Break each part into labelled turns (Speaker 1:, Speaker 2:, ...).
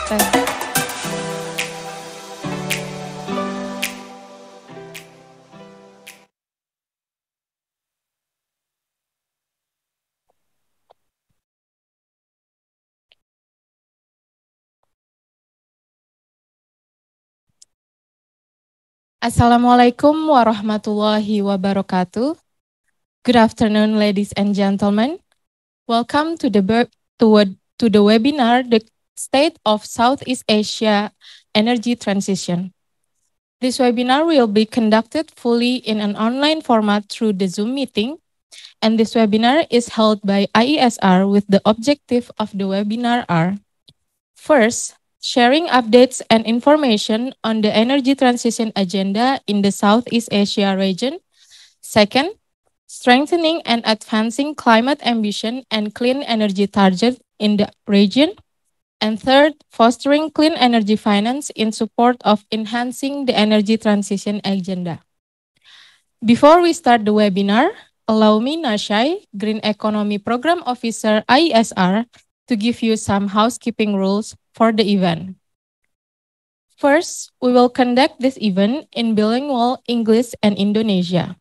Speaker 1: Tes. Assalamualaikum warahmatullahi wabarakatuh. Good afternoon, ladies and gentlemen. Welcome to the webinar, The State of Southeast Asia Energy Transition. This webinar will be conducted fully in an online format through the Zoom meeting, and this webinar is held by IESR with the objective of the webinar are: first, sharing updates and information on the energy transition agenda in the Southeast Asia region. Second, strengthening and advancing climate ambition and clean energy target in the region. And third, fostering clean energy finance in support of enhancing the energy transition agenda. Before we start the webinar, allow me, Nashai, Green Economy Program Officer IESR, to give you some housekeeping rules for the event. First, we will conduct this event in bilingual English and Indonesia.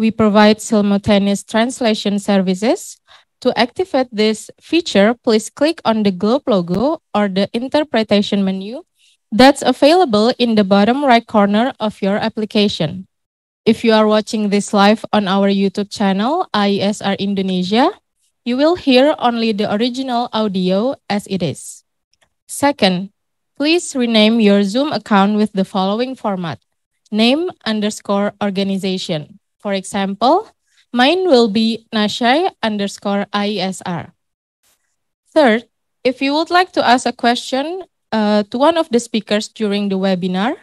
Speaker 1: We provide simultaneous translation services. To activate this feature, please click on the globe logo or the interpretation menu that's available in the bottom right corner of your application. If you are watching this live on our YouTube channel, IESR Indonesia, you will hear only the original audio as it is. Second, please rename your Zoom account with the following format: name_organization. For example, mine will be Nashai_IESR. Third, if you would like to ask a question to one of the speakers during the webinar,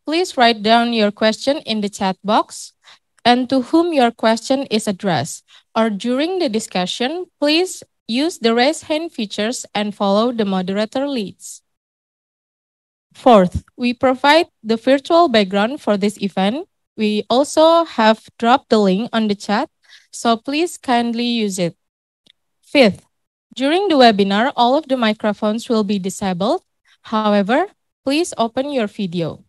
Speaker 1: please write down your question in the chat box and to whom your question is addressed. Or during the discussion, please use the raise hand features and follow the moderator leads. Fourth, we provide the virtual background for this event. We also have dropped the link on the chat, so please kindly use it. Fifth, during the webinar, all of the microphones will be disabled. However, please open your video.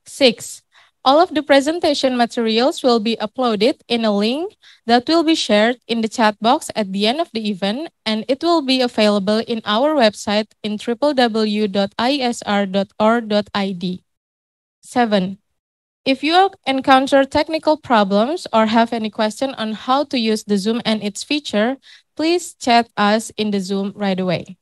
Speaker 1: Sixth, all of the presentation materials will be uploaded in a link that will be shared in the chat box at the end of the event, and it will be available in our website in www.iesr.org.id. 7. If you encounter technical problems or have any question on how to use the Zoom and its feature, please chat us in the Zoom right away.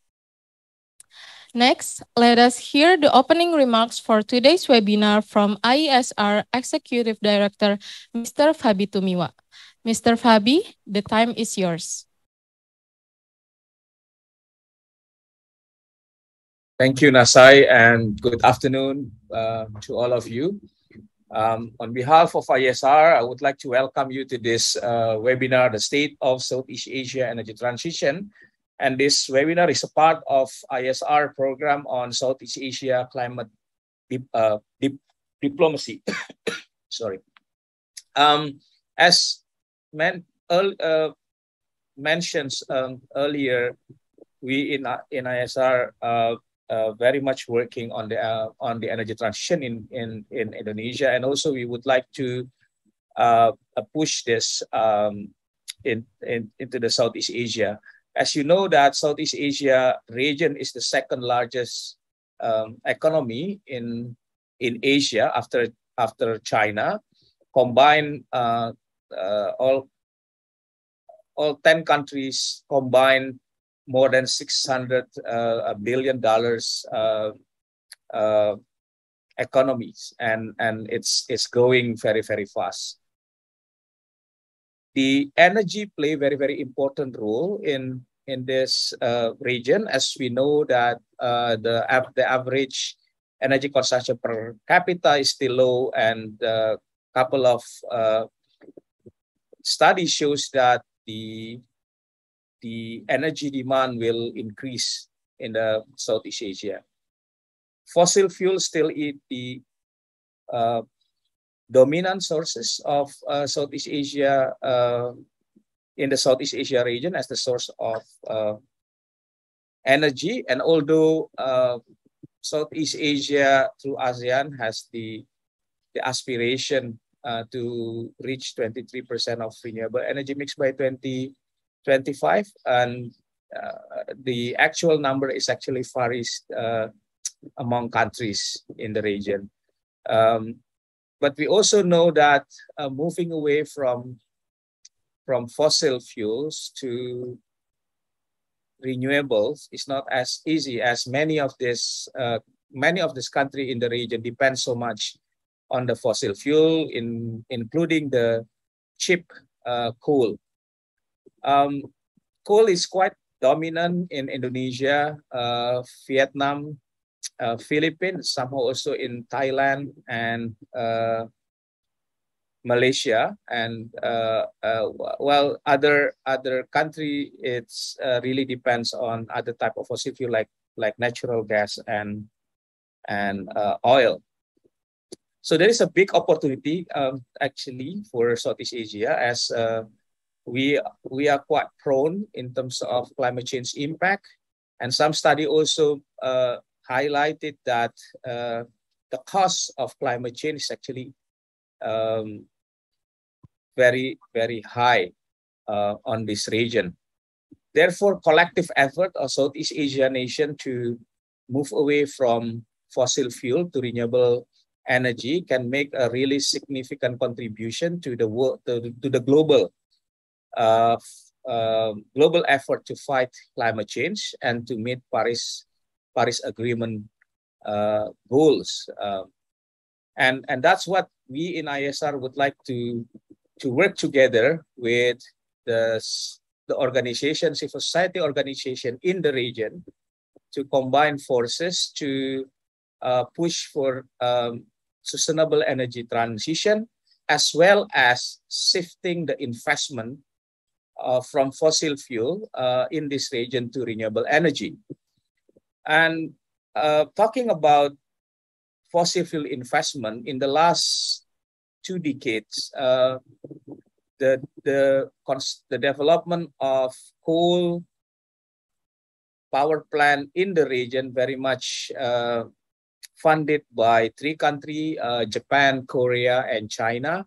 Speaker 1: Next, let us hear the opening remarks for today's webinar from IESR Executive Director, Mr. Fabi Tumiwa. Mr. Fabi, the time is yours.
Speaker 2: Thank you, Nasai, and good afternoon to all of you. On behalf of IESR, I would like to welcome you to this webinar, The State of Southeast Asia Energy Transition. And this webinar is a part of IESR program on Southeast Asia climate diplomacy. Sorry. As mentioned earlier, we in IESR very much working on the energy transition in Indonesia, and also we would like to push this into the Southeast Asia. As you know, that Southeast Asia region is the second largest economy in Asia after China. Combined, all 10 countries combined more than $600 billion economies, and it's growing very, very fast. The energy play very important role in this region, as we know that the average energy consumption per capita is still low, and a couple of studies shows that the energy demand will increase in the Southeast Asia. Fossil fuels still is the dominant sources of Southeast Asia in the Southeast Asia region as the source of energy. And although Southeast Asia through ASEAN has the aspiration to reach 23% of renewable energy mix by 2025, and the actual number is actually varies among countries in the region. But we also know that moving away from fossil fuels to renewables is not as easy, as many of this country in the region depend so much on the fossil fuel, including the cheap coal. Coal is quite dominant in Indonesia, Vietnam, Philippines, somehow also in Thailand and Malaysia, and well, other country, it's really depends on other type of fossil fuel like natural gas and oil. So there is a big opportunity actually for Southeast Asia, as we are quite prone in terms of climate change impact, and some study also highlighted that the cost of climate change is actually very, very high on this region. Therefore, collective effort of Southeast Asia nation to move away from fossil fuel to renewable energy can make a really significant contribution to the world, to the global effort to fight climate change and to meet Paris Agreement goals. And that's what we in ISR would like to work together with the organization, civil society organization in the region, to combine forces to push for sustainable energy transition, as well as shifting the investment from fossil fuel in this region to renewable energy. And talking about fossil fuel investment, in the last 2 decades, the development of coal power plant in the region very much funded by 3 countries, Japan, Korea, and China.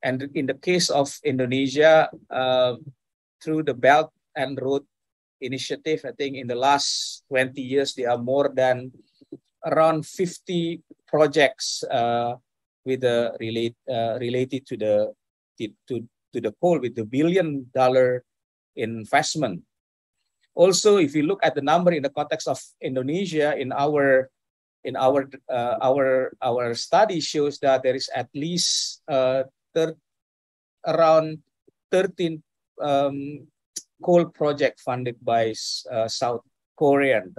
Speaker 2: And in the case of Indonesia, through the Belt and Road Initiative, I think in the last 20 years, there are more than around 50 projects with related to the coal, with the $1 billion investment. Also, if you look at the number in the context of Indonesia, in our study shows that there is at least around 13 coal project funded by South Korean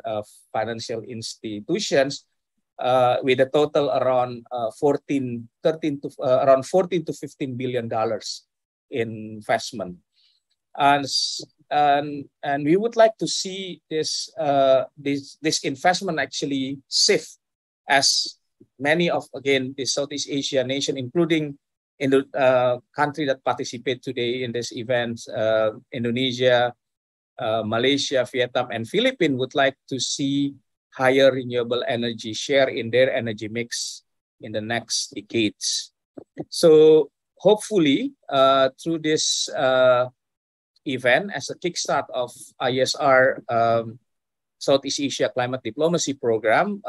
Speaker 2: financial institutions, with a total around $14 to $15 billion in investment. And we would like to see this investment actually shift, as many of, again, the Southeast Asia nation, including in the country that participate today in this event, Indonesia, Malaysia, Vietnam, and Philippines, would like to see higher renewable energy share in their energy mix in the next decades. So hopefully, through this event, as a kickstart of ISR Southeast Asia Climate Diplomacy Program,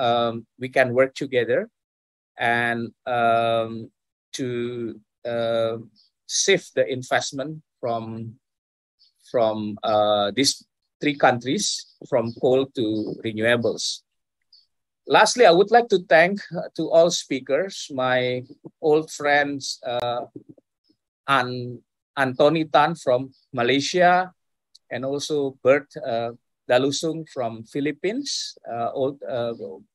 Speaker 2: we can work together and to shift the investment from these 3 countries, from coal to renewables. Lastly, I would like to thank to all speakers, my old friends, Anthony Tan from Malaysia, and also Bert Dalusung from Philippines, old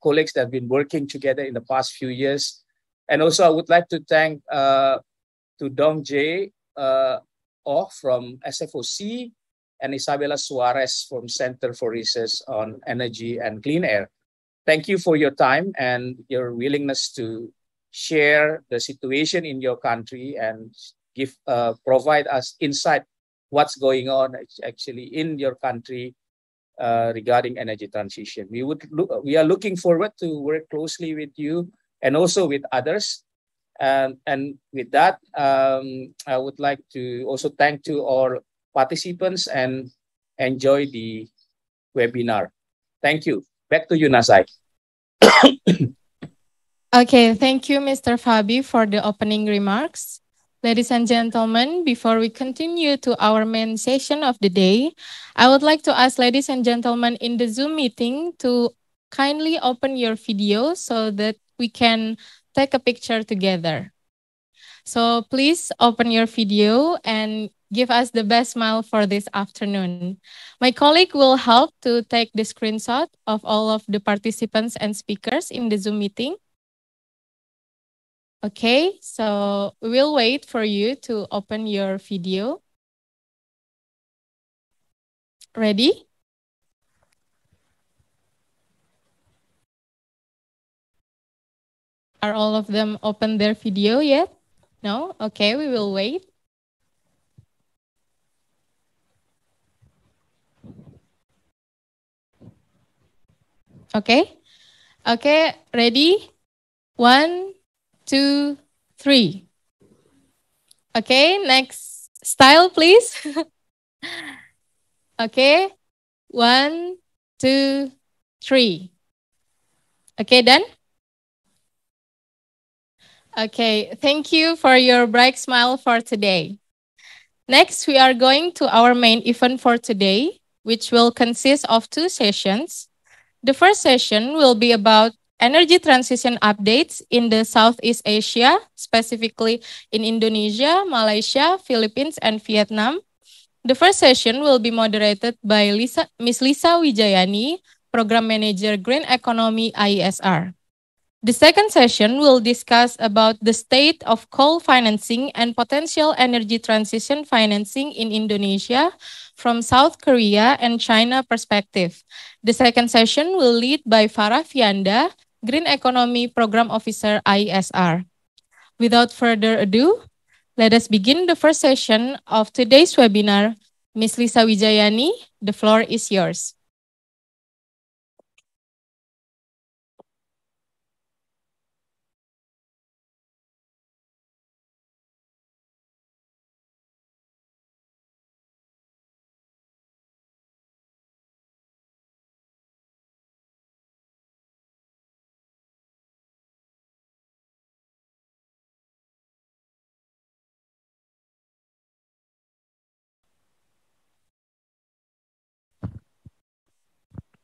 Speaker 2: colleagues that have been working together in the past few years. And also I would like to thank to Dong Jae Oh from SFOC, and Isabella Suarez from Center for Research on Energy and Clean Air. Thank you for your time and your willingness to share the situation in your country and provide us insight what's going on actually in your country regarding energy transition. We are looking forward to work closely with you and also with others. And with that, I would like to also thank to all participants and enjoy the webinar. Thank you. Back to you, Nasai.
Speaker 1: Okay, thank you, Mr. Fabi, for the opening remarks. Ladies and gentlemen, before we continue to our main session of the day, I would like to ask ladies and gentlemen in the Zoom meeting to kindly open your video so that we can take a picture together. So please open your video and give us the best smile for this afternoon. My colleague will help to take the screenshot of all of the participants and speakers in the Zoom meeting. Okay, so we will wait for you to open your video. Ready? Are all of them open their video yet? No? Okay, we will wait. Okay? Okay, ready? 1, 2, 3. Okay, next style, please. Okay, 1, 2, 3. Okay, done? Okay, thank you for your bright smile for today. Next, we are going to our main event for today, which will consist of 2 sessions. The first session will be about energy transition updates in the Southeast Asia, specifically in Indonesia, Malaysia, Philippines, and Vietnam. The first session will be moderated by Ms. Lisa Wijayani, Program Manager Green Economy IESR. The second session will discuss about the state of coal financing and potential energy transition financing in Indonesia from South Korea and China perspective. The second session will lead by Farah Fianda, Green Economy Program Officer IESR. Without further ado, let us begin the first session of today's webinar. Ms. Lisa Wijayani, the floor is yours.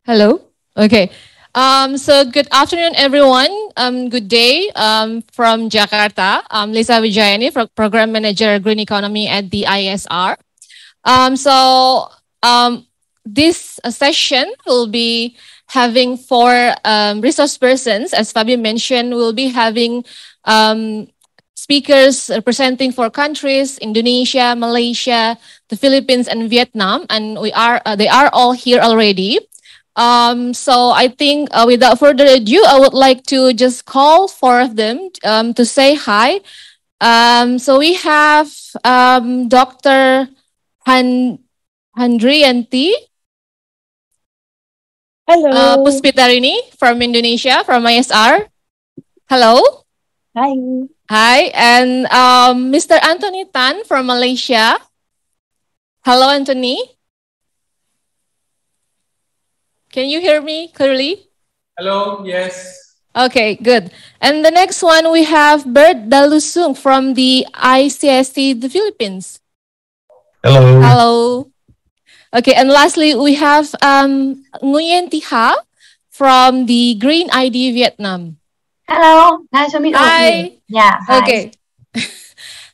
Speaker 3: Hello. Okay. So good afternoon, everyone. Good day from Jakarta. I'm Lisa Wijayani, Program Manager Green Economy at the ISR. This session will be having 4 resource persons. As Fabi mentioned, we'll be having speakers representing 4 countries: Indonesia, Malaysia, the Philippines, and Vietnam. And they are all here already. So I think without further ado, I would like to just call 4 of them to say hi. So we have Dr. Handriyanti.
Speaker 4: Hello.
Speaker 3: Puspitarini from Indonesia, from ISR. Hello.
Speaker 4: Hi.
Speaker 3: Hi. And Mr. Anthony Tan from Malaysia. Hello, Anthony. Can you hear me clearly?
Speaker 5: Hello, yes.
Speaker 3: Okay, good. And the next one, we have Bert Dalusung from the ICSC, the Philippines.
Speaker 5: Hello.
Speaker 3: Hello. Okay, and lastly, we have Nguyen Thi Ha from the Green ID Vietnam.
Speaker 4: Hello. Nice to meet all of
Speaker 3: Hi.
Speaker 4: you. Yeah. Hi.
Speaker 3: Okay.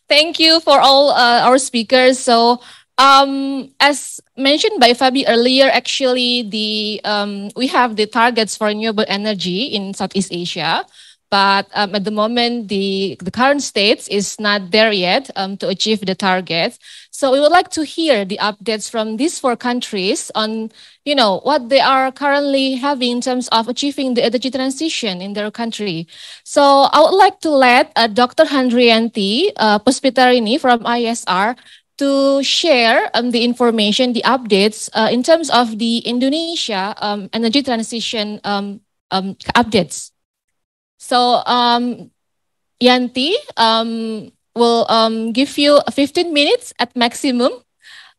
Speaker 3: Thank you for all our speakers. So, as mentioned by Fabi earlier, actually we have the targets for renewable energy in Southeast Asia, but at the moment the current state is not there yet to achieve the targets. So we would like to hear the updates from these 4 countries on what they are currently having in terms of achieving the energy transition in their country. So I would like to let Dr. Handriyanti Puspitarini from ISR to share the information, the updates in terms of the Indonesia energy transition updates. So Yanti will give you 15 minutes at maximum.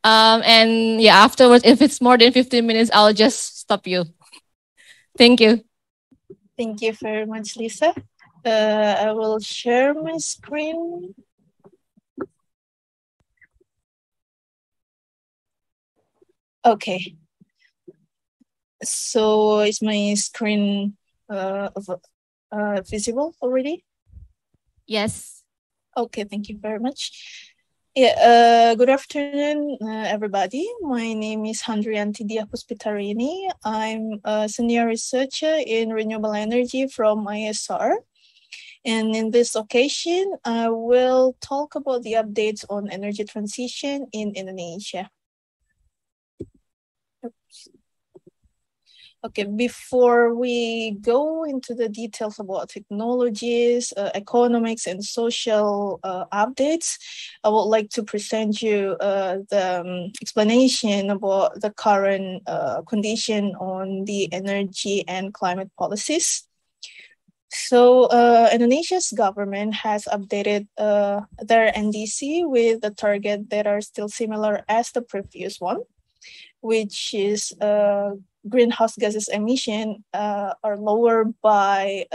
Speaker 3: And yeah, afterwards, if it's more than 15 minutes, I'll just stop you. Thank you.
Speaker 6: Thank you very much, Lisa. I will share my screen. Okay. So is my screen visible already?
Speaker 3: Yes.
Speaker 6: Okay, thank you very much. Yeah, good afternoon, everybody. My name is Handrianti Diapuspitarini. I'm a senior researcher in renewable energy from ISR. And in this occasion, I will talk about the updates on energy transition in Indonesia. Oops. Okay, before we go into the details about technologies, economics, and social updates, I would like to present you the explanation about the current condition on the energy and climate policies. So Indonesia's government has updated their NDC with the target that are still similar as the previous one, which is greenhouse gases emission are lower by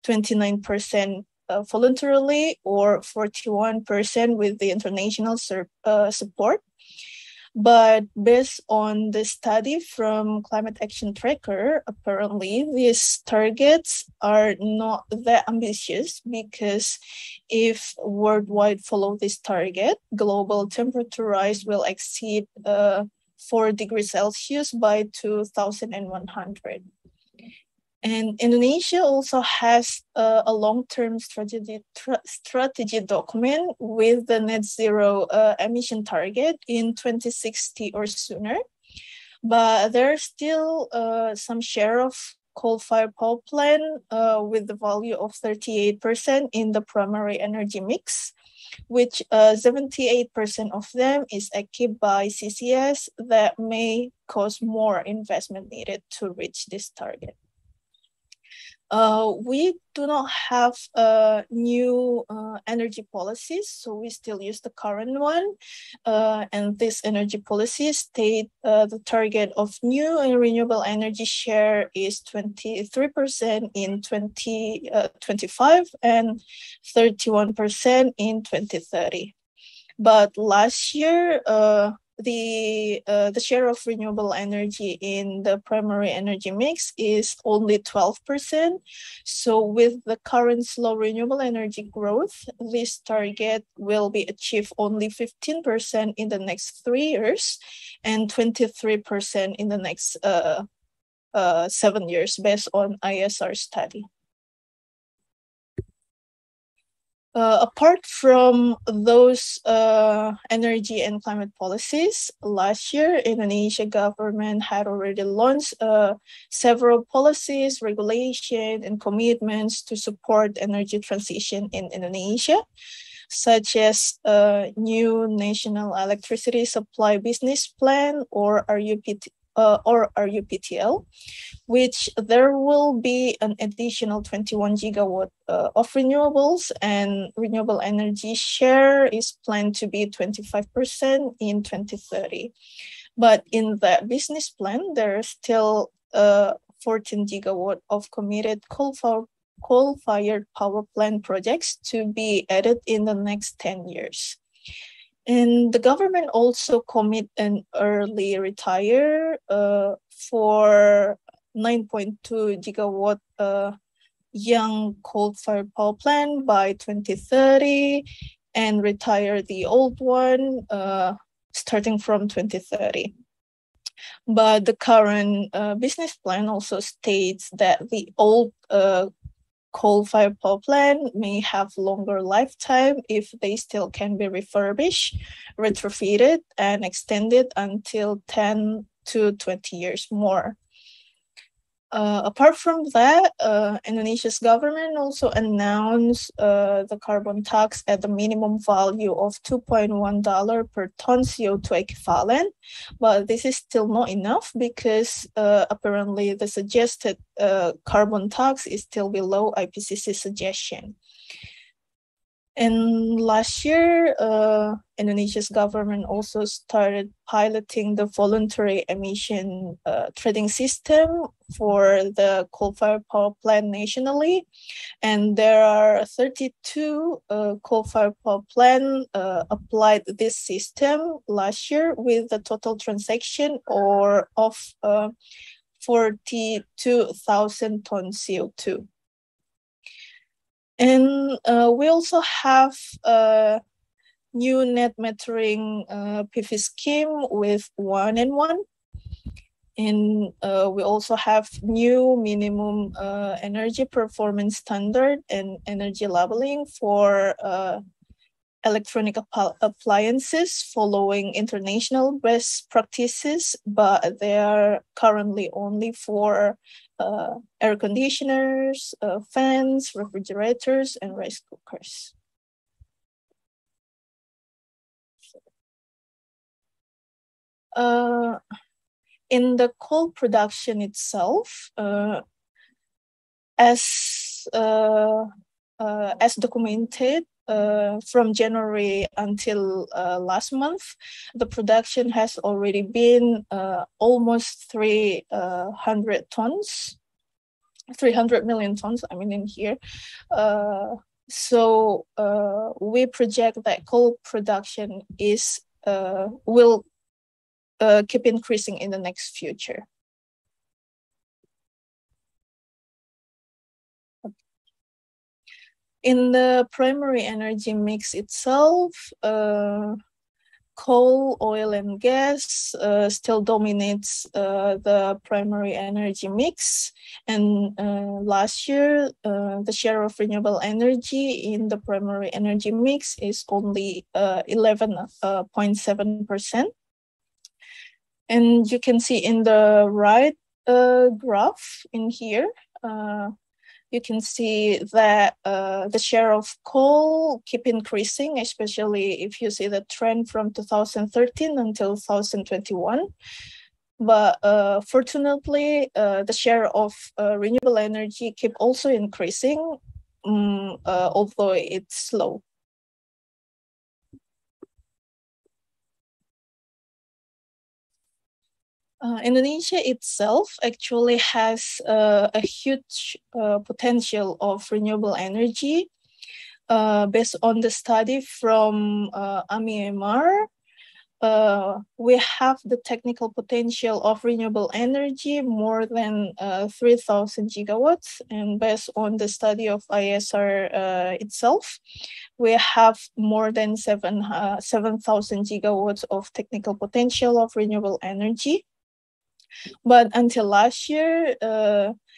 Speaker 6: 29% voluntarily or 41% with the international support. But based on the study from Climate Action Tracker, apparently these targets are not that ambitious because if worldwide follow this target, global temperature rise will exceed 4 degrees Celsius by 2100. And Indonesia also has a long-term strategy document with the net zero emission target in 2060 or sooner. But there's still some share of coal-fired power plant with the value of 38% in the primary energy mix, which 78% of them is equipped by CCS that may cause more investment needed to reach this target. We do not have new energy policies, so we still use the current one. And this energy policy state the target of new and renewable energy share is 23% in 2025 and 31% in 2030. But last year, the share of renewable energy in the primary energy mix is only 12%. So with the current slow renewable energy growth, this target will be achieved only 15% in the next 3 years and 23% in the next 7 years based on ISR study. Apart from those energy and climate policies, last year, Indonesia government had already launched several policies, regulation, and commitments to support energy transition in Indonesia, such as new National Electricity Supply Business Plan or RUPTL, which there will be an additional 21 gigawatt of renewables, and renewable energy share is planned to be 25% in 2030. But in the business plan, there are still 14 gigawatt of committed coal-fired power plant projects to be added in the next 10 years. And the government also commit an early retire for 9.2 gigawatt young coal-fired power plant by 2030 and retire the old one starting from 2030. But the current business plan also states that the old coal-fired power plant may have longer lifetime if they still can be refurbished, retrofitted, and extended until 10 to 20 years more. Apart from that, Indonesia's government also announced the carbon tax at the minimum value of $2.1 per ton CO2 equivalent, but this is still not enough because apparently the suggested carbon tax is still below IPCC suggestion. And last year, Indonesia's government also started piloting the voluntary emission trading system for the coal-fired power plant nationally. And there are 32 coal-fired power plants applied this system last year with a total transaction of 42,000 tons CO2. And we also have a new net metering PV scheme with 1 and 1. And we also have new minimum energy performance standard and energy labeling for electronic appliances following international best practices, but they are currently only for air conditioners, fans, refrigerators, and rice cookers. In the coal production itself, as documented from January until last month, the production has already been almost 300 tons, 300 million tons, I mean in here. So we project that coal production will keep increasing in the next future. In the primary energy mix itself, coal, oil, and gas still dominates the primary energy mix. And last year, the share of renewable energy in the primary energy mix is only 11.7%. And you can see in the right graph in here, you can see that the share of coal keep increasing, especially if you see the trend from 2013 until 2021. But fortunately, the share of renewable energy keep also increasing, although it's slow. Indonesia itself actually has a huge potential of renewable energy. Based on the study from AMIMR, we have the technical potential of renewable energy more than 3,000 gigawatts. And based on the study of ISR itself, we have more than 7,000 gigawatts of technical potential of renewable energy. But until last year,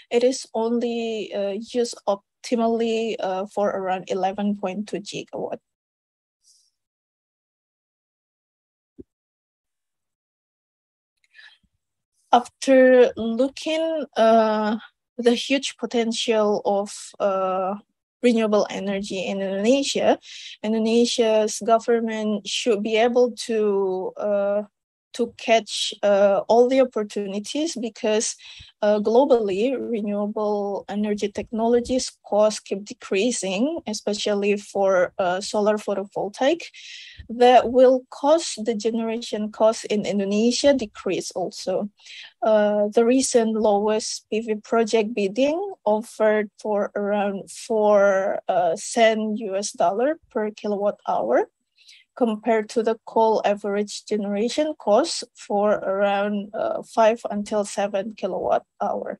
Speaker 6: it is only used optimally for around 11.2 gigawatts. After looking the huge potential of renewable energy in Indonesia, Indonesia's government should be able to catch all the opportunities, because globally renewable energy technologies costs keep decreasing, especially for solar photovoltaic. That will cause the generation cost in Indonesia decrease also. The recent lowest PV project bidding offered for around 4 cents US dollar per kilowatt hour, compared to the coal average generation cost for around 5 until 7 kilowatt hour.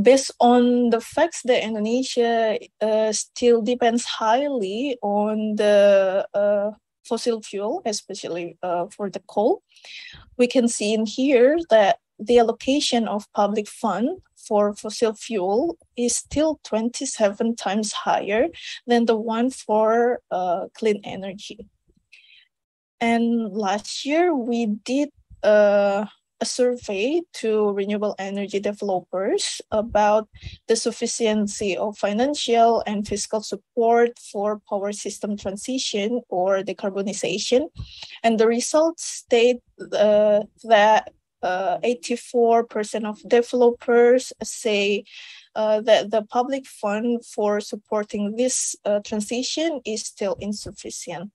Speaker 6: Based on the facts that Indonesia still depends highly on the fossil fuel, especially for the coal, we can see in here that the allocation of public fund for fossil fuel is still 27 times higher than the one for clean energy. And last year we did a survey to renewable energy developers about the sufficiency of financial and fiscal support for power system transition or decarbonization. And the results state that 84% of developers say that the public fund for supporting this transition is still insufficient.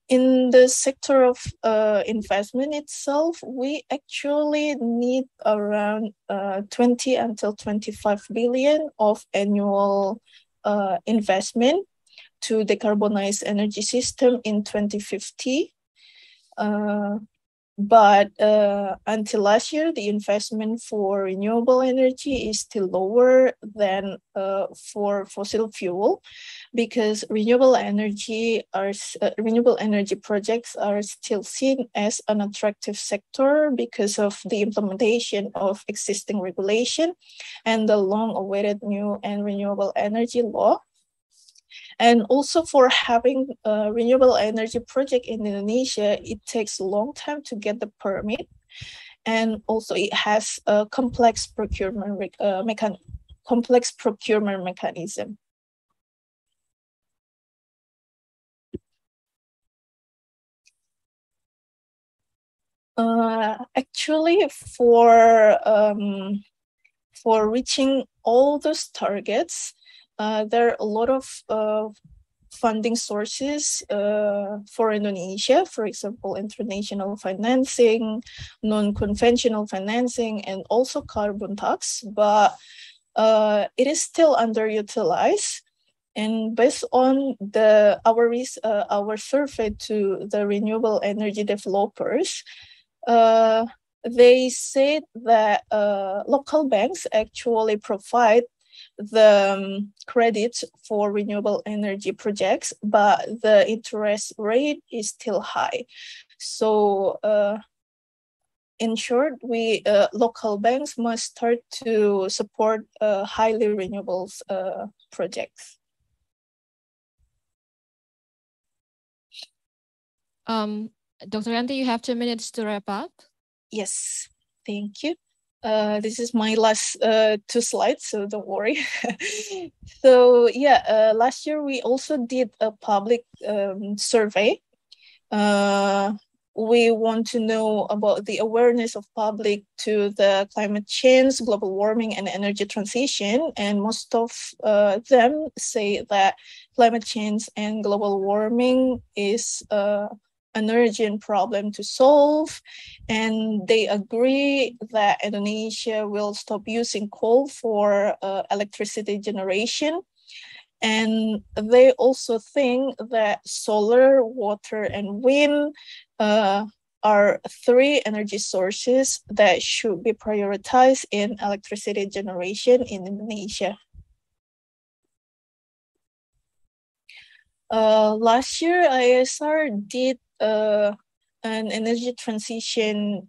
Speaker 6: In the sector of investment itself, we actually need around 20 until 25 billion of annual investment to decarbonize energy system in 2050. But until last year, the investment for renewable energy is still lower than for fossil fuel, because renewable energy projects are still seen as an attractive sector because of the implementation of existing regulation and the long-awaited new and renewable energy law. And also for having a renewable energy project in Indonesia, it takes a long time to get the permit. And also it has a complex procurement mechanism. Actually, for reaching all those targets, there are a lot of funding sources for Indonesia, for example, international financing, non-conventional financing, and also carbon tax, but it is still underutilized. And based on our survey to the renewable energy developers, they said that local banks actually provide the credit for renewable energy projects, but the interest rate is still high. So in short, local banks must start to support highly renewables projects.
Speaker 3: Dr. Yanti, you have 2 minutes to wrap up.
Speaker 6: Yes, thank you. This is my last 2 slides, so don't worry. So yeah, last year we also did a public survey. We want to know about the awareness of public to the climate change, global warming, and energy transition. And most of them say that climate change and global warming is an urgent problem to solve, and they agree that Indonesia will stop using coal for electricity generation. And they also think that solar, water, and wind are 3 energy sources that should be prioritized in electricity generation in Indonesia. Last year, ISR did an energy transition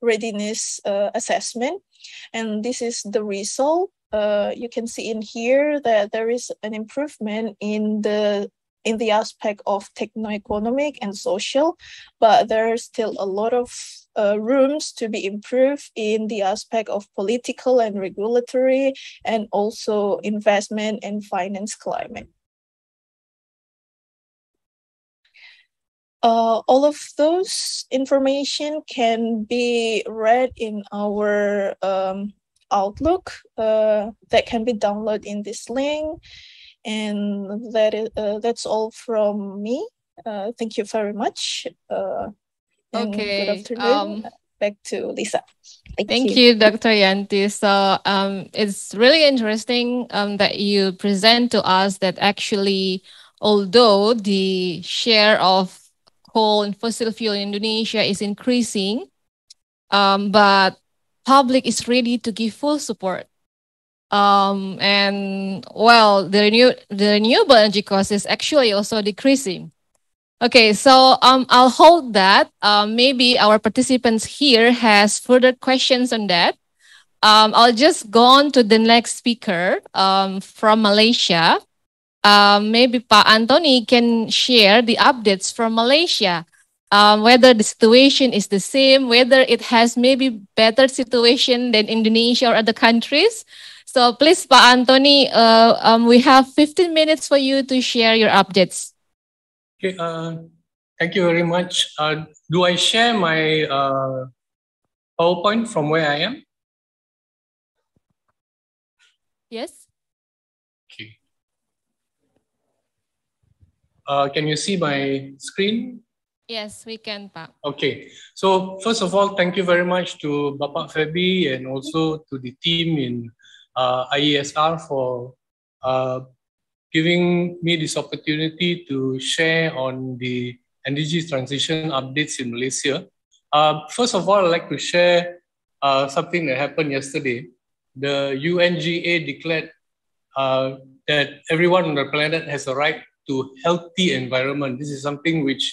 Speaker 6: readiness assessment, and this is the result. You can see in here that there is an improvement in the aspect of techno-economic and social, but there are still a lot of rooms to be improved in the aspect of political and regulatory, and also investment and finance climate. All of those information can be read in our Outlook that can be downloaded in this link. And that's all from me. Thank you very much.
Speaker 3: Okay.
Speaker 6: Good afternoon. Back to Lisa.
Speaker 3: Thank you, Dr. Yanti. So it's really interesting that you present to us that actually, although the share of coal and fossil fuel in Indonesia is increasing, but public is ready to give full support. And well, the renewable energy cost is actually also decreasing. Okay, so I'll hold that. Maybe our participants here has further questions on that. I'll just go on to the next speaker from Malaysia. Maybe Pak Anthony can share the updates from Malaysia, whether the situation is the same, whether it has maybe better situation than Indonesia or other countries. So please, Pak Anthony, we have 15 minutes for you to share your updates.
Speaker 5: Okay, thank you very much. Do I share my PowerPoint from where I am?
Speaker 3: Yes.
Speaker 5: Okay. Can you see my screen?
Speaker 3: Yes, we can, Pak.
Speaker 5: Okay. So first of all, thank you very much to Bapak Febi and also to the team in IESR for giving me this opportunity to share on the energy transition updates in Malaysia. First of all, I'd like to share something that happened yesterday. The UNGA declared that everyone on the planet has a right to healthy environment. This is something which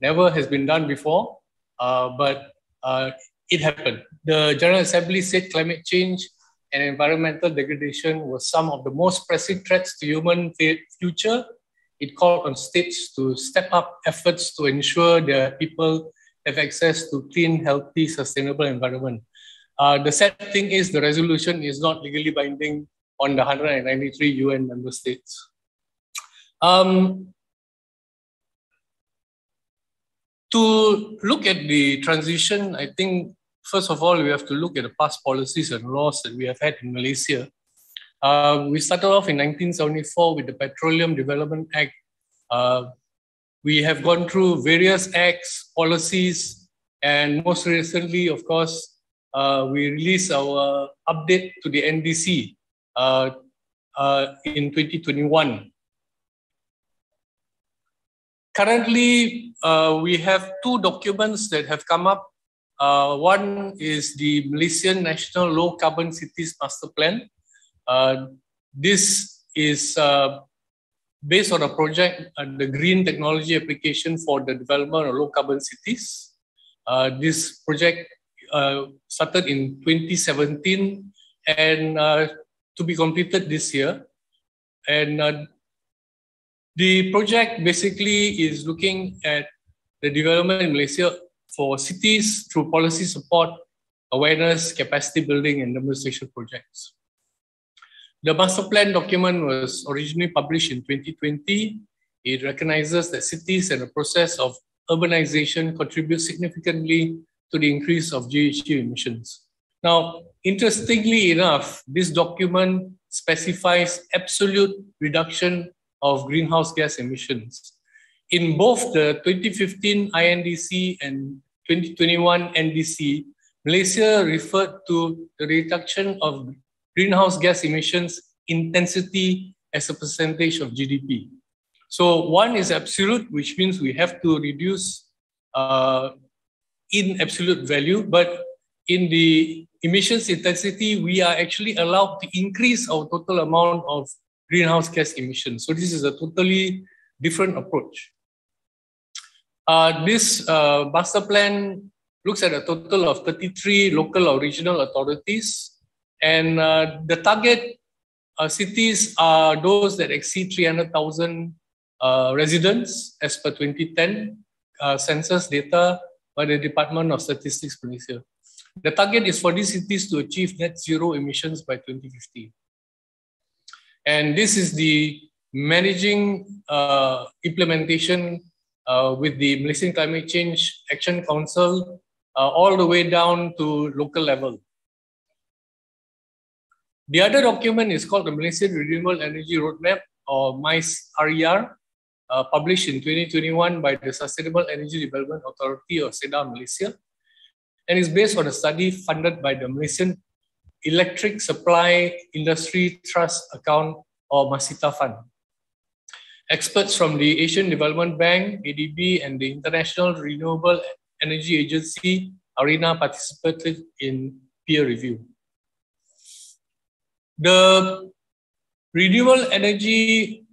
Speaker 5: never has been done before, but it happened. The General Assembly said climate change and environmental degradation was some of the most pressing threats to human future. It called on states to step up efforts to ensure their people have access to clean, healthy, sustainable environment. The sad thing is the resolution is not legally binding on the 193 UN member states. To look at the transition, I think, first of all, we have to look at the past policies and laws that we have had in Malaysia. We started off in 1974 with the Petroleum Development Act. We have gone through various acts, policies, and most recently, of course, we released our update to the NDC in 2021. Currently, we have two documents that have come up. One is the Malaysian National Low Carbon Cities Master Plan. This is based on a project, the Green Technology Application for the Development of Low Carbon Cities. This project started in 2017 and to be completed this year. And the project basically is looking at the development in Malaysia for cities through policy support, awareness, capacity building, and demonstration projects. The master plan document was originally published in 2020. It recognizes that cities and the process of urbanization contribute significantly to the increase of GHG emissions. Now, interestingly enough, this document specifies absolute reduction of greenhouse gas emissions. In both the 2015 INDC and 2021 NDC, Malaysia referred to the reduction of greenhouse gas emissions intensity as a percentage of GDP. So one is absolute, which means we have to reduce in absolute value, but in the emissions intensity, we are actually allowed to increase our total amount of greenhouse gas emissions. So this is a totally different approach. This master plan looks at a total of 33 local or regional authorities, and the target cities are those that exceed 300,000 residents as per 2010 census data by the Department of Statistics Malaysia. The target is for these cities to achieve net zero emissions by 2050. And this is the managing implementation with the Malaysian Climate Change Action Council all the way down to local level. The other document is called the Malaysian Renewable Energy Roadmap, or MICE-RER, published in 2021 by the Sustainable Energy Development Authority of SEDA Malaysia, and is based on a study funded by the Malaysian Electric Supply Industry Trust Account, or MASITA Fund. Experts from the Asian Development Bank, ADB, and the International Renewable Energy Agency, IRENA, participated in peer review. The renewable energy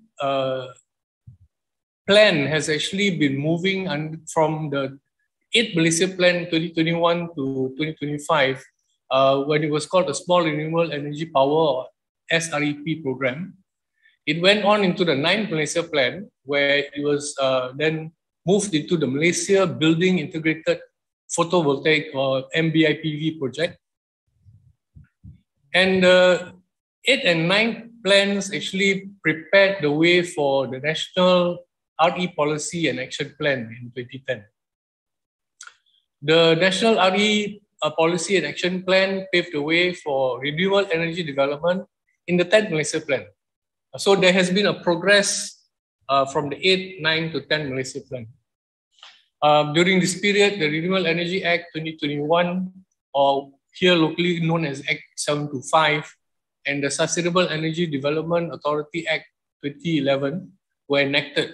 Speaker 5: plan has actually been moving from the 8 Malaysia Plan 2021 to 2025. when it was called the Small Renewable Energy Power, or SREP program. It went on into the 9th Malaysia Plan, where it was then moved into the Malaysia Building Integrated Photovoltaic, or MBIPV project. And the 8th and 9th plans actually prepared the way for the National RE Policy and Action Plan in 2010. The National RE Policy and Action Plan paved the way for renewable energy development in the 10th Malaysia Plan. So there has been a progress from the 8th, 9th to 10th Malaysia Plan. During this period, the Renewable Energy Act 2021, or here locally known as Act 725, and the Sustainable Energy Development Authority Act 2011 were enacted.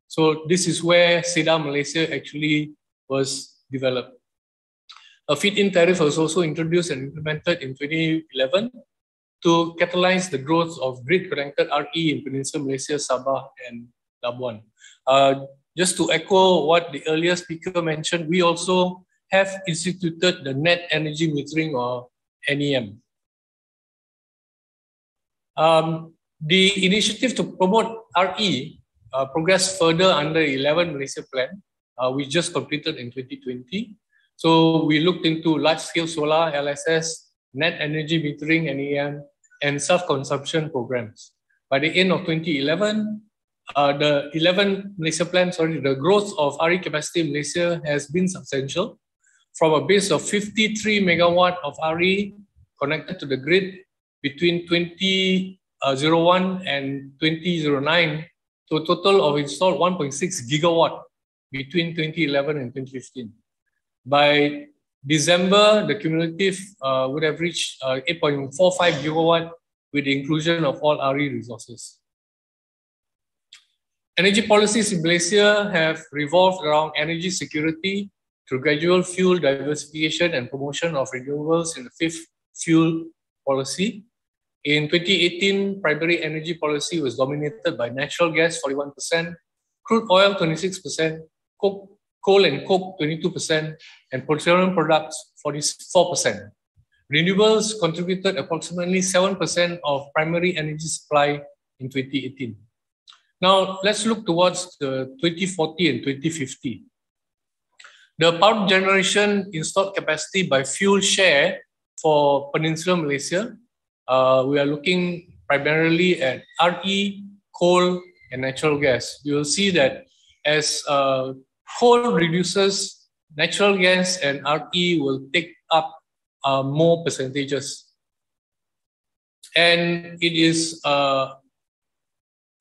Speaker 5: So this is where SEDA Malaysia actually was developed. A feed-in tariff was also introduced and implemented in 2011 to catalyze the growth of grid-connected RE in Peninsular Malaysia, Sabah and Labuan. Just to echo what the earlier speaker mentioned, we also have instituted the Net Energy Metering, or NEM. The initiative to promote RE progressed further under 11 Malaysia Plan, which just completed in 2020. So we looked into large-scale solar, LSS, net energy metering, NEM, and self-consumption programs. By the end of 2011, the 11 Malaysia Plan, the growth of RE capacity in Malaysia has been substantial, from a base of 53 megawatt of RE connected to the grid between 2001 and 2009 to a total of installed 1.6 gigawatt between 2011 and 2015. By December, the cumulative would have reached 8.45 gigawatt with the inclusion of all RE resources. Energy policies in Malaysia have revolved around energy security through gradual fuel diversification and promotion of renewables in the 5th fuel policy. In 2018, primary energy policy was dominated by natural gas 41%, crude oil 26%, coal and coke 22%, and petroleum products 44%. Renewables contributed approximately 7% of primary energy supply in 2018. Now, let's look towards the 2040 and 2050. The power generation installed capacity by fuel share for Peninsular Malaysia, we are looking primarily at RE, coal, and natural gas. You will see that as coal reduces, natural gas and RE will take up more percentages. And it is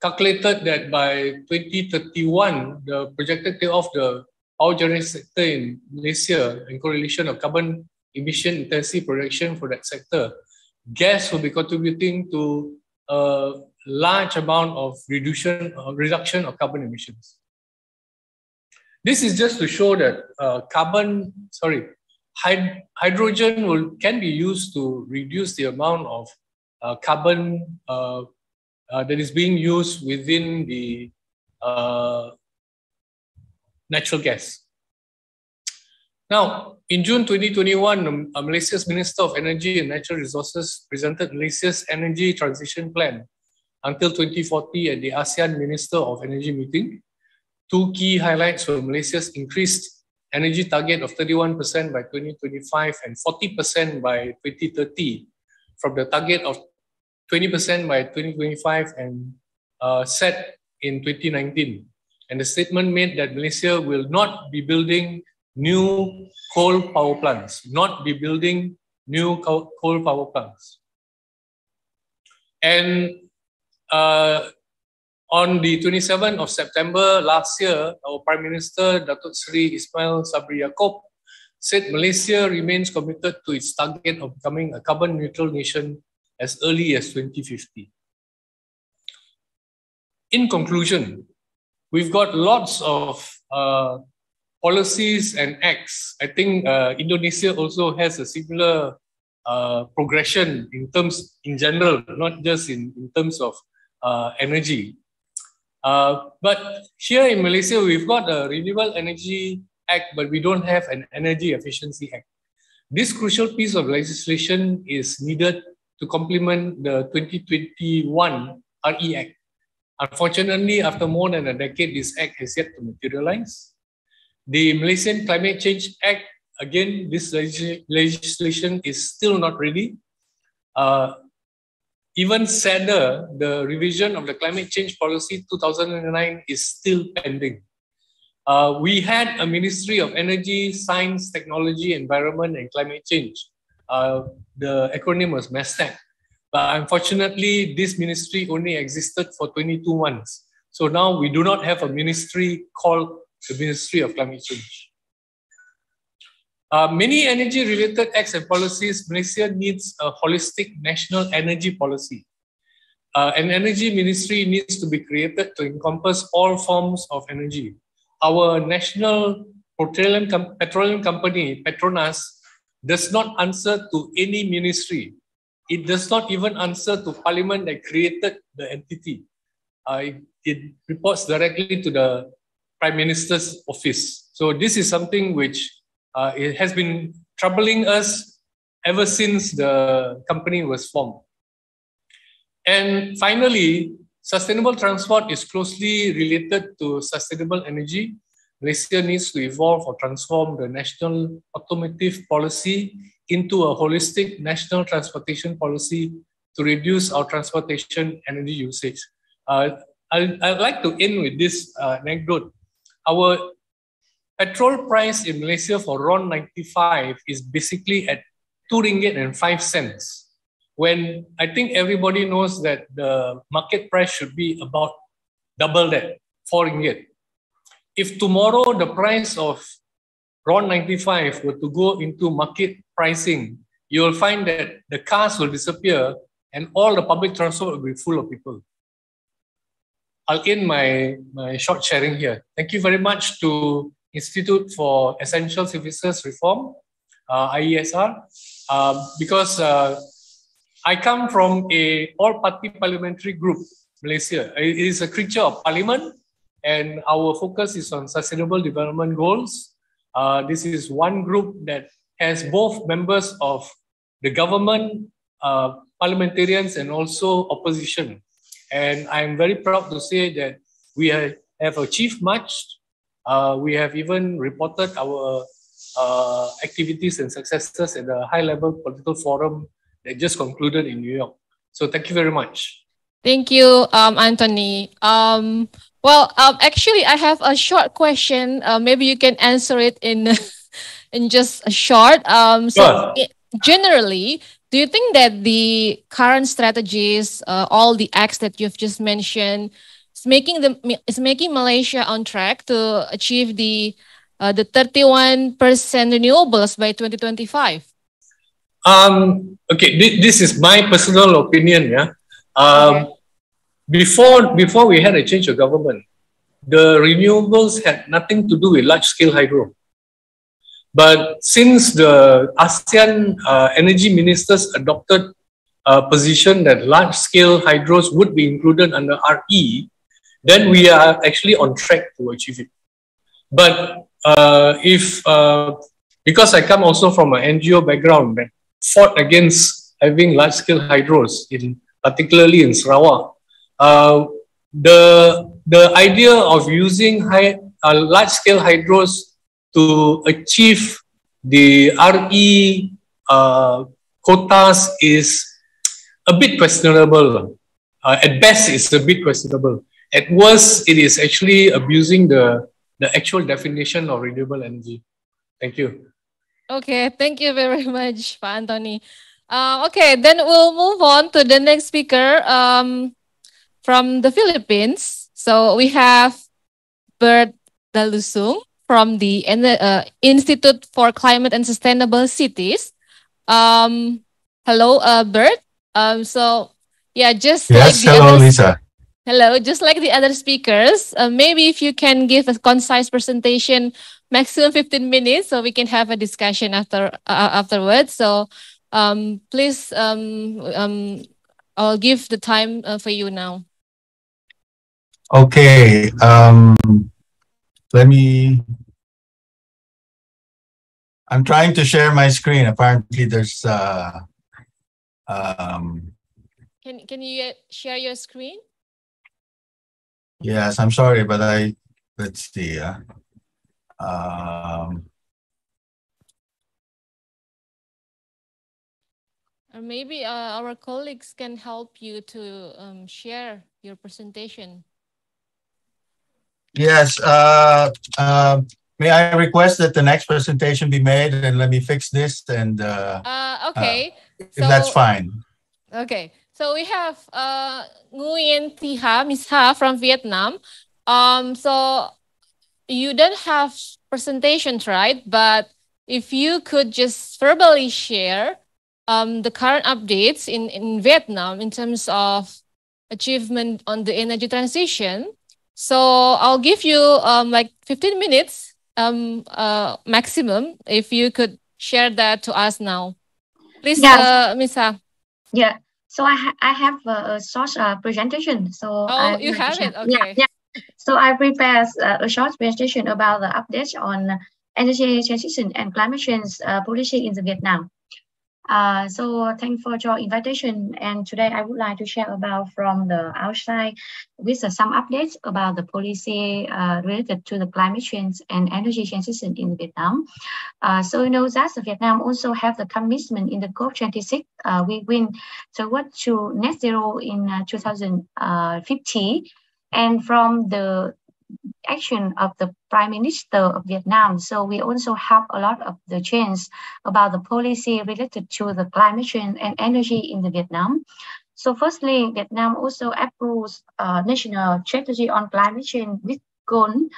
Speaker 5: calculated that by 2031, the projected take off the power generation sector in Malaysia in correlation of carbon emission intensity projection for that sector, gas will be contributing to a large amount of reduction of carbon emissions. This is just to show that hydrogen can be used to reduce the amount of carbon that is being used within the natural gas. Now, in June 2021, Malaysia's Minister of Energy and Natural Resources presented Malaysia's Energy Transition Plan until 2040 at the ASEAN Minister of Energy meeting. Two key highlights were Malaysia's increased energy target of 31% by 2025 and 40% by 2030 from the target of 20% by 2025 and set in 2019. And the statement made that Malaysia will not be building new coal power plants, And on the 27th of September last year, our Prime Minister, Datuk Seri Ismail Sabri Yaakob, said Malaysia remains committed to its target of becoming a carbon neutral nation as early as 2050. In conclusion, we've got lots of policies and acts. I think Indonesia also has a similar progression in general, not just in terms of energy. But here in Malaysia, we've got a Renewable Energy Act, but we don't have an Energy Efficiency Act. This crucial piece of legislation is needed to complement the 2021 RE Act. Unfortunately, after more than a decade, this act has yet to materialize. The Malaysian Climate Change Act, again, this legislation is still not ready. Even sadder, the revision of the Climate Change Policy 2009 is still pending. We had a Ministry of Energy, Science, Technology, Environment and Climate Change. The acronym was MESTEC. But unfortunately, this ministry only existed for 22 months. So now we do not have a ministry called the Ministry of Climate Change. Many energy-related acts and policies, Malaysia needs a holistic national energy policy. An energy ministry needs to be created to encompass all forms of energy. Our national petroleum company, Petronas, does not answer to any ministry. It does not even answer to Parliament that created the entity. It reports directly to the Prime Minister's office. So this is something which it has been troubling us ever since the company was formed. And finally, sustainable transport is closely related to sustainable energy. Malaysia needs to evolve or transform the national automotive policy into a holistic national transportation policy to reduce our transportation energy usage. I'd like to end with this anecdote. Our petrol price in Malaysia for RON 95 is basically at RM2.05, when I think everybody knows that the market price should be about double that, RM4. If tomorrow the price of RON 95 were to go into market pricing, you will find that the cars will disappear and all the public transport will be full of people. I'll end my short sharing here. Thank you very much to Institute for Essential Services Reform, IESR, because I come from a all-party parliamentary group, Malaysia. It is a creature of parliament, and our focus is on sustainable development goals. This is one group that has both members of the government, parliamentarians, and also opposition. And I'm very proud to say that we have achieved much. We have even reported our activities and successes at the high-level political forum that just concluded in New York. So thank you very much.
Speaker 3: Thank you, Anthony. Actually, I have a short question. Maybe you can answer it in just a short.
Speaker 5: Sure.
Speaker 3: Generally, do you think that the current strategies, all the acts that you've just mentioned, is making Malaysia on track to achieve the 31% renewables by 2025?
Speaker 5: Okay, this is my personal opinion. Yeah.
Speaker 3: Okay.
Speaker 5: Before we had a change of government, the renewables had nothing to do with large-scale hydro. But since the ASEAN energy ministers adopted a position that large-scale hydros would be included under RE, then we are actually on track to achieve it. But because I come also from an NGO background that fought against having large-scale hydros, particularly in Sarawak, the idea of using large-scale hydros to achieve the RE quotas is a bit questionable. At best, it's a bit questionable. At worst, it is actually abusing the actual definition of renewable energy. Thank you.
Speaker 3: Okay, thank you very much, Pak Anthony. Okay, then we'll move on to the next speaker from the Philippines. So we have Bert Dalusung from the Institute for Climate and Sustainable Cities. Hello, Bert. So yeah, just
Speaker 7: yes,
Speaker 3: like the
Speaker 7: hello,
Speaker 3: others,
Speaker 7: Lisa.
Speaker 3: hello, just like the other speakers, maybe if you can give a concise presentation, maximum 15 minutes, so we can have a discussion afterwards. So please, I'll give the time for you now.
Speaker 7: Okay, let me I'm trying to share my screen. Apparently there's
Speaker 3: Can you share your screen?
Speaker 7: yes, I'm sorry, but let's see.
Speaker 3: Or maybe our colleagues can help you to share your presentation.
Speaker 7: Yes. May I request that the next presentation be made, and let me fix this, and
Speaker 3: okay.
Speaker 7: If that's fine.
Speaker 3: Okay. So we have Nguyen Thi Ha, Miss Ha from Vietnam. So you don't have presentations, right? But if you could just verbally share the current updates in Vietnam in terms of achievement on the energy transition. So I'll give you like 15 minutes maximum if you could share that to us now. Please,
Speaker 4: Yes.
Speaker 3: Miss Ha.
Speaker 4: Yeah. So I have a short presentation. So
Speaker 3: you have it. Okay.
Speaker 4: Yeah. So I prepared a short presentation about the updates on energy transition and climate change policy in Vietnam. So thanks for your invitation. And today I would like to share about from the outside with some updates about the policy related to the climate change and energy transition in Vietnam. So you know that Vietnam also have the commitment in the COP26. We win toward to net zero in 2050, and from the action of the Prime Minister of Vietnam. So we also have a lot of the change about the policy related to the climate change and energy in the Vietnam. So firstly, Vietnam also approves national strategy on climate change with goal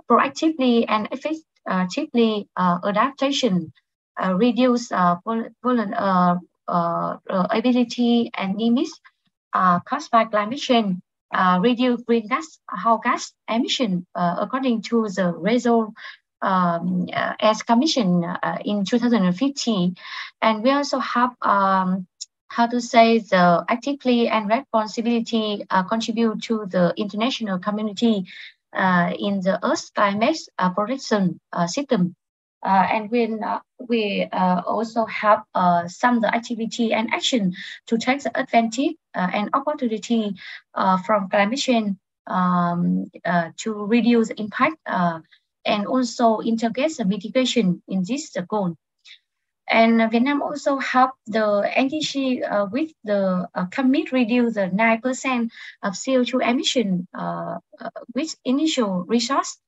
Speaker 4: proactively and effectively adaptation, reduce vulnerability and limits caused by climate change, reduce greenhouse gas emission according to the result as Commission in 2050. And we also have how to say the actively and responsibility contribute to the international community in the Earth climate protection system. And when we also have some the activity and action to take the advantage and opportunity from climate change to reduce the impact and also integrate the mitigation in this goal. And Vietnam also help the NDC with the commit reduce the 9% of CO2 emission with initial resource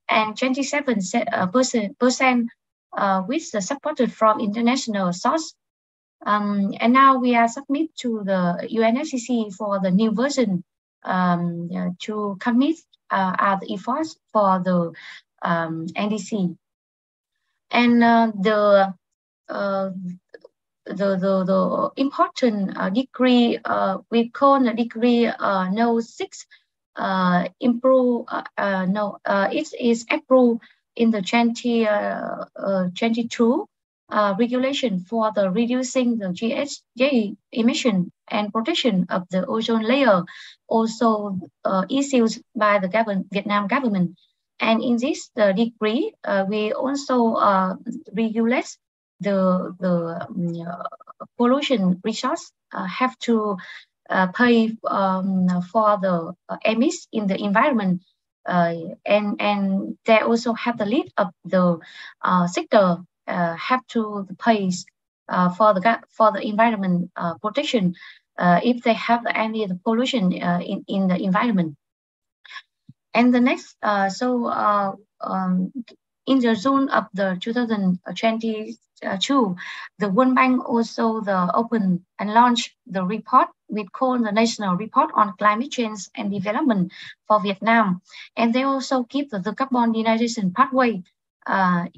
Speaker 4: and 27% with the supported from international source. And now we are submit to the UNFCCC for the new version to commit the efforts for the NDC. And the important degree we call the degree no 6 improve it is approved in the 2022 regulation for the reducing the GHG emission and protection of the ozone layer, also issued by the Vietnam government. And in this degree, we also regulate the pollution resource have to pay for the emissions in the environment, and they also have the lead of the sector have to pay for the environment protection if they have any pollution in the environment. And the next, in the June of the 2022, the World Bank also opened and launched the report we call the National Report on Climate Change and Development for Vietnam. And they also give the carbon denialization pathway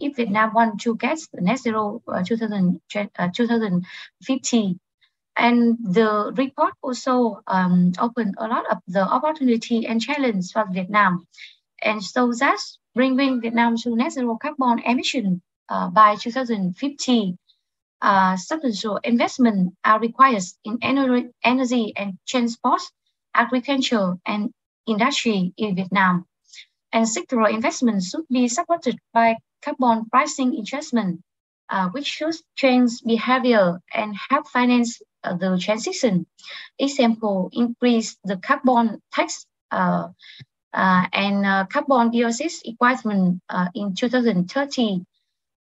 Speaker 4: if Vietnam want to get the net zero 2050. And the report also opened a lot of the opportunity and challenge for Vietnam. And so that's bringing Vietnam to net zero carbon emission by 2050. Substantial investment are required in energy and transport, agriculture, and industry in Vietnam. And sectoral investment should be supported by carbon pricing adjustment which should change behavior and help finance the transition. Example, increase the carbon tax and carbon dioxide equivalent in 2030,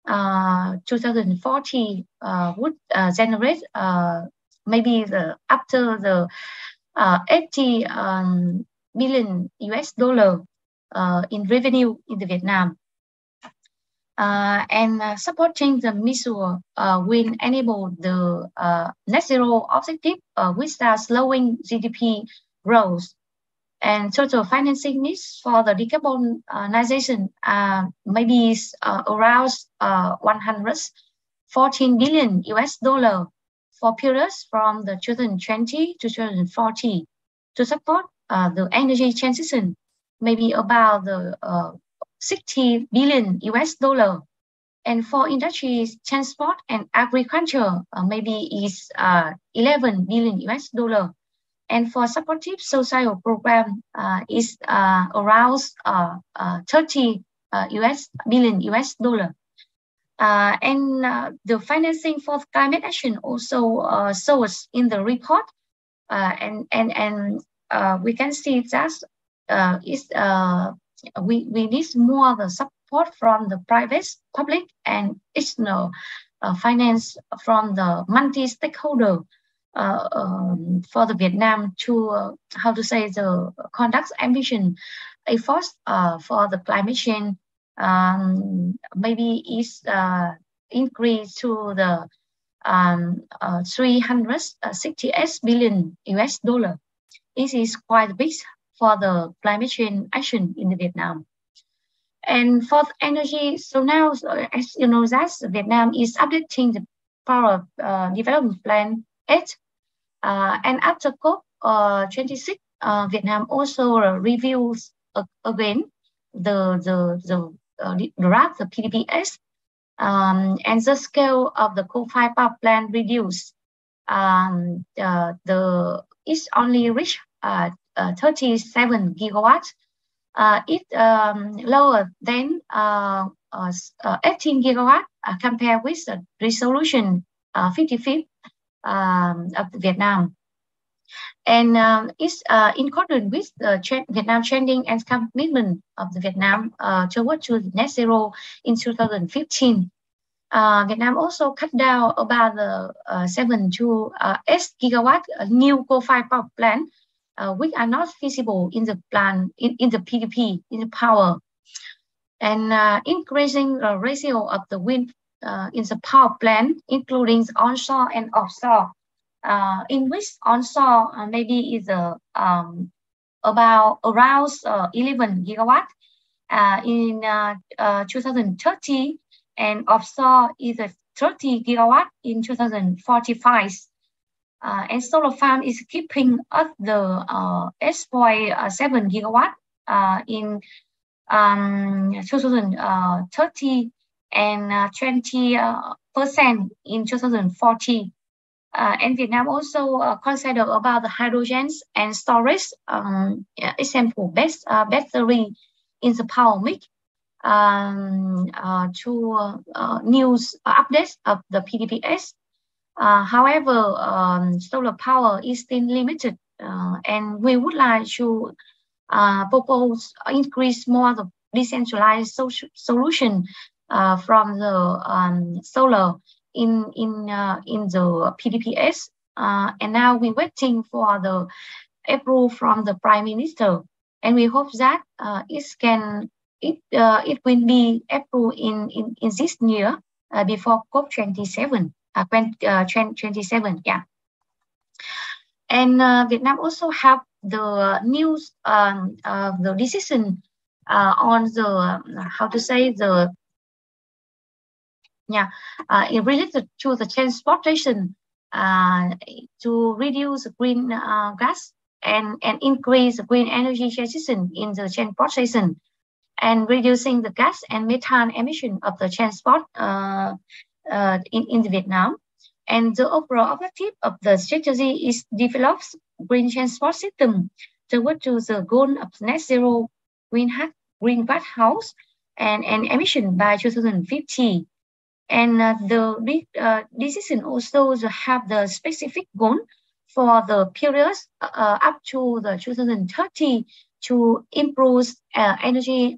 Speaker 4: 2040 would generate maybe after the 80 billion US dollar in revenue in Vietnam. And supporting the measure will enable the net zero objective without slowing GDP growth. And total financing needs for the decarbonization maybe is around 114 billion US dollar for periods from the 2020 to 2040 to support the energy transition, maybe about the 60 billion US dollar. And for industry, transport and agriculture, maybe is 11 billion US dollar. And for supportive social program is around 30 billion US dollar. And the financing for climate action also shows in the report. And we can see that we need more the support from the private, public, and external finance from the multi-stakeholder for the Vietnam to the conduct ambition efforts for the climate change. Maybe is increased to the 368 billion US dollar. This is quite big for the climate change action in Vietnam. And for energy, so now, as you know, that Vietnam is updating the Power Development Plan 8. And after COP26, Vietnam also reviews again the draft, the PDPS, and the scale of the coal-fired power plant reduced. It's only reached 37 gigawatts. It lower than 18 gigawatts compared with the resolution 55 of Vietnam. And it's in accordance with the Vietnam trending and commitment of the Vietnam toward to net zero in 2015. Vietnam also cut down about the 7 to 8 gigawatt new coal-fired power plant, which are not feasible in the plan in the PDP in the power, and increasing the ratio of the wind in the power plant, including the onshore and offshore. In which onshore maybe is about around 11 gigawatt in 2030, and offshore is 30 gigawatt in 2045. And solar farm is keeping up the 8.7 gigawatt in 2030 and 20% in 2040. And Vietnam also consider about the hydrogens and storage, example, battery in the power mix, to news updates of the PDPS. However, solar power is still limited, and we would like to propose increase more the decentralized solution from the solar in the PDPS, and now we're waiting for the approval from the Prime Minister, and we hope that it will be approved in this year before COP27. 27, yeah. And Vietnam also have the news the decision on the related to the transportation to reduce green gas and increase green energy transition in the transportation, and reducing the gas and methane emission of the transport in Vietnam. And the overall objective of the strategy is develop green transport system toward to the goal of net zero greenhouse and emission by 2050. And the decision also have the specific goal for the periods up to the 2030 to improve energy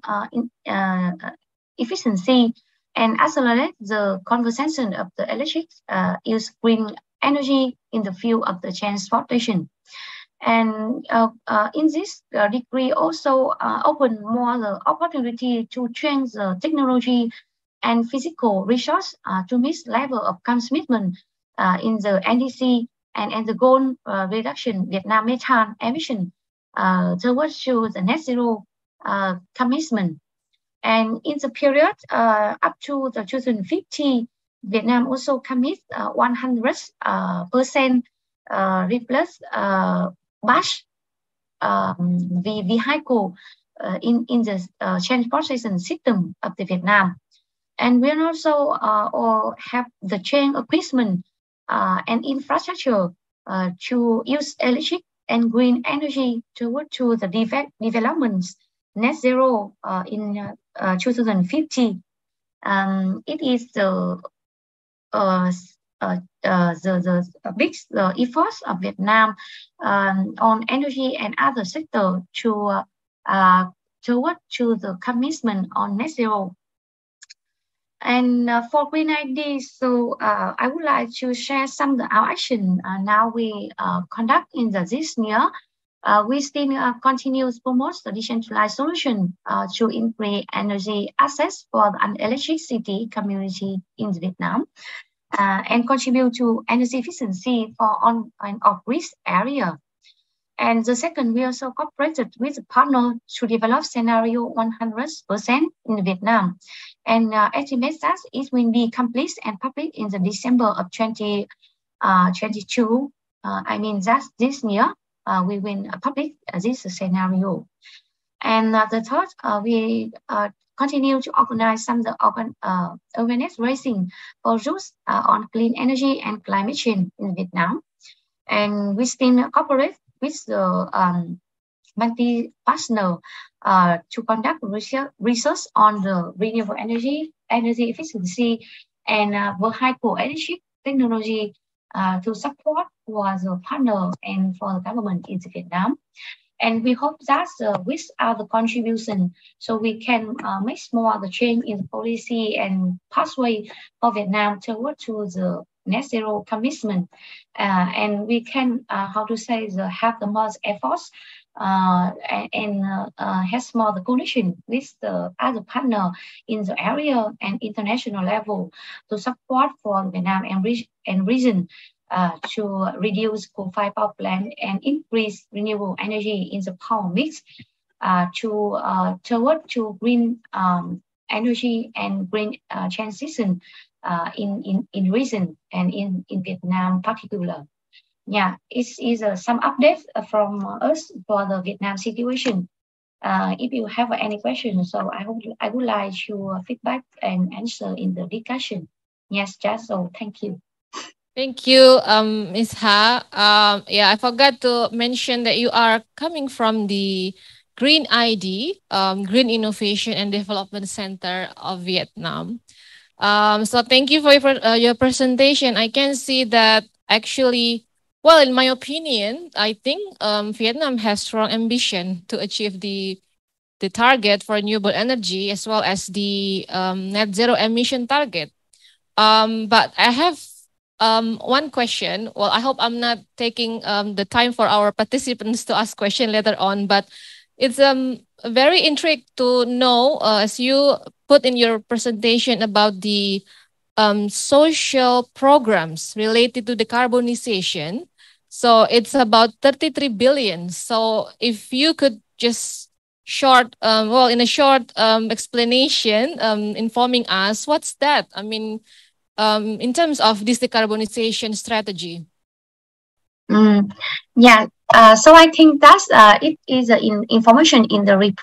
Speaker 4: efficiency and accelerate the conversion of the electric use green energy in the field of the transportation. And in this degree also open more the opportunity to change the technology and physical resource to meet level of commitment in the NDC and the goal reduction Vietnam methane emission towards to the net zero commitment. And in the period up to the 2050, Vietnam also commit 100% replace bus vehicle in the transportation system of the Vietnam. And we also all have the chain equipment and infrastructure to use electric and green energy toward to the developments net zero in 2050. It is the big efforts of Vietnam on energy and other sector to toward to the commitment on net zero. And for green ideas, so I would like to share some of our action now we conduct in this year. We still continue to promote the decentralized solution to increase energy access for the electricity community in Vietnam and contribute to energy efficiency for on and off-grid area. And the second, we also cooperated with a partner to develop scenario 100% in Vietnam. And estimate that it will be complete and published in the December of 2022. I mean that this year we will publish this scenario. And the third, we continue to organize some of the awareness raising for youth on clean energy and climate change in Vietnam. And we still cooperate with the multi-partner to conduct research on the renewable energy efficiency, and vehicle electric technology to support for the partner and for the government in Vietnam. And we hope that with our contribution, so we can make more the change in the policy and pathway for Vietnam toward to the net zero commitment, and we can have the most efforts and has more the connection with the other partner in the area and international level to support for Vietnam and region to reduce coal-fired power plant and increase renewable energy in the power mix toward to green energy and green transition in region and in Vietnam particular. Yeah, it is some updates from us for the Vietnam situation. If you have any questions, so I would like to feedback and answer in the discussion. Yes, just so thank you.
Speaker 3: Thank you, Ms. Ha. Yeah, I forgot to mention that you are coming from the Green ID, Green Innovation and Development Center of Vietnam. So thank you for your presentation. I can see that actually, well, in my opinion, I think Vietnam has strong ambition to achieve the target for renewable energy as well as the net zero emission target. But I have one question. Well, I hope I'm not taking the time for our participants to ask question later on, but it's very intrigued to know, as you put in your presentation about the social programs related to decarbonization. So it's about 33 billion. So if you could just in a short explanation, informing us, what's that? I mean, in terms of this decarbonization strategy.
Speaker 4: Yeah, so I think that's it is information in the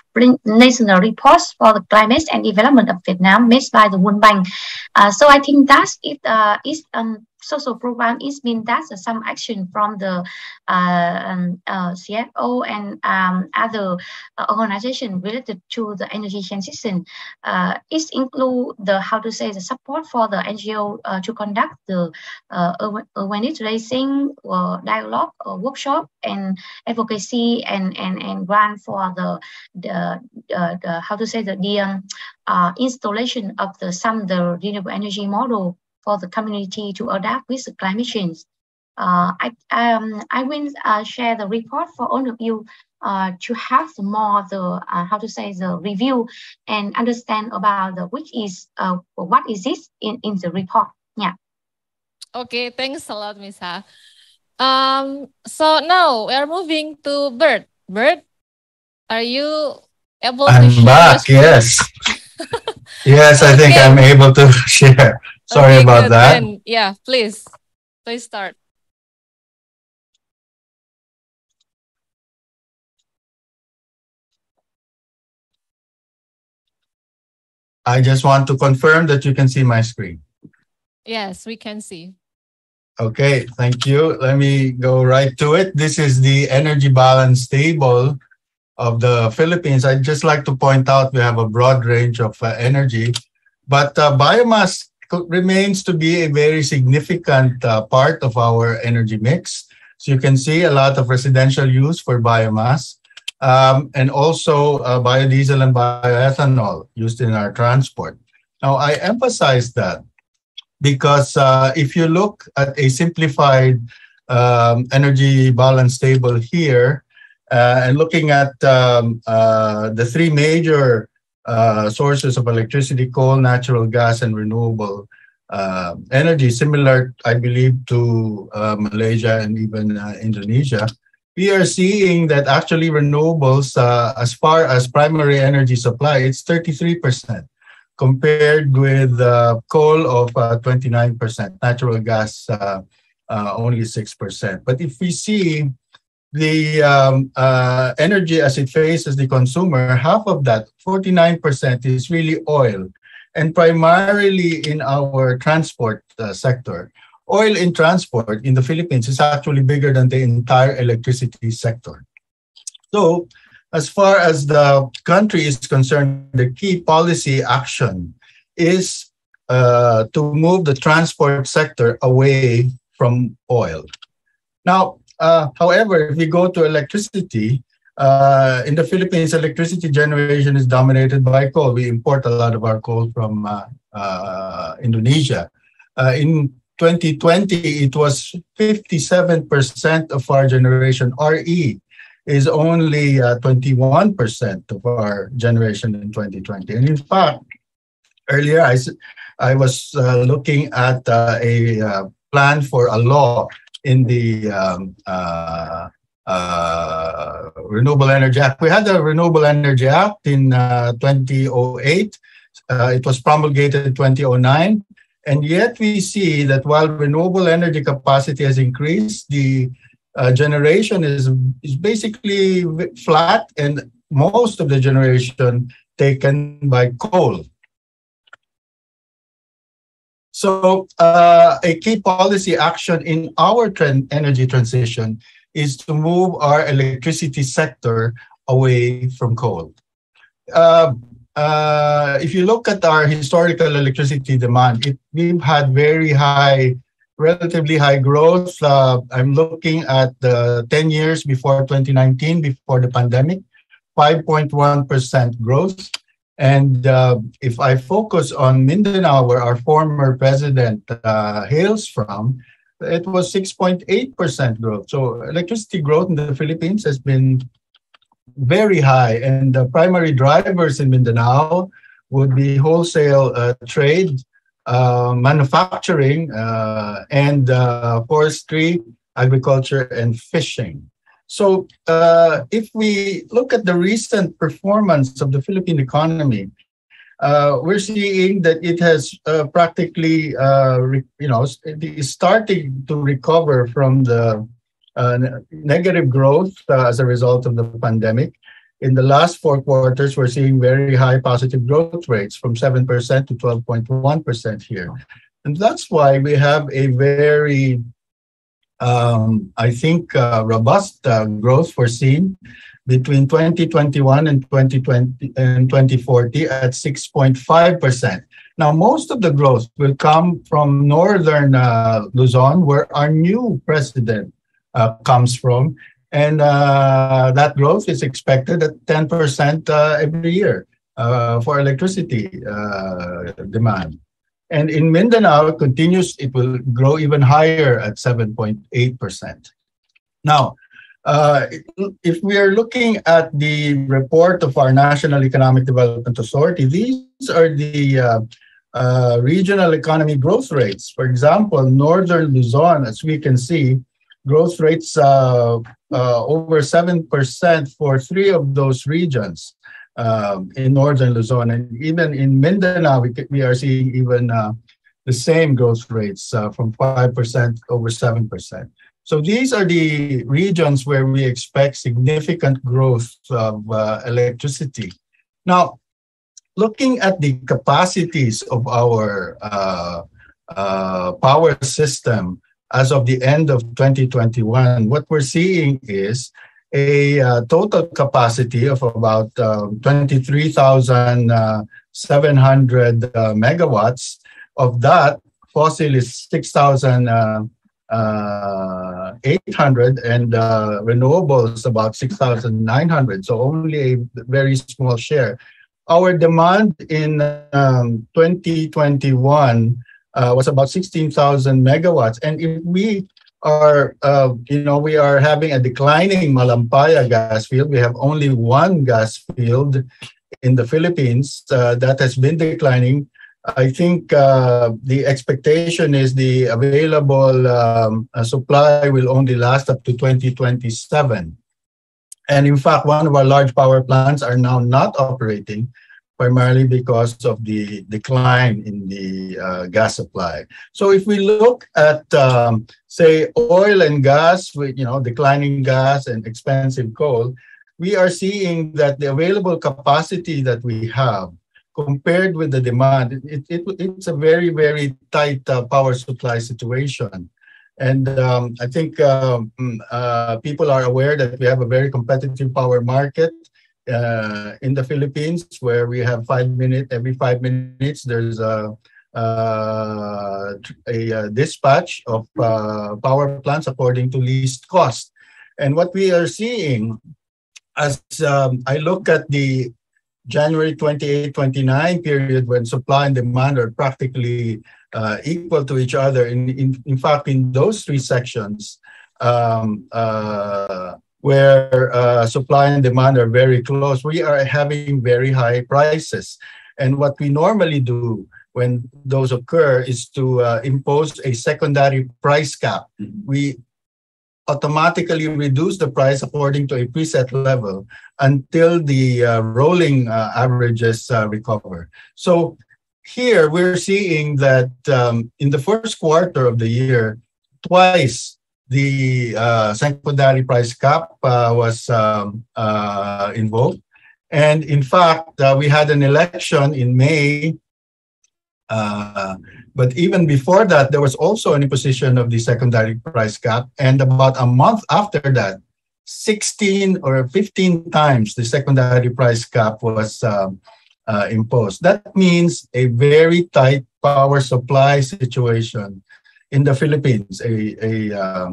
Speaker 4: national reports for the climate and development of Vietnam made by the World Bank. So I think that's it is social program, it means that some action from the CFO and other organization related to the energy transition. It include the, how to say, the support for the NGO to conduct the awareness raising, dialogue, workshop, and advocacy, and grant for the how to say, the installation of the renewable energy model for the community to adapt with the climate change. I will share the report for all of you to have more the how to say, the review and understand about the which is what is this in the report. Yeah.
Speaker 3: Okay, thanks a lot, Miss Ha. So now we are moving to Bert. Bert, are you able to
Speaker 7: I'm
Speaker 3: share
Speaker 7: back, yes. Yes, I think I'm able to share. Sorry about that.
Speaker 3: Then, yeah, please start.
Speaker 7: I just want to confirm that you can see my screen.
Speaker 3: Yes, we can see.
Speaker 7: Okay, thank you. Let me go right to it. This is the energy balance table of the Philippines. I'd just like to point out we have a broad range of energy, but biomass remains to be a very significant part of our energy mix. So you can see a lot of residential use for biomass, and also biodiesel and bioethanol used in our transport. Now, I emphasize that because if you look at a simplified energy balance table here, and looking at the three major sources of electricity: coal, natural gas, and renewable energy, similar, I believe, to Malaysia and even Indonesia, we are seeing that actually renewables, as far as primary energy supply, it's 33%, compared with coal of 29%, natural gas only 6%. But if we see the energy as it faces the consumer, half of that, 49%, is really oil, and primarily in our transport sector. Oil in transport in the Philippines is actually bigger than the entire electricity sector. So, as far as the country is concerned, the key policy action is to move the transport sector away from oil. Now, however, if we go to electricity, in the Philippines, electricity generation is dominated by coal. We import a lot of our coal from Indonesia. In 2020, it was 57% of our generation. RE is only 21% of our generation in 2020. And in fact, earlier I was looking at a plan for a law in the Renewable Energy Act. We had the Renewable Energy Act in 2008. It was promulgated in 2009. And yet we see that while renewable energy capacity has increased, the generation is basically flat, and most of the generation taken by coal. So a key policy action in our energy transition is to move our electricity sector away from coal. If you look at our historical electricity demand, we've had very high, relatively high growth. I'm looking at the 10 years before 2019, before the pandemic, 5.1% growth. And if I focus on Mindanao, where our former president hails from, it was 6.8% growth. So electricity growth in the Philippines has been very high. And the primary drivers in Mindanao would be wholesale trade, manufacturing, and forestry, agriculture, and fishing. So if we look at the recent performance of the Philippine economy, we're seeing that it has practically, it is starting to recover from the negative growth as a result of the pandemic. In the last 4 quarters, we're seeing very high positive growth rates from 7% to 12.1% here. And that's why we have a very, I think, robust growth foreseen between 2021 and 2020 and 2040 at 6.5%. Now, most of the growth will come from northern Luzon, where our new president comes from. And that growth is expected at 10% every year for electricity demand. And in Mindanao, it will grow even higher at 7.8%. Now, if we are looking at the report of our National Economic Development Authority, these are the regional economy growth rates. For example, Northern Luzon, as we can see, growth rates over 7% for 3 of those regions in Northern Luzon. And even in Mindanao, we are seeing even the same growth rates from 5% over 7%. So these are the regions where we expect significant growth of electricity. Now, looking at the capacities of our power system as of the end of 2021, what we're seeing is a total capacity of about 23,700 megawatts. Of that, fossil is 6,800 and renewables about 6,900, so only a very small share. Our demand in 2021 was about 16,000 megawatts. And if we are, we are having a declining Malampaya gas field. We have only one gas field in the Philippines that has been declining. I think the expectation is the available supply will only last up to 2027. And in fact, one of our large power plants are now not operating, primarily because of the decline in the gas supply. So if we look at, say, oil and gas, with declining gas and expensive coal, we are seeing that the available capacity that we have compared with the demand, it's a very, very tight power supply situation. And I think people are aware that we have a very competitive power market in the Philippines, where we have every 5 minutes, there's a dispatch of power plants according to least cost. And what we are seeing, as I look at the January 28-29 period, when supply and demand are practically equal to each other. In fact, in those 3 sections, where supply and demand are very close, we are having very high prices. And what we normally do when those occur is to impose a secondary price cap. We automatically reduce the price according to a preset level until the rolling averages recover. So here we're seeing that in the first quarter of the year, twice the secondary price cap was invoked. And in fact, we had an election in May. But even before that, there was also an imposition of the secondary price cap. And about a month after that, 16 or 15 times the secondary price cap was imposed. That means a very tight power supply situation in the Philippines, a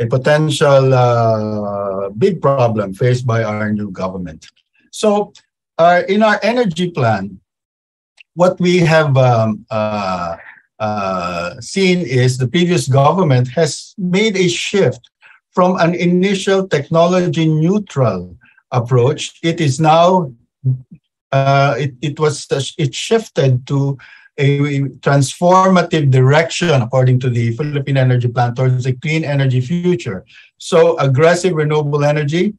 Speaker 7: potential big problem faced by our new government. So in our energy plan, what we have seen is the previous government has made a shift from an initial technology neutral approach. It is now, it shifted to a transformative direction, according to the Philippine Energy Plan, towards a clean energy future. So aggressive renewable energy.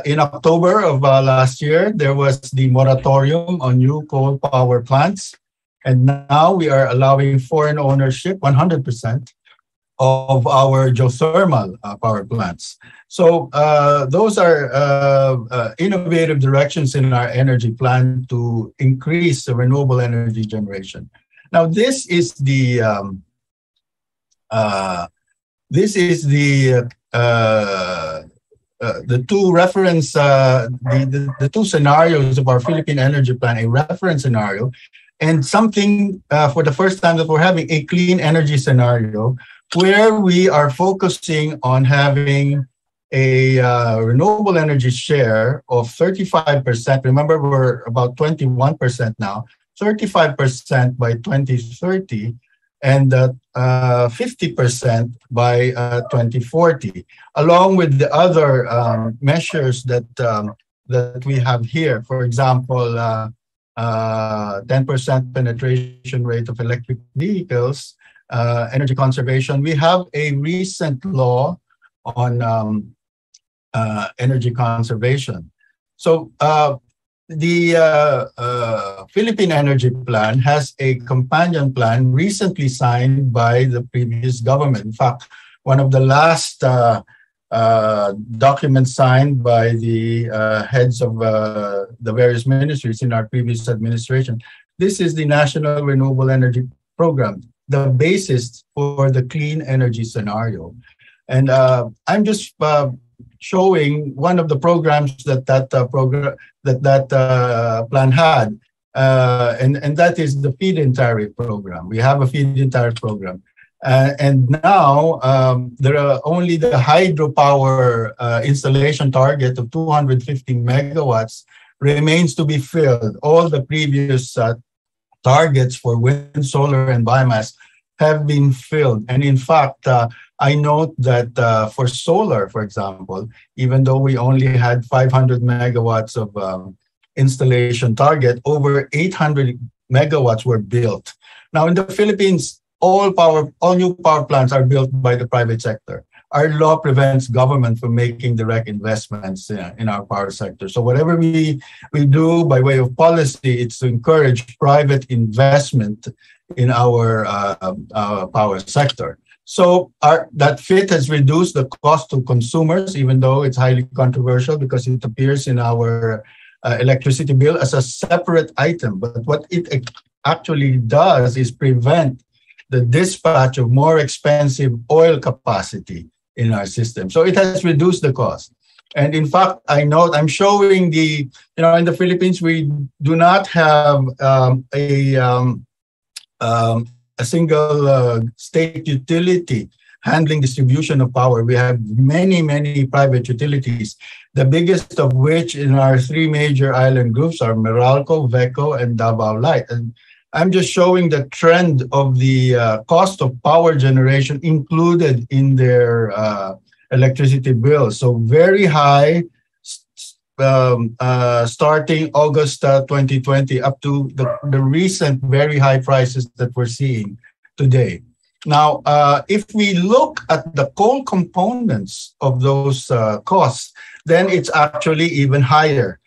Speaker 7: In October of last year, there was the moratorium on new coal power plants. And now we are allowing foreign ownership, 100%, of our geothermal power plants. So those are innovative directions in our energy plan to increase the renewable energy generation. Now, this is the two reference, the two scenarios of our Philippine Energy Plan, a reference scenario, and something for the first time that we're having a clean energy scenario where we are focusing on having a renewable energy share of 35%. Remember, we're about 21% now, 35% by 2030, and 50% by 2040, along with the other measures that that we have here. For example, 10% penetration rate of electric vehicles, energy conservation. We have a recent law on energy conservation. So the Philippine Energy Plan has a companion plan recently signed by the previous government. In fact, one of the last documents signed by the heads of the various ministries in our previous administration. This is the National Renewable Energy Program, the basis for the clean energy scenario. And I'm just showing one of the programs that plan had, and that is the feed-in tariff program. We have a feed-in tariff program, and now there are only the hydropower installation target of 250 megawatts remains to be filled. All the previous targets for wind, solar, and biomass have been filled, and in fact, I note that for solar, for example, even though we only had 500 megawatts of installation target, over 800 megawatts were built. Now in the Philippines, all new power plants are built by the private sector. Our law prevents government from making direct investments in our power sector. So whatever we do by way of policy, it's to encourage private investment in our power sector. So that FIT has reduced the cost to consumers, even though it's highly controversial because it appears in our electricity bill as a separate item. But what it actually does is prevent the dispatch of more expensive oil capacity in our system. So it has reduced the cost. And in fact, I'm showing in the Philippines, we do not have a single state utility handling distribution of power. We have many, many private utilities, the biggest of which in our three major island groups are Meralco, Veco, and Davao Light. And I'm just showing the trend of the cost of power generation included in their electricity bill. So very high, starting August 2020 up to the recent very high prices that we're seeing today. Now, if we look at the coal components of those costs, then it's actually even higher.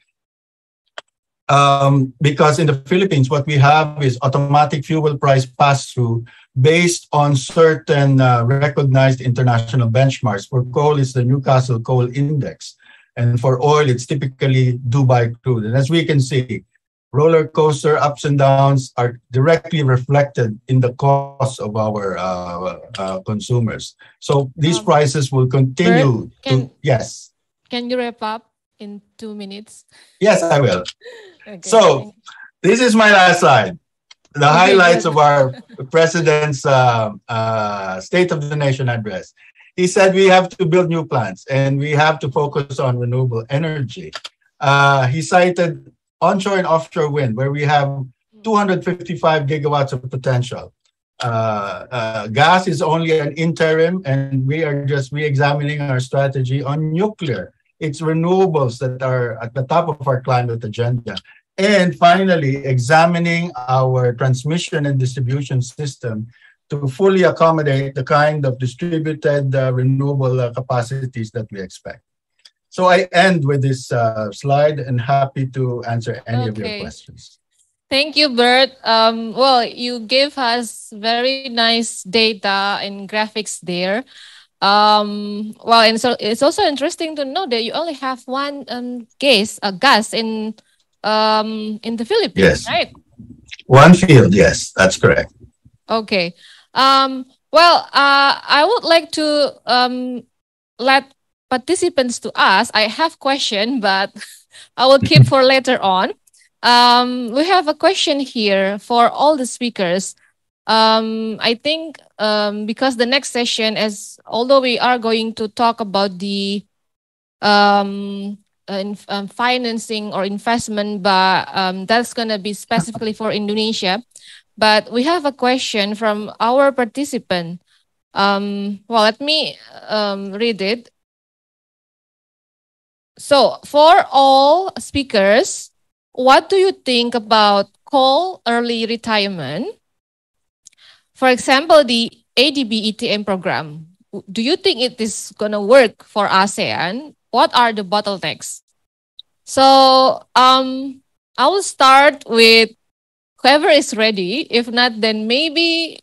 Speaker 7: Because in the Philippines, what we have is automatic fuel price pass-through based on certain recognized international benchmarks. For coal, it's the Newcastle Coal Index. And for oil, it's typically Dubai crude. And as we can see, roller coaster ups and downs are directly reflected in the cost of our consumers. So these prices will continue. Yes.
Speaker 3: Can you wrap up in 2 minutes?
Speaker 7: Yes, I will.
Speaker 3: Okay.
Speaker 7: So this is my last slide. The highlights of our president's State of the Nation address. He said we have to build new plants and we have to focus on renewable energy. He cited onshore and offshore wind, where we have 255 gigawatts of potential. Gas is only an interim, and we are just re-examining our strategy on nuclear. It's renewables that are at the top of our climate agenda. And finally, examining our transmission and distribution system to fully accommodate the kind of distributed renewable capacities that we expect. So I end with this slide and happy to answer any of your questions.
Speaker 3: Thank you, Bert. Well, you gave us very nice data and graphics there. Well, and so it's also interesting to know that you only have one gas in the Philippines,
Speaker 7: yes.
Speaker 3: right?
Speaker 7: One field, yes, that's correct.
Speaker 3: Okay. Well, I would like to let participants to ask. I have question, but I will keep for later on. We have a question here for all the speakers. I think because the next session, although we are going to talk about the financing or investment, but that's going to be specifically for Indonesia. But we have a question from our participant. Well, let me read it. So for all speakers, what do you think about coal early retirement? For example, the ADB ETM program. Do you think it is going to work for ASEAN? What are the bottlenecks? So I will start with whoever is ready. If not, then maybe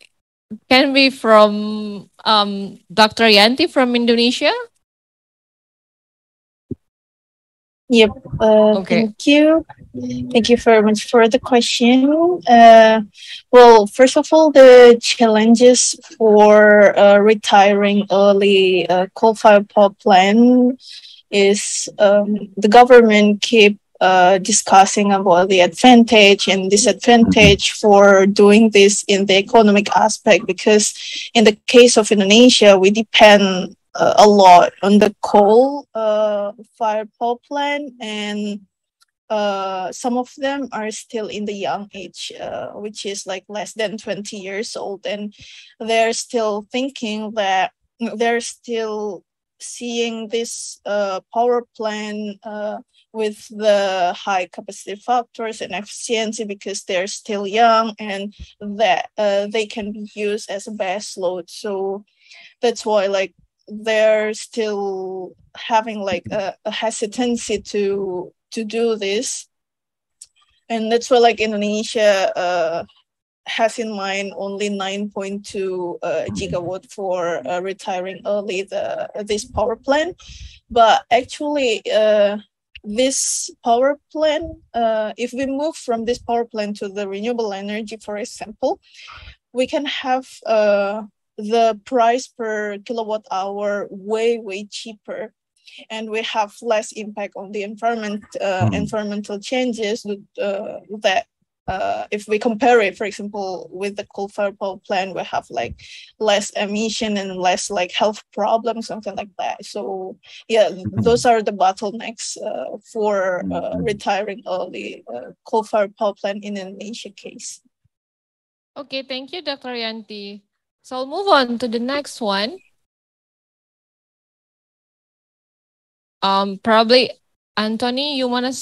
Speaker 3: can be from Dr. Yanti from Indonesia.
Speaker 6: Yep.
Speaker 3: Okay.
Speaker 6: Thank you. Thank you very much for the question. Well, first of all, the challenges for retiring early coal-fired power plant is the government keep discussing about the advantage and disadvantage for doing this in the economic aspect, because in the case of Indonesia, we depend a lot on the coal fired power plant, and some of them are still in the young age, which is like less than 20 years old, and they're still thinking that they're still seeing this power plant with the high capacity factors and efficiency because they're still young, and that they can be used as a base load. So that's why like they're still having like a hesitancy to do this, and that's why like Indonesia has in mind only 9.2 gigawatt for retiring early this power plant. But actually this power plant, if we move from this power plant to the renewable energy, for example, we can have the price per kilowatt hour way cheaper, and we have less impact on the environment, environmental changes that if we compare it, for example, with the coal-fired power plant, we have like less emission and less like health problems, something like that. So yeah, those are the bottlenecks for retiring early coal-fired power plant in Indonesia case.
Speaker 3: Okay, thank you, Dr. Yanti. So I'll move on to the next one. Probably Anthony, you want to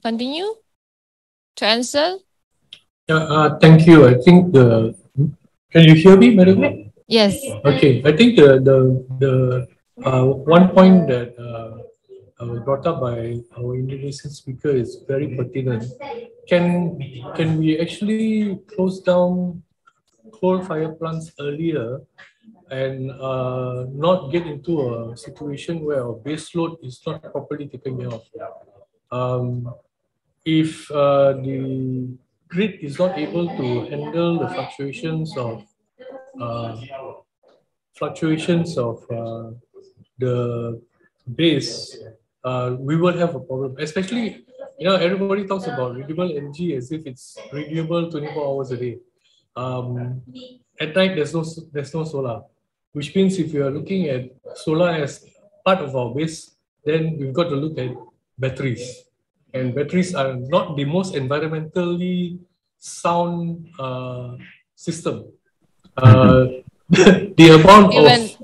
Speaker 3: continue to answer?
Speaker 5: Thank you. I think can you hear me, Madam?
Speaker 3: Yes.
Speaker 5: Okay. I think the one point that was brought up by our Indonesian speaker is very pertinent. Can we actually close down coal-fired plants earlier and not get into a situation where our base load is not properly taken care of? If the grid is not able to handle the fluctuations of the base, we will have a problem. Especially, everybody talks about renewable energy as if it's renewable 24 hours a day. At night, there's no solar, which means if you are looking at solar as part of our base, then we've got to look at batteries. And batteries are not the most environmentally sound system. The amount
Speaker 3: even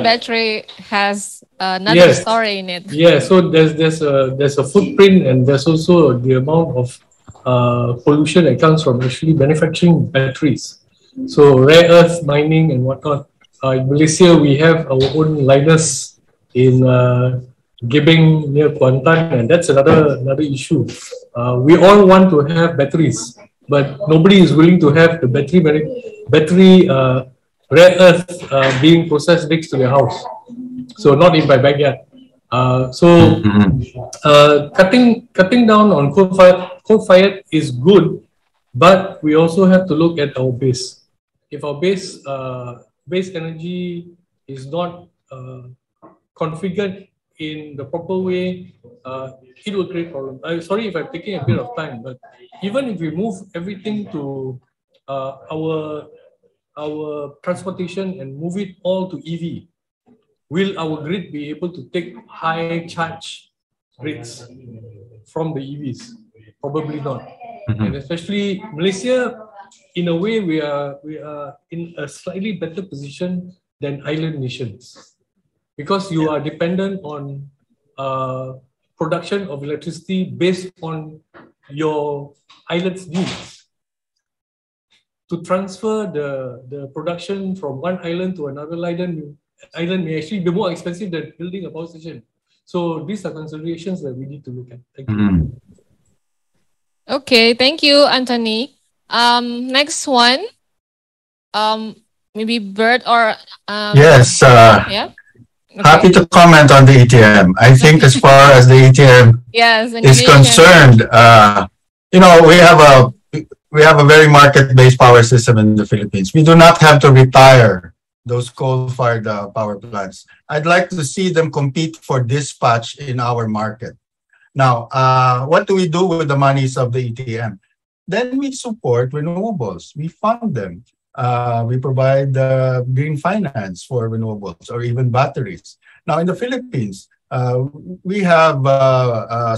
Speaker 3: battery has another story in it.
Speaker 5: Yeah, so there's a footprint, and there's also the amount of pollution that comes from actually manufacturing batteries. So rare earth mining and whatnot. In Malaysia, we have our own liners in Gebeng near Kuantan, and that's another issue. We all want to have batteries, but nobody is willing to have the battery rare earth being processed next to their house. So not in my backyard. Cutting down on coal-fired is good But we also have to look at our base. If our base energy is not configured in the proper way, it will create problems. Sorry if I'm taking a bit of time, but even if we move everything to our transportation and move it all to EV, will our grid be able to take high charge rates from the EVs? Probably not. And especially Malaysia, in a way, we are in a slightly better position than island nations, because you are dependent on production of electricity based on your island's needs. To transfer the production from one island to another island may actually be more expensive than building a power station. So these are considerations that we need to look at. Thank you.
Speaker 3: Okay, thank you, Anthony. Next one, maybe Bert or
Speaker 7: yes.
Speaker 3: yeah. Okay.
Speaker 7: Happy to comment on the ETM. I think as far as the ETM
Speaker 3: yes,
Speaker 7: is concerned, you know, we have a very market-based power system in the Philippines. We do not have to retire those coal-fired power plants. I'd like to see them compete for dispatch in our market. Now, what do we do with the monies of the ETM? Then we support renewables. We fund them. We provide green finance for renewables or even batteries. Now, in the Philippines, we have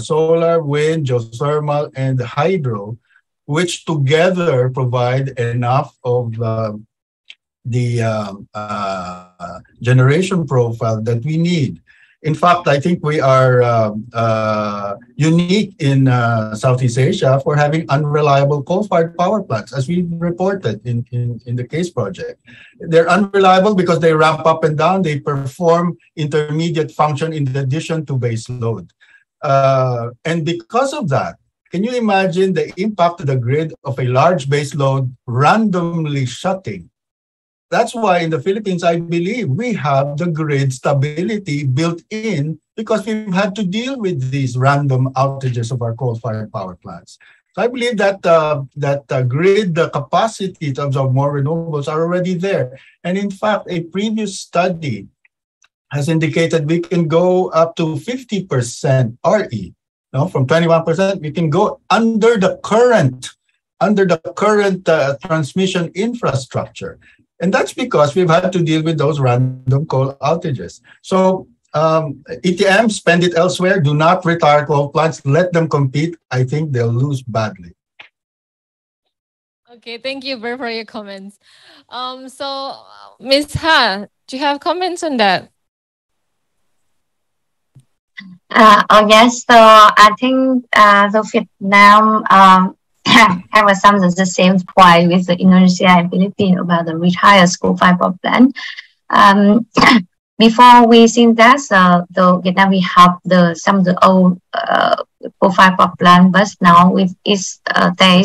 Speaker 7: solar, wind, geothermal, and hydro, which together provide enough of the generation profile that we need. In fact, I think we are unique in Southeast Asia for having unreliable coal-fired power plants, as we reported in the case project. They're unreliable because they ramp up and down. They perform intermediate function in addition to base load. And because of that, can you imagine the impact to the grid of a large base load randomly shutting? That's why in the Philippines, I believe we have the grid stability built in because we've had to deal with these random outages of our coal-fired power plants. So I believe that grid capacity in terms of more renewables are already there. And in fact, a previous study has indicated we can go up to 50% RE. No, from 21%, we can go under the current transmission infrastructure. And that's because we've had to deal with those random coal outages. So ETM, spend it elsewhere. Do not retire coal plants. Let them compete. I think they'll lose badly.
Speaker 3: Okay, thank you, Bert, for your comments. So, Ms. Ha, do you have comments on that?
Speaker 4: Oh yes, so I think the Vietnam have some of the same point with the Indonesia and Philippines about the retired coal-fired power plant. Before we see that, the Vietnam we have some of the old coal-fired power plant, but now with its they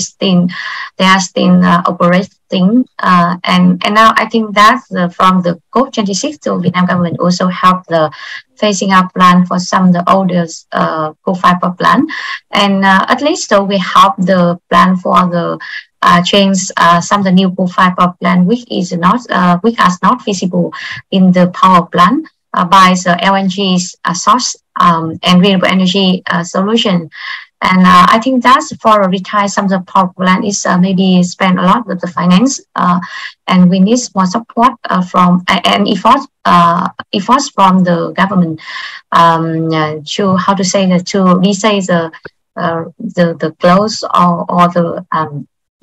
Speaker 4: are still operating, and now I think that from the COP26, the Vietnam government also help the phasing out plan for some of the oldest coal-fired power plant, and at least we have the plan for the change some of the new coal-fired power plant which is not feasible in the power plant by the LNG source and renewable energy solution. And I think that's for retire some of the power plant is maybe spend a lot with the finance, and we need more support from and efforts from the government to how to say that to resay the close or the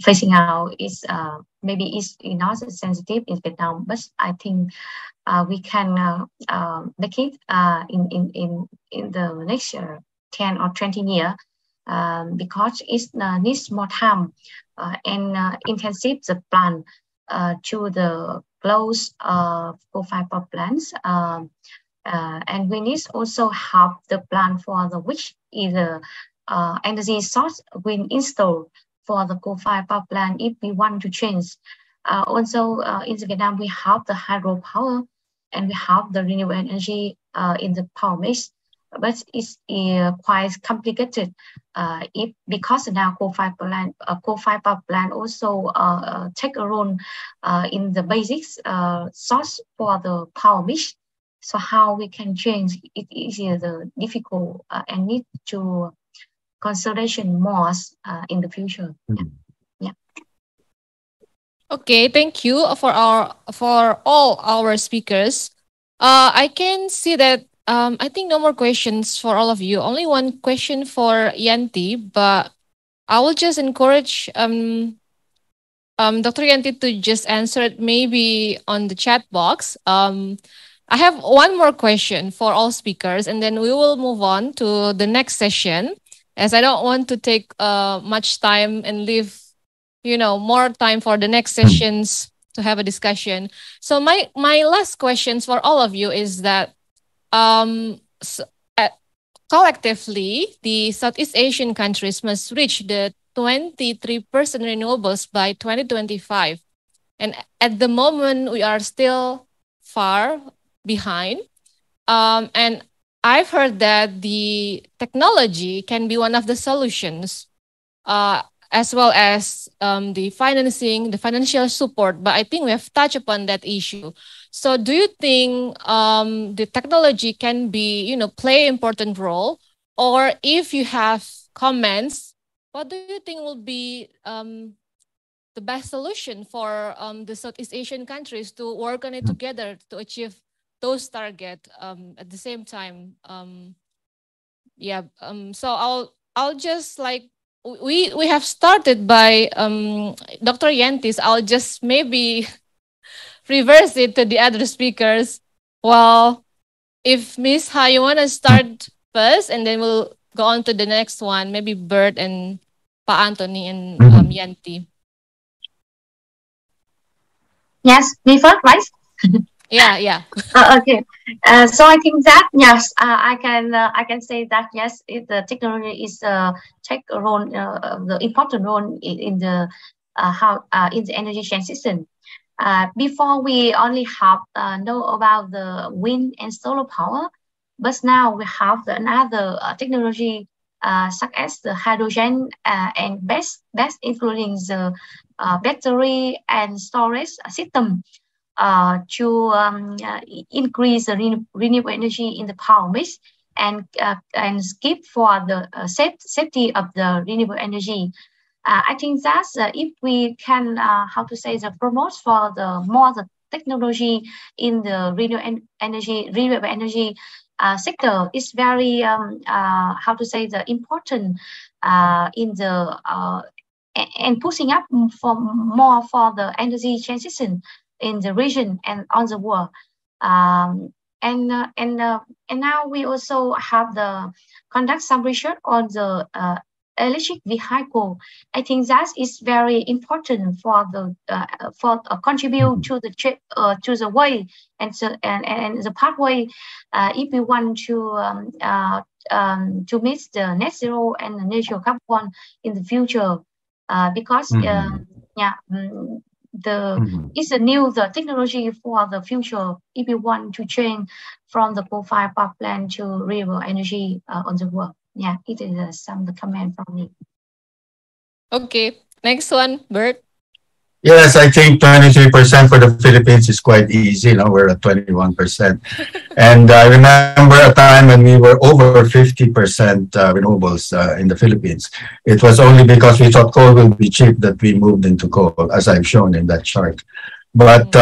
Speaker 4: phasing out is maybe is not sensitive in Vietnam, but I think we can make it in the next year 10 or 20 years. Because it needs more time and intensive the plan to the close coal-fired power plants, and we need also have the plan for the which is the energy source we install for the coal-fired power plant if we want to change. Also in Vietnam we have the hydropower and we have the renewable energy in the power mix. but it's quite complicated. Because now coal-fired power plant also take a role in the basics source for the power mix. So how we can change it is the difficult and need to consideration more in the future. Yeah.
Speaker 3: Okay, thank you for all our speakers. I can see that I think no more questions for all of you. Only one question for Yanti, but I will just encourage Dr. Yanti to just answer it maybe on the chat box. I have one more question for all speakers, and then we will move on to the next session, as I don't want to take much time and leave, more time for the next sessions to have a discussion. So my last questions for all of you is that collectively, the Southeast Asian countries must reach the 23% renewables by 2025. And at the moment, we are still far behind. And I've heard that the technology can be one of the solutions, as well as the financing, the financial support. But I think we have touched upon that issue. So do you think the technology can be, play an important role? Or if you have comments, what do you think will be the best solution for the Southeast Asian countries to work on it together to achieve those targets at the same time? So I'll just like, we have started by Dr. Yantis. I'll just maybe reverse it to the other speakers. Well, if Miss Ha, you want to start first, and then we'll go on to the next one, maybe Bert and Pa Anthony and Yanti.
Speaker 4: Yes, me first, right?
Speaker 3: Yeah.
Speaker 4: Okay. So I think that yes, I can say that yes, the technology is take a role, the important role in the in the energy transition. Before we only have know about the wind and solar power, but now we have another technology such as the hydrogen and best including the battery and storage system to increase the renewable energy in the power mix and skip for the safety of the renewable energy. I think that if we can, promote for the more the technology in the renewable energy sector is very important in the and pushing up for more for the energy transition in the region and on the world. And now we also have the conduct some research on the electric vehicle. I think that is very important for the contribute to the way and the pathway if we want to meet the net zero and the natural carbon in the future, because it's a new technology for the future if you want to change from the coal-fired power plant to renewable energy on the world. Yeah, it is some comment from me.
Speaker 3: Okay, next one, Bert.
Speaker 7: Yes, I think 23% for the Philippines is quite easy. We're at 21%. And I remember a time when we were over 50% renewables in the Philippines. It was only because we thought coal will be cheap that we moved into coal, as I've shown in that chart. But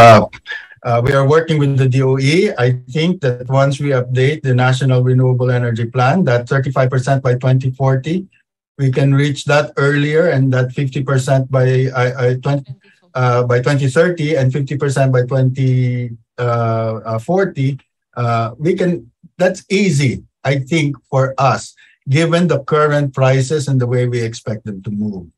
Speaker 7: we are working with the DOE. I think that once we update the National Renewable Energy Plan, that 35% by 2040, we can reach that earlier, and that 50% by 2030 and 50% by 2040. We can. That's easy, I think, for us, given the current prices and the way we expect them to move.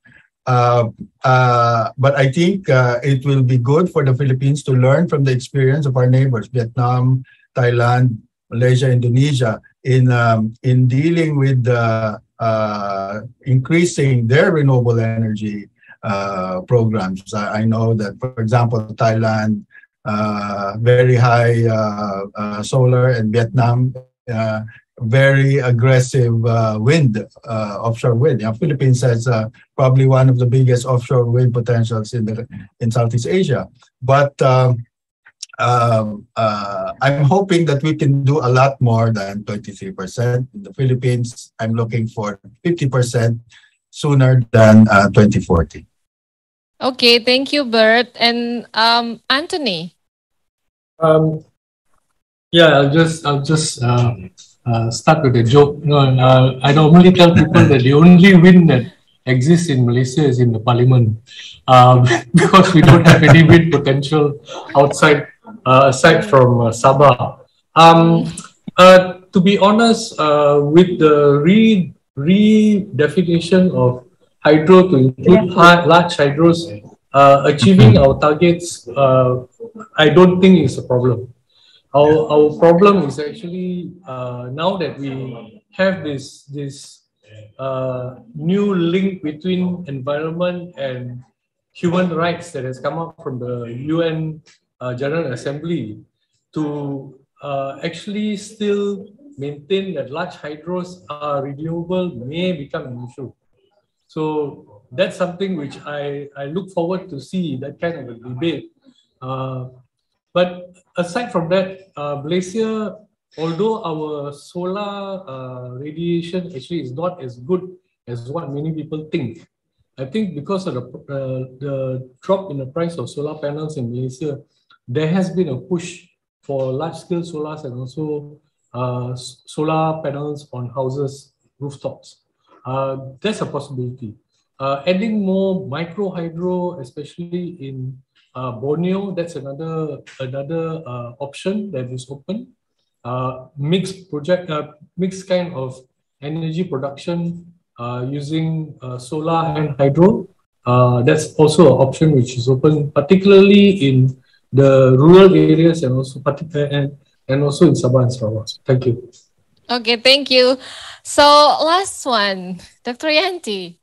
Speaker 7: But I think it will be good for the Philippines to learn from the experience of our neighbors, Vietnam, Thailand, Malaysia, Indonesia, in dealing with increasing their renewable energy programs. I know that, for example, Thailand, very high solar, and Vietnam very aggressive wind, offshore wind. Philippines has probably one of the biggest offshore wind potentials in Southeast Asia. But I'm hoping that we can do a lot more than 23%. In the Philippines, I'm looking for 50% sooner than 2040.
Speaker 3: Okay, thank you, Bert. And Anthony.
Speaker 5: Yeah, I'll just start with a joke. I normally tell people that the only wind that exists in Malaysia is in the parliament, because we don't have any wind potential outside, aside from Sabah. To be honest, with the redefinition of hydro to include large hydros, achieving our targets, I don't think is a problem. Our problem is actually now that we have this new link between environment and human rights that has come up from the UN General Assembly to actually still maintain that large hydros are renewable may become an issue. So that's something which I look forward to see, that kind of a debate. But aside from that, Malaysia, although our solar radiation actually is not as good as what many people think, I think because of the drop in the price of solar panels in Malaysia, there has been a push for large-scale solars and also solar panels on houses, rooftops. That's a possibility. Adding more micro hydro, especially in Borneo, that's another option that is open. Mixed kind of energy production using solar and hydro. That's also an option which is open, particularly in the rural areas and also in Sabah and Sarawak. Thank you.
Speaker 3: Okay, thank you. So last one, Dr. Yanti.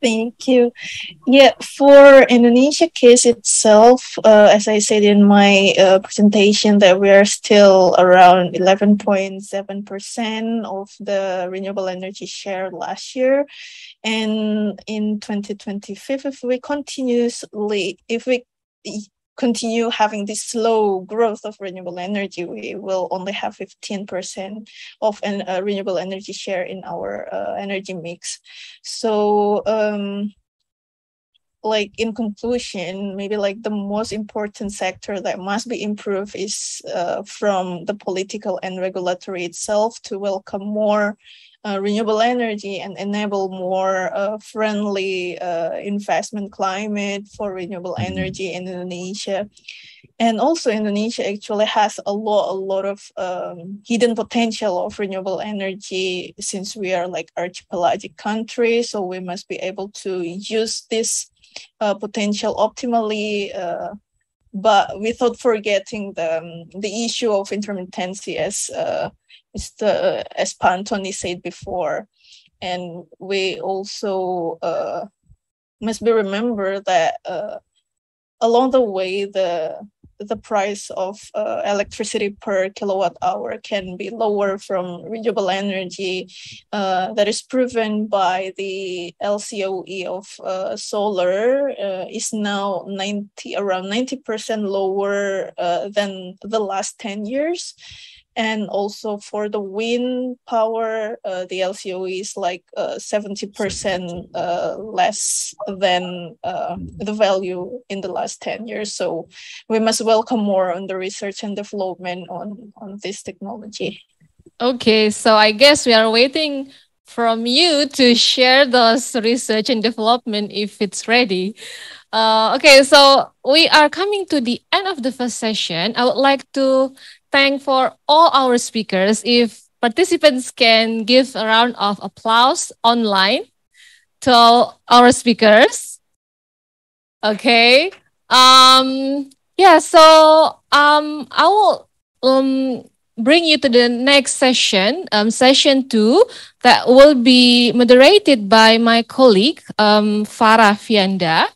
Speaker 6: Thank you. Yeah, for Indonesia case itself, as I said in my presentation, that we are still around 11.7% of the renewable energy share last year. And in 2025, if we continue having this slow growth of renewable energy, we will only have 15% of renewable energy share in our energy mix. So, like in conclusion, maybe like the most important sector that must be improved is from the political and regulatory itself to welcome more renewable energy and enable more friendly investment climate for renewable energy in Indonesia. And also Indonesia actually has a lot of hidden potential of renewable energy, since we are like archipelagic country. So we must be able to use this potential optimally, but without forgetting the issue of intermittency, as Pantoni said before. And we also must be remember that along the way the price of electricity per kilowatt hour can be lower from renewable energy. That is proven by the LCOE of solar is now around 90% lower than the last 10 years. And also for the wind power, the LCOE is like 70% less than the value in the last 10 years. So we must welcome more on the research and development on this technology.
Speaker 3: Okay, so I guess we are waiting from you to share those research and development if it's ready. Okay, so we are coming to the end of the first session. I would like to thank for all our speakers. If participants can give a round of applause online to our speakers. Okay. Yeah, so I will bring you to the next session, session 2, that will be moderated by my colleague, Farah Fianda.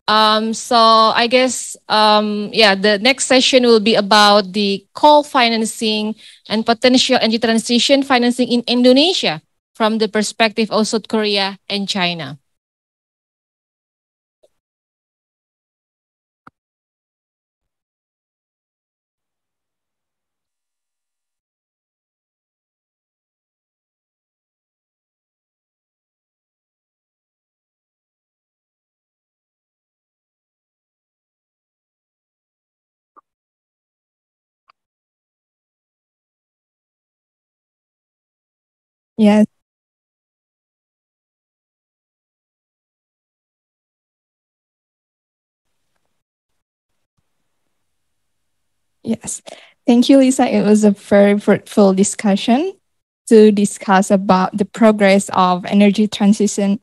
Speaker 3: So I guess, yeah, the next session will be about the coal financing and potential energy transition financing in Indonesia from the perspective of South Korea and China.
Speaker 1: Yes. Yes. Thank you, Lisa. It was a very fruitful discussion to discuss about the progress of energy transition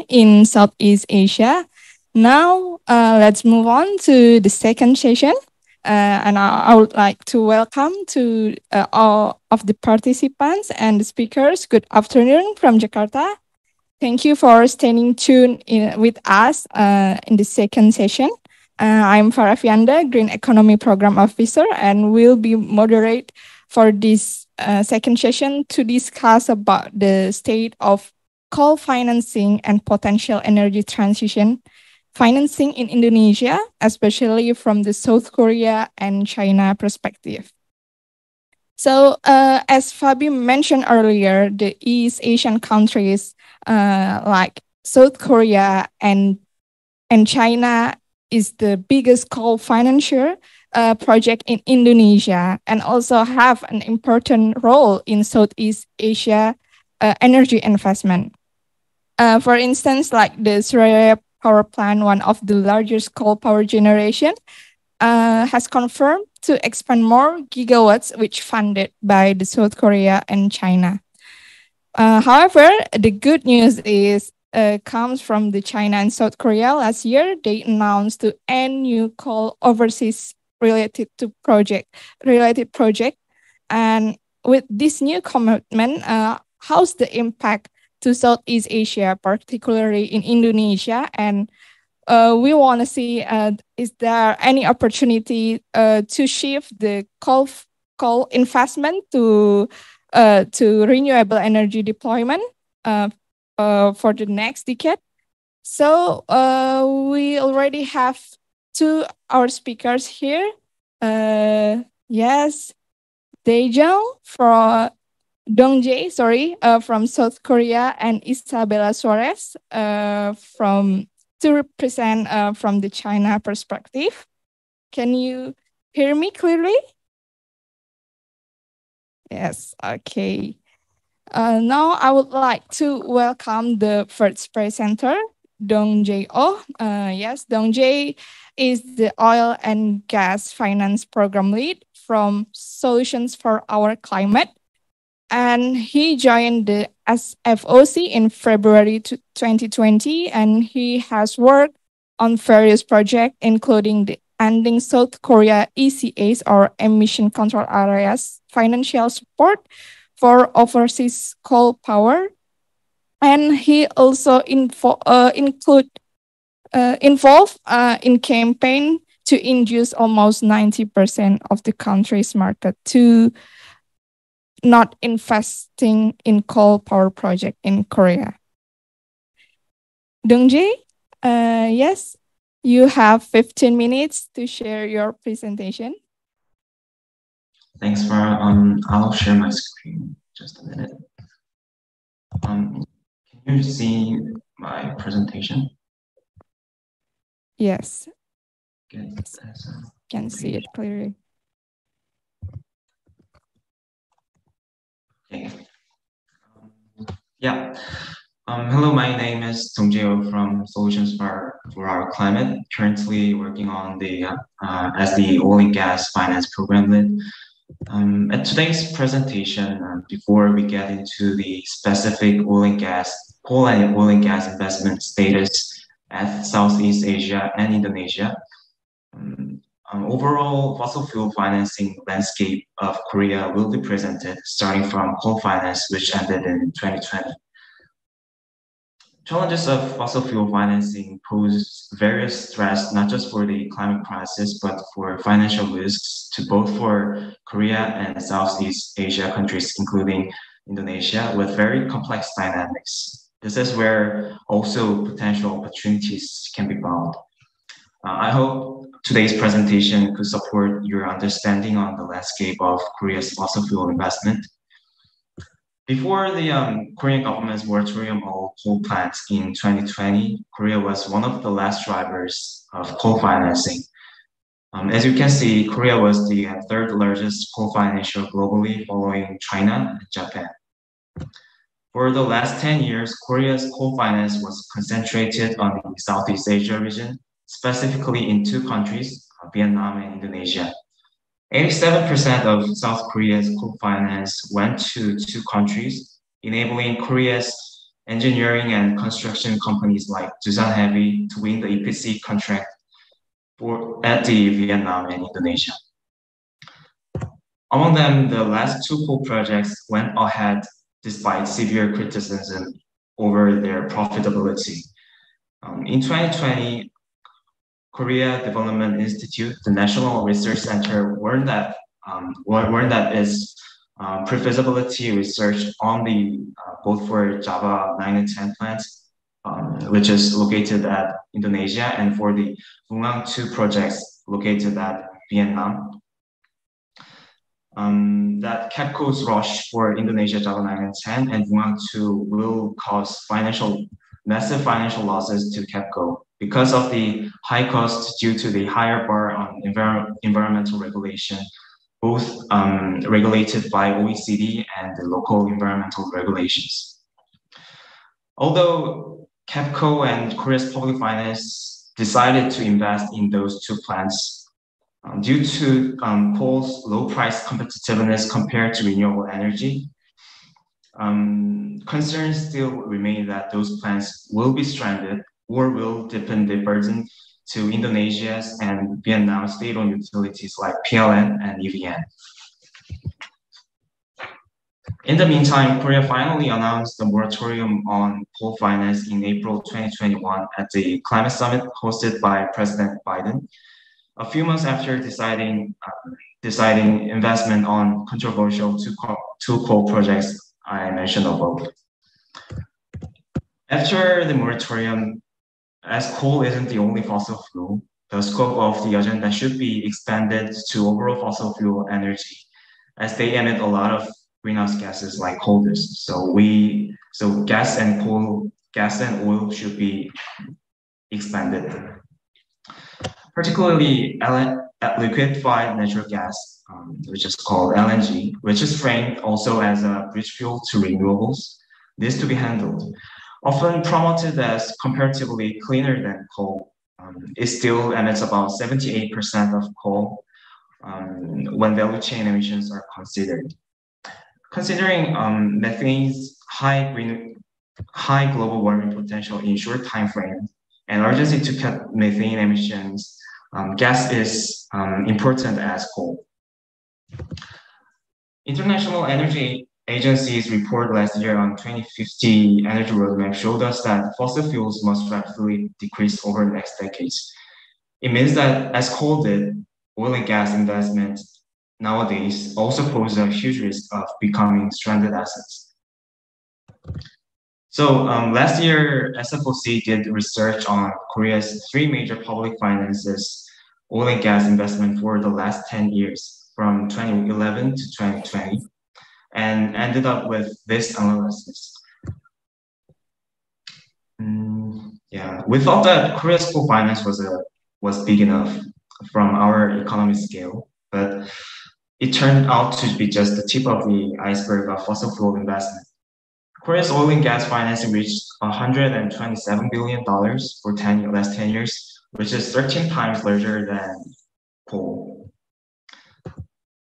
Speaker 1: in Southeast Asia. Now, let's move on to the second session. And I would like to welcome to all of the participants and the speakers. Good afternoon from Jakarta. Thank you for staying tuned with us in the second session. I'm Farah Fianda, Green Economy Program Officer, and will be moderate for this second session to discuss about the state of coal financing and potential energy transition financing in Indonesia, especially from the South Korea and China perspective. So, as Fabi mentioned earlier, the East Asian countries like South Korea and China is the biggest coal financier project in Indonesia, and also have an important role in Southeast Asia energy investment. For instance, like the Surya power plant, one of the largest coal power generation, has confirmed to expand more gigawatts, which funded by the South Korea and China. However, the good news is comes from the China and South Korea. Last year, they announced to end new coal overseas related project. And with this new commitment, how's the impact to Southeast Asia, particularly in Indonesia? And we want to see, is there any opportunity to shift the coal investment to renewable energy deployment for the next decade? So we already have our speakers here. Yes, Dongjae, from South Korea, and Isabella Suarez to represent from the China perspective. Can you hear me clearly? Yes, okay. Now I would like to welcome the first presenter, Dongjae Oh. Yes, Dongjae is the Oil and Gas Finance Program Lead from Solutions for Our Climate. And he joined the SFOC in February 2020, and he has worked on various projects, including the ending South Korea ECAs, or emission control areas, financial support for overseas coal power. And he also involved in campaign to induce almost 90% of the country's market to not investing in coal power project in Korea. Dongjae, yes, you have 15 minutes to share your presentation.
Speaker 8: Thanks, Farah. I'll share my screen just a minute. Can you see my presentation?
Speaker 1: Yes.
Speaker 8: Can
Speaker 1: see it clearly.
Speaker 8: Okay. Yeah. Hello, my name is Dongjae from Solutions for Our Climate. Currently working on the as the Oil and Gas Finance Program Lead. At today's presentation, before we get into the specific coal and oil and gas investment status at Southeast Asia and Indonesia, overall fossil fuel financing landscape of Korea will be presented starting from coal finance, which ended in 2020. Challenges of fossil fuel financing pose various threats, not just for the climate crisis, but for financial risks to both for Korea and Southeast Asia countries, including Indonesia, with very complex dynamics. This is where also potential opportunities can be found. I hope today's presentation could support your understanding on the landscape of Korea's fossil fuel investment. Before the Korean government's moratorium on coal plants in 2020, Korea was one of the last drivers of coal financing. As you can see, Korea was the third largest coal financer globally, following China and Japan. For the last 10 years, Korea's coal finance was concentrated on the Southeast Asia region, specifically in two countries, Vietnam and Indonesia. 87% of South Korea's coal finance went to two countries, enabling Korea's engineering and construction companies like Doosan Heavy to win the EPC contract at the Vietnam and Indonesia. Among them, the last two coal projects went ahead despite severe criticism over their profitability. In 2020, Korea Development Institute, the National Research Center, warned that its pre-feasibility research on the both for Java 9 and 10 plants, which is located at Indonesia, and for the Vungang 2 projects located at Vietnam, that KEPCO's rush for Indonesia Java 9 and 10 and Vungang 2 will cause massive financial losses to KEPCO because of the high cost due to the higher bar on environmental regulation, both regulated by OECD and the local environmental regulations. Although KEPCO and Korea's public finance decided to invest in those two plants, due to coal's low price competitiveness compared to renewable energy, concerns still remain that those plants will be stranded or will deepen the burden to Indonesia's and Vietnam's state-owned utilities like PLN and EVN. In the meantime, Korea finally announced the moratorium on coal finance in April 2021 at the climate summit hosted by President Biden, a few months after deciding investment on controversial two coal projects I mentioned above. After the moratorium, as coal isn't the only fossil fuel, the scope of the agenda should be expanded to overall fossil fuel energy, as they emit a lot of greenhouse gases like coal does. So gas and oil should be expanded. Particularly liquefied natural gas, which is called LNG, which is framed also as a bridge fuel to renewables, needs to be handled. Often promoted as comparatively cleaner than coal, it still emits about 78% of coal when value chain emissions are considered. Considering methane's high global warming potential in short time frame and urgency to cut methane emissions, gas is important as coal. International Energy Agency's report last year on 2050 energy roadmap showed us that fossil fuels must rapidly decrease over the next decades. It means that as coal did, oil and gas investment nowadays also pose a huge risk of becoming stranded assets. So last year, SFOC did research on Korea's three major public finances oil and gas investment for the last 10 years, from 2011 to 2020, and ended up with this analysis. We thought that Korea's coal finance was big enough from our economy scale, but it turned out to be just the tip of the iceberg of fossil fuel investment. Korea's oil and gas financing reached $127 billion for last 10 years, which is 13 times larger than coal.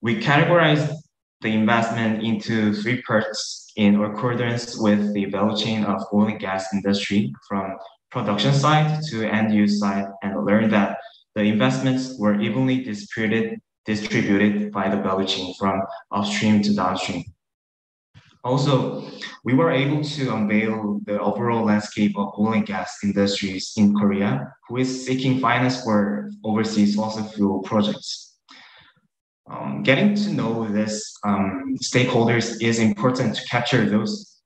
Speaker 8: We categorized the investment into three parts in accordance with the value chain of oil and gas industry, from production side to end use side, and learned that the investments were evenly distributed by the value chain from upstream to downstream. Also, we were able to unveil the overall landscape of oil and gas industries in Korea, who is seeking finance for overseas fossil fuel projects. Getting to know this stakeholders is important to capture those,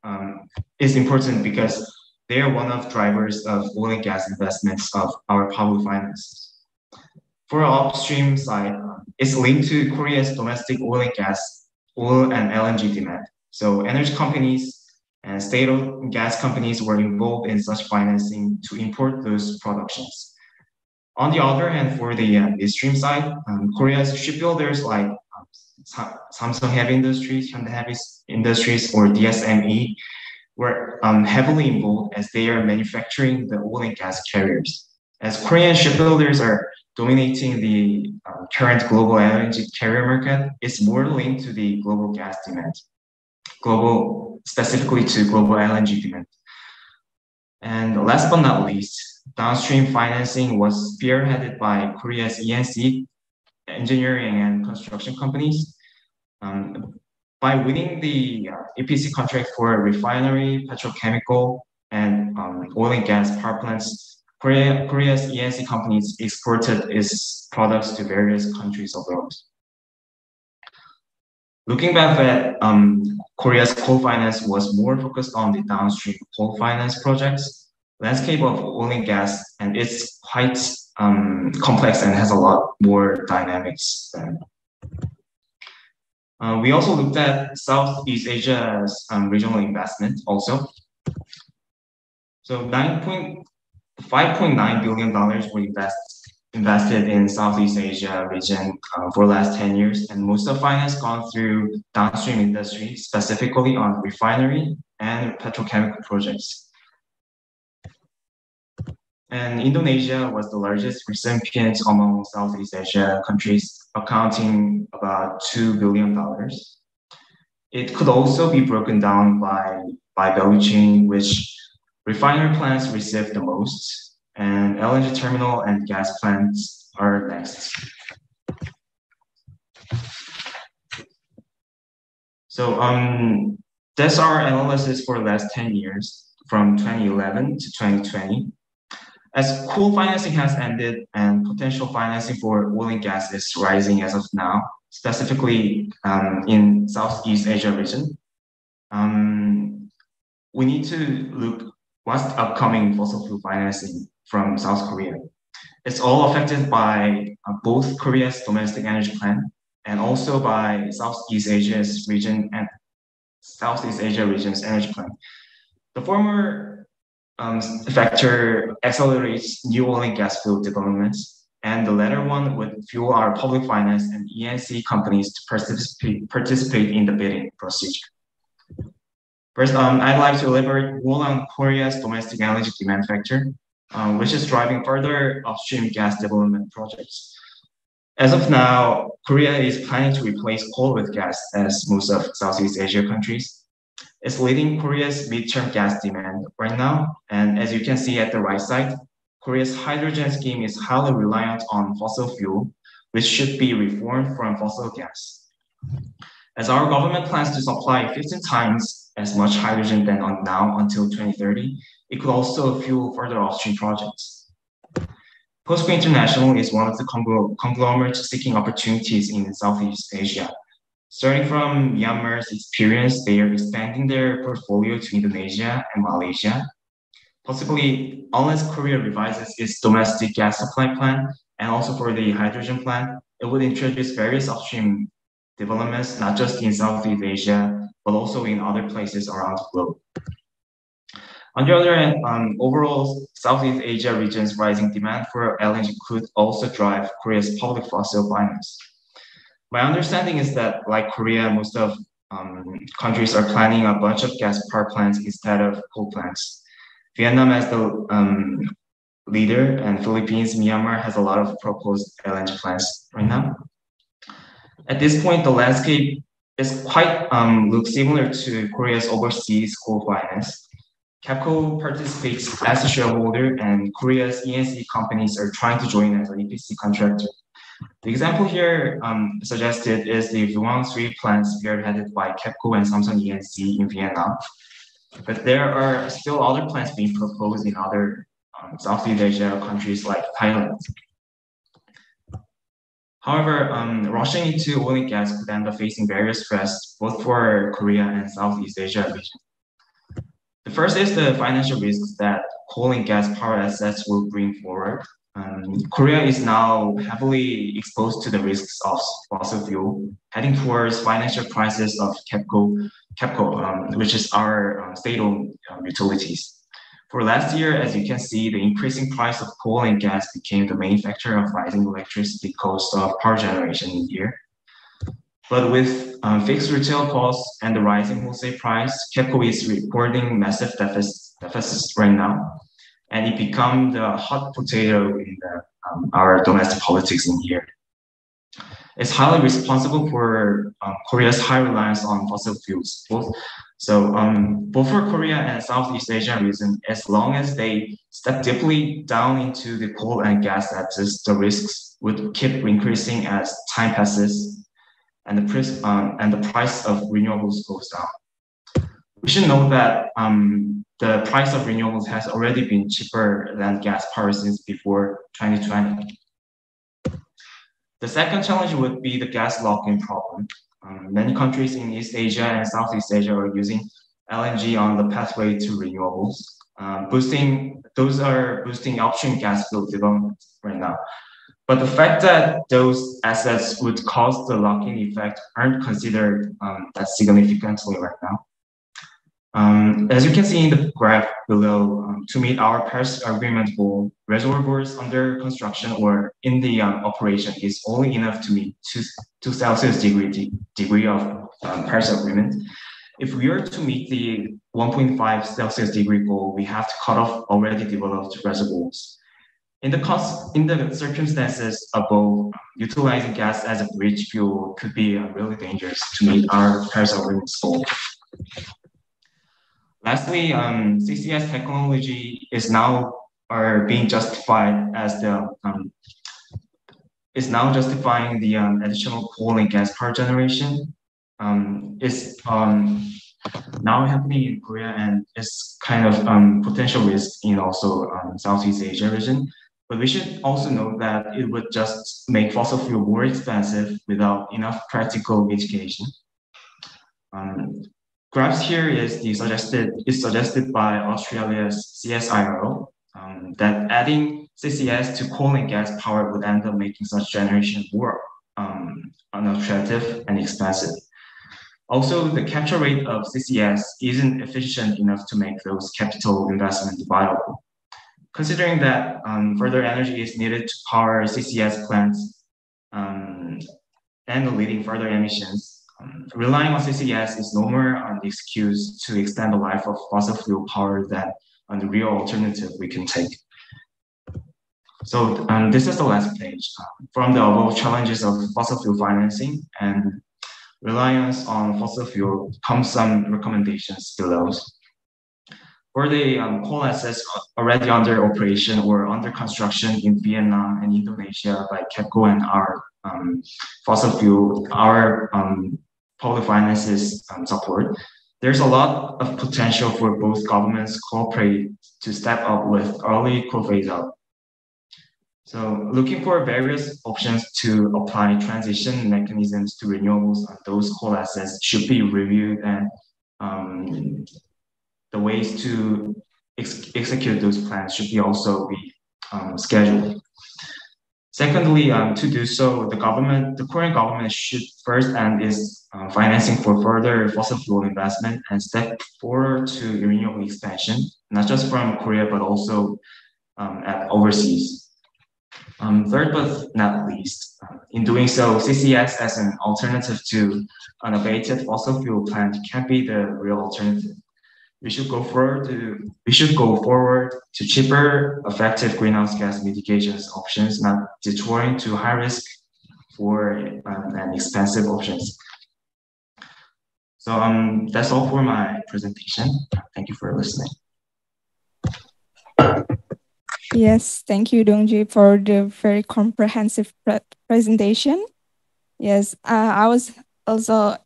Speaker 8: is important because they are one of drivers of oil and gas investments of our public finances. For our upstream side, it's linked to Korea's domestic oil and LNG demand. So energy companies and state-owned gas companies were involved in such financing to import those productions. On the other hand, for the midstream side, Korea's shipbuilders like Samsung Heavy Industries, Hyundai Heavy Industries, or DSME were heavily involved as they are manufacturing the oil and gas carriers. As Korean shipbuilders are dominating the current global LNG carrier market, it's more linked to the global gas demand, specifically to global LNG demand. And last but not least, downstream financing was spearheaded by Korea's ENC, engineering and construction companies. By winning the EPC contract for refinery, petrochemical, and oil and gas power plants, Korea's ENC companies exported its products to various countries abroad. Looking back at Korea's coal finance was more focused on the downstream coal finance projects. Landscape of oil and gas, and it's quite complex and has a lot more dynamics than. We also looked at Southeast Asia's regional investment also. So $5.9 billion were invested in Southeast Asia region for the last 10 years, and most of finance gone through downstream industry, specifically on refinery and petrochemical projects. And Indonesia was the largest recipient among Southeast Asia countries, accounting about $2 billion. It could also be broken down by value chain, which refinery plants receive the most, and LNG terminal and gas plants are next. So that's our analysis for the last 10 years, from 2011 to 2020. As coal financing has ended and potential financing for oil and gas is rising as of now, specifically in Southeast Asia region, we need to look what's the upcoming fossil fuel financing from South Korea. It's all affected by both Korea's domestic energy plan and also by Southeast Asia's region and Southeast Asia region's energy plan. The former factor accelerates new oil and gas field developments, and the latter one would fuel our public finance and ENC companies to participate in the bidding procedure. First, I'd like to elaborate more on Korea's domestic energy demand factor, which is driving further upstream gas development projects. As of now, Korea is planning to replace coal with gas, as most of Southeast Asia countries. It's leading Korea's midterm gas demand right now. And as you can see at the right side, Korea's hydrogen scheme is highly reliant on fossil fuel, which should be reformed from fossil gas. As our government plans to supply 15 times as much hydrogen than now until 2030, it could also fuel further upstream projects. POSCO International is one of the conglomerates seeking opportunities in Southeast Asia. Starting from Myanmar's experience, they are expanding their portfolio to Indonesia and Malaysia. Possibly, unless Korea revises its domestic gas supply plan and also for the hydrogen plant, it would introduce various upstream developments, not just in Southeast Asia, but also in other places around the globe. On the other hand, overall, Southeast Asia region's rising demand for LNG could also drive Korea's public fossil finance. My understanding is that, like Korea, most of countries are planning a bunch of gas power plants instead of coal plants. Vietnam as the leader, and Philippines, Myanmar has a lot of proposed LNG plants right now. At this point, the landscape is quite looks similar to Korea's overseas coal finance. KEPCO participates as a shareholder, and Korea's ENC companies are trying to join as an EPC contractor. The example here suggested is the Vuong 3 plant spearheaded by KEPCO and Samsung E&C in Vietnam. But there are still other plants being proposed in other Southeast Asia countries like Thailand. However, rushing into oil and gas could end up facing various threats both for Korea and Southeast Asia region. The first is the financial risks that coal and gas power assets will bring forward. Korea is now heavily exposed to the risks of fossil fuel, heading towards financial crisis of KEPCO, which is our state-owned utilities. For last year, as you can see, the increasing price of coal and gas became the main factor of rising electricity cost of power generation in here. But with fixed retail costs and the rising wholesale price, KEPCO is reporting massive deficits right now. And it became the hot potato in our domestic politics in here. It's highly responsible for Korea's high reliance on fossil fuels. Both for Korea and Southeast Asia region, as long as they step deeply down into the coal and gas assets, the risks would keep increasing as time passes and the price of renewables goes down. We should know that the price of renewables has already been cheaper than gas power since before 2020. The second challenge would be the gas lock-in problem. Many countries in East Asia and Southeast Asia are using LNG on the pathway to renewables. Those are boosting upstream gas field development right now. But the fact that those assets would cause the lock-in effect aren't considered that significantly right now. As you can see in the graph below, to meet our Paris Agreement goal, reservoirs under construction or in the operation is only enough to meet 2 Celsius degree of Paris Agreement. If we are to meet the 1.5 Celsius degree goal, we have to cut off already developed reservoirs. In the circumstances above, utilizing gas as a bridge fuel could be really dangerous to meet our Paris Agreement goal. Lastly, CCS technology is now being justified as justifying the additional coal and gas power generation. Is now happening in Korea and is kind of potential risk in also Southeast Asia region. But we should also note that it would just make fossil fuel more expensive without enough practical mitigation. Graphs here is suggested by Australia's CSIRO that adding CCS to coal and gas power would end up making such generation more unattractive and expensive. Also, the capture rate of CCS isn't efficient enough to make those capital investments viable. Considering that further energy is needed to power CCS plants and leading further emissions, relying on CCS is no more an excuse to extend the life of fossil fuel power than the real alternative we can take. So this is the last page. From the above challenges of fossil fuel financing and reliance on fossil fuel comes some recommendations below. For the coal assets already under operation or under construction in Vietnam and Indonesia by KEPCO and our fossil fuel, our public finances support, there's a lot of potential for both governments cooperate to step up with early coal phase out. So looking for various options to apply transition mechanisms to renewables on those coal assets should be reviewed, and the ways to execute those plans should also be scheduled. Secondly, to do so, the Korean government should first end its financing for further fossil fuel investment and step forward to renewable expansion, not just from Korea, but also at overseas. Third but not least, in doing so, CCS as an alternative to unabated fossil fuel plant can be the real alternative. We should go forward to cheaper, effective greenhouse gas mitigation options, not detouring to high risk for and expensive options. So that's all for my presentation. Thank you for listening.
Speaker 9: Yes, thank you, Dongji, for the very comprehensive presentation. Yes, I was also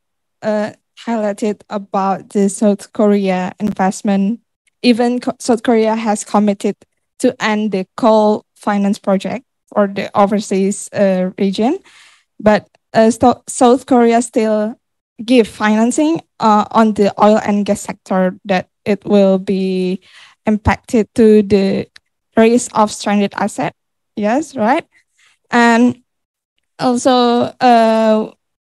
Speaker 9: highlighted about the South Korea investment. Even South Korea has committed to end the coal finance project for the overseas region, but South Korea still give financing on the oil and gas sector that it will be impacted to the risk of stranded asset. Yes, right. And also,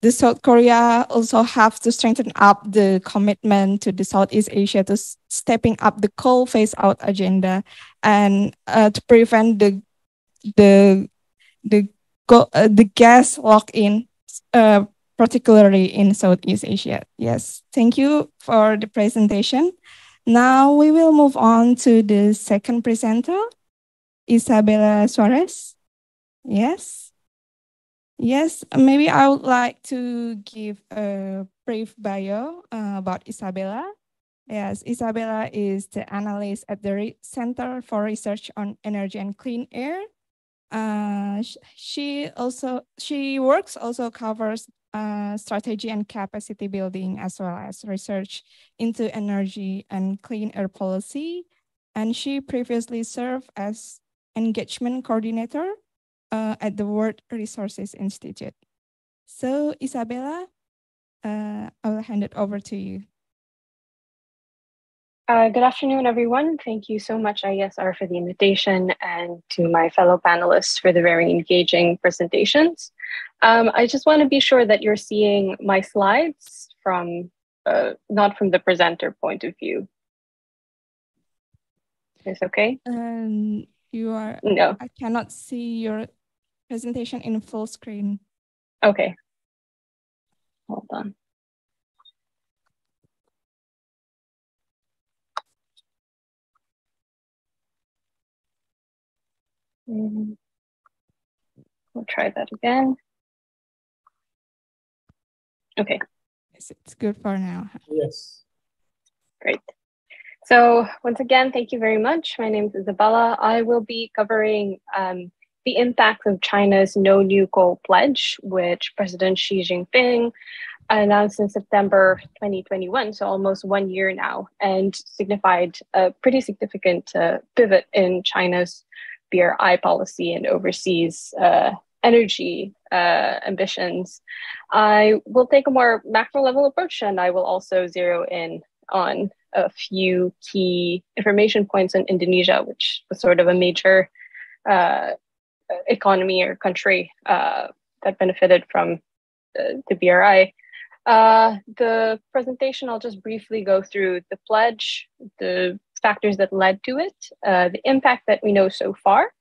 Speaker 9: the South Korea also have to strengthen up the commitment to the Southeast Asia to stepping up the coal phase out agenda and to prevent the the gas lock in, particularly in Southeast Asia. Yes, thank you for the presentation. Now we will move on to the second presenter, Isabella Suarez. Yes. Yes, maybe I would like to give a brief bio about Isabella. Yes, Isabella is the analyst at the Center for Research on Energy and Clean Air. She works also covers strategy and capacity building as well as research into energy and clean air policy. And she previously served as engagement coordinator at the World Resources Institute. So Isabella, I will hand it over to you.
Speaker 10: Good afternoon, everyone. Thank you so much, IESR, for the invitation and to my fellow panelists for the very engaging presentations. I just want to be sure that you're seeing my slides from, not from the presenter point of view. Is okay?
Speaker 9: No. I cannot see your presentation in full screen.
Speaker 10: Okay. Hold on. We'll try that again. Okay.
Speaker 9: It's good for now.
Speaker 10: Yes. Great. So once again, thank you very much. My name is Isabella. I will be covering the impact of China's No New Coal pledge, which President Xi Jinping announced in September 2021, so almost 1 year now, and signified a pretty significant pivot in China's BRI policy and overseas energy ambitions. I will take a more macro level approach, and I will also zero in on a few key information points on Indonesia, which was sort of a major economy or country that benefited from the BRI. The presentation, I'll just briefly go through the pledge, the factors that led to it, the impact that we know so far,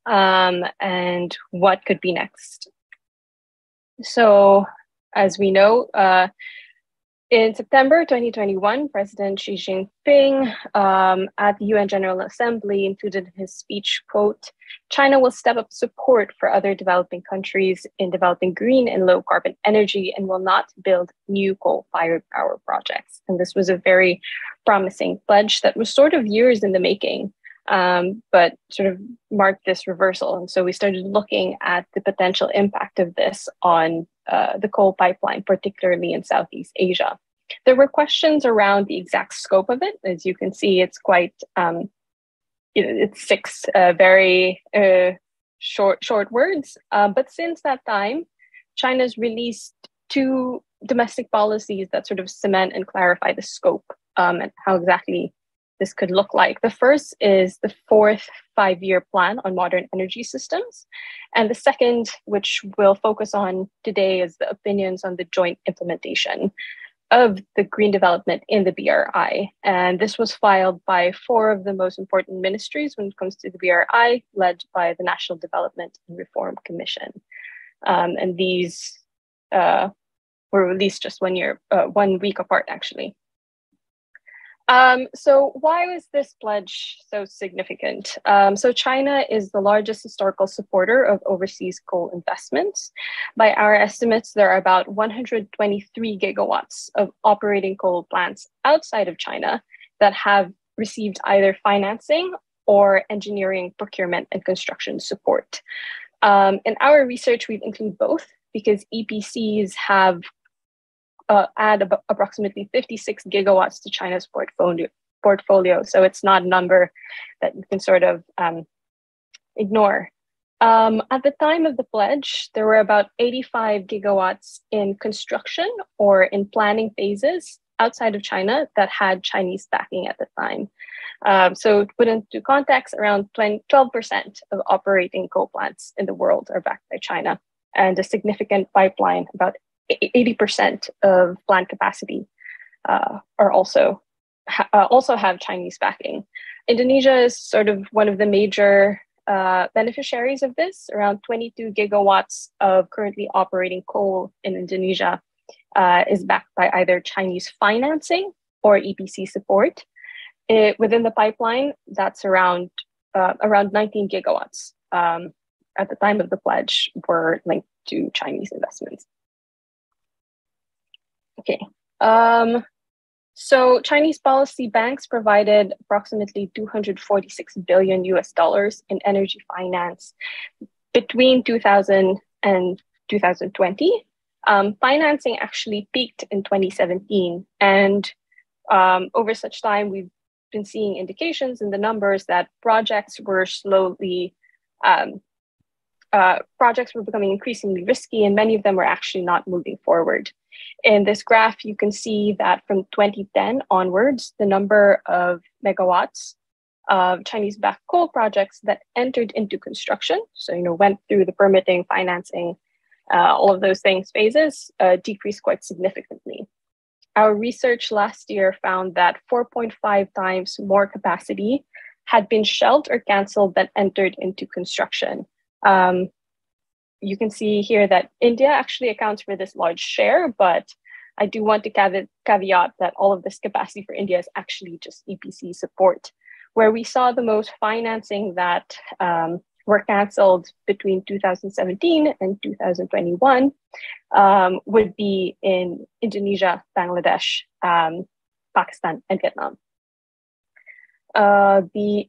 Speaker 10: and what could be next. So, as we know, in September 2021, President Xi Jinping at the UN General Assembly included in his speech, quote, "China will step up support for other developing countries in developing green and low carbon energy and will not build new coal-fired power projects." And this was a very promising pledge that was sort of years in the making, but sort of marked this reversal. And so we started looking at the potential impact of this on the coal pipeline, particularly in Southeast Asia. There were questions around the exact scope of it. As you can see, it's quite, it's 6 very short words. But since that time, China's released 2 domestic policies that sort of cement and clarify the scope and how exactly this could look like. The first is the 4th 5-year plan on modern energy systems. And the second, which we'll focus on today, is the opinions on the joint implementation of the green development in the BRI. And this was filed by 4 of the most important ministries when it comes to the BRI, led by the National Development and Reform Commission. And these were released just 1 week apart, actually. So why was this pledge so significant? So China is the largest historical supporter of overseas coal investments. By our estimates, there are about 123 gigawatts of operating coal plants outside of China that have received either financing or engineering, procurement, and construction support. In our research, we've included both because EPCs have add approximately 56 gigawatts to China's portfolio. So it's not a number that you can sort of ignore. At the time of the pledge, there were about 85 gigawatts in construction or in planning phases outside of China that had Chinese backing at the time. So to put into context, around 12% of operating coal plants in the world are backed by China, and a significant pipeline, about 80% of plant capacity are also have Chinese backing. Indonesia is sort of one of the major beneficiaries of this. Around 22 gigawatts of currently operating coal in Indonesia is backed by either Chinese financing or EPC support. Within the pipeline, that's around 19 gigawatts at the time of the pledge were linked to Chinese investments. Okay. So Chinese policy banks provided approximately $246 billion in energy finance between 2000 and 2020. Financing actually peaked in 2017, and over such time, we've been seeing indications in the numbers that projects were becoming increasingly risky, and many of them were actually not moving forward. In this graph, you can see that from 2010 onwards, the number of megawatts of Chinese-backed coal projects that entered into construction, so went through the permitting, financing, all of those things phases, decreased quite significantly. Our research last year found that 4.5 times more capacity had been shelved or canceled than entered into construction. You can see here that India actually accounts for this large share, but I do want to caveat that all of this capacity for India is actually just EPC support. Where we saw the most financing that were canceled between 2017 and 2021 would be in Indonesia, Bangladesh, Pakistan, and Vietnam. The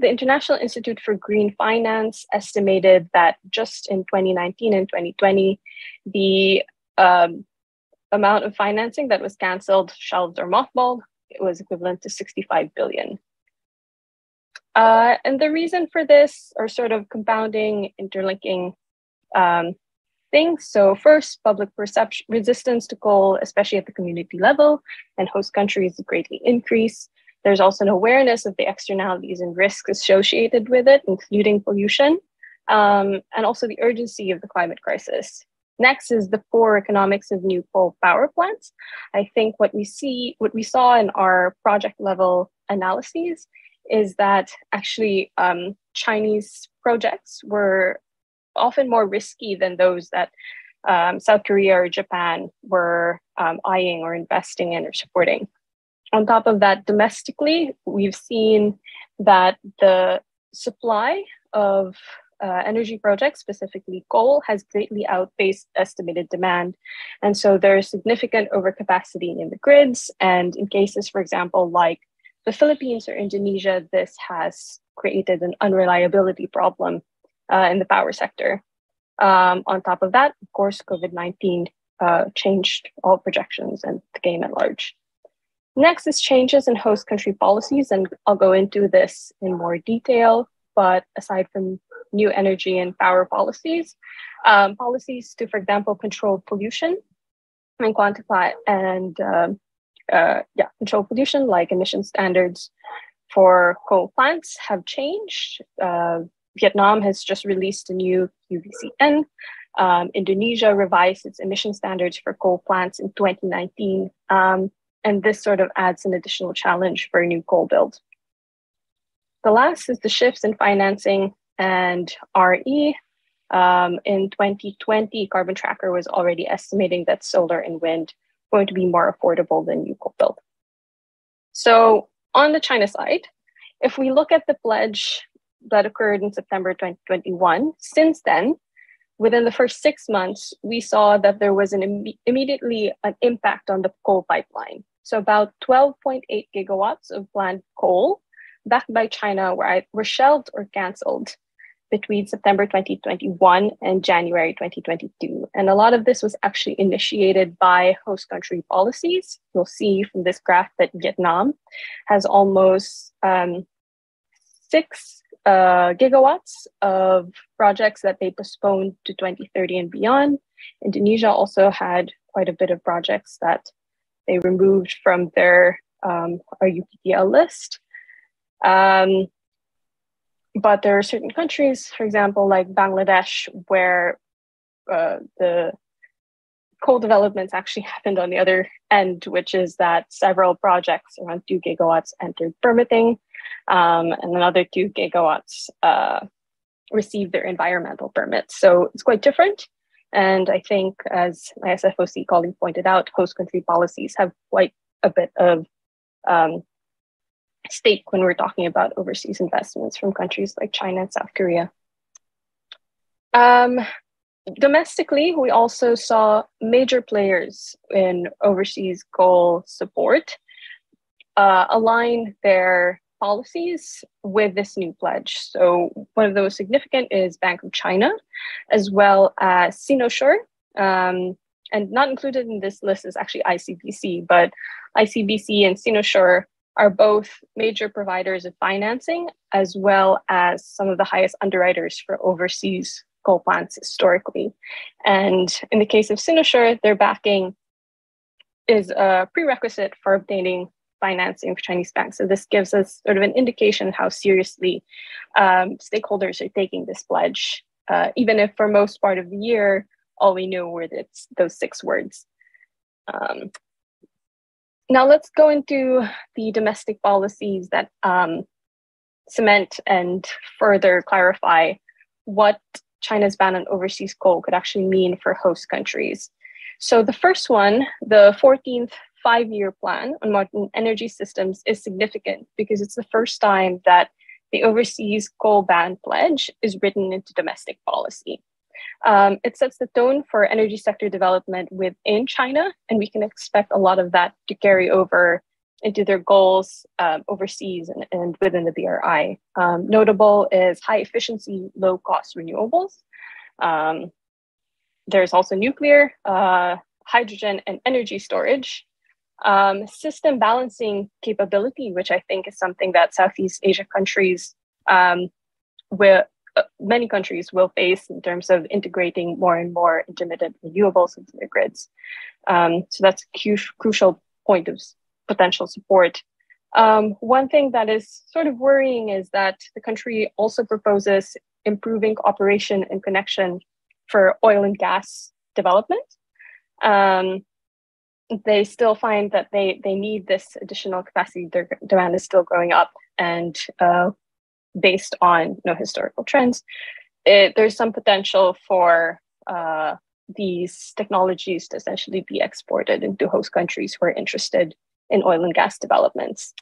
Speaker 10: International Institute for Green Finance estimated that just in 2019 and 2020, the amount of financing that was canceled, shelved, or mothballed, it was equivalent to 65 billion. And the reason for this are sort of compounding, interlinking things. So first, public perception, resistance to coal, especially at the community level, and host countries greatly increase. There's also an awareness of the externalities and risks associated with it, including pollution, and also the urgency of the climate crisis. Next is the poor economics of new coal power plants. I think what we saw in our project level analyses is that actually Chinese projects were often more risky than those that South Korea or Japan were eyeing or investing in or supporting. On top of that, domestically, we've seen that the supply of energy projects, specifically coal, has greatly outpaced estimated demand. And so there's significant overcapacity in the grids. And in cases, for example, like the Philippines or Indonesia, this has created an unreliability problem in the power sector. On top of that, of course, COVID-19 changed all projections and the game at large. Next is changes in host country policies, and I'll go into this in more detail. But aside from new energy and power policies, policies to, for example, control pollution and quantify and control pollution, like emission standards for coal plants, have changed. Vietnam has just released a new QVCN. Indonesia revised its emission standards for coal plants in 2019. And this sort of adds an additional challenge for a new coal build. The last is the shifts in financing and RE. In 2020, Carbon Tracker was already estimating that solar and wind are going to be more affordable than new coal build. So on the China side, if we look at the pledge that occurred in September 2021, since then, within the first 6 months, we saw that there was immediately an impact on the coal pipeline. So about 12.8 gigawatts of planned coal backed by China were shelved or canceled between September 2021 and January 2022. And a lot of this was actually initiated by host country policies. You'll see from this graph that Vietnam has almost 6 gigawatts of projects that they postponed to 2030 and beyond. Indonesia also had quite a bit of projects that they removed from their RUPTL list. But there are certain countries, for example, like Bangladesh, where the coal developments actually happened on the other end, which is that several projects, around 2 gigawatts, entered permitting, and another 2 gigawatts received their environmental permits. So it's quite different. And I think, as my SFOC colleague pointed out, host country policies have quite a bit of stake when we're talking about overseas investments from countries like China and South Korea. Domestically, we also saw major players in overseas coal support align their policies with this new pledge. So one of the most significant is Bank of China, as well as Sinosure, and not included in this list is actually ICBC, but ICBC and Sinosure are both major providers of financing, as well as some of the highest underwriters for overseas coal plants historically. And in the case of Sinosure, their backing is a prerequisite for obtaining financing for Chinese banks. So this gives us sort of an indication of how seriously stakeholders are taking this pledge, even if for most part of the year, all we knew were those 6 words. Now let's go into the domestic policies that cement and further clarify what China's ban on overseas coal could actually mean for host countries. So the first one, the 14th 5-year plan on modern energy systems, is significant because it's the first time that the overseas coal ban pledge is written into domestic policy. It sets the tone for energy sector development within China, and we can expect a lot of that to carry over into their goals overseas and within the BRI. Notable is high efficiency, low cost renewables. There's also nuclear, hydrogen, and energy storage. System balancing capability, which I think is something that Southeast Asia countries many countries will face in terms of integrating more and more intermittent renewables into their grids. So that's a crucial point of potential support. One thing that is sort of worrying is that the country also proposes improving cooperation and connection for oil and gas development. They still find that they need this additional capacity. Their demand is still growing up, and based on historical trends, there's some potential for these technologies to essentially be exported into host countries who are interested in oil and gas developments.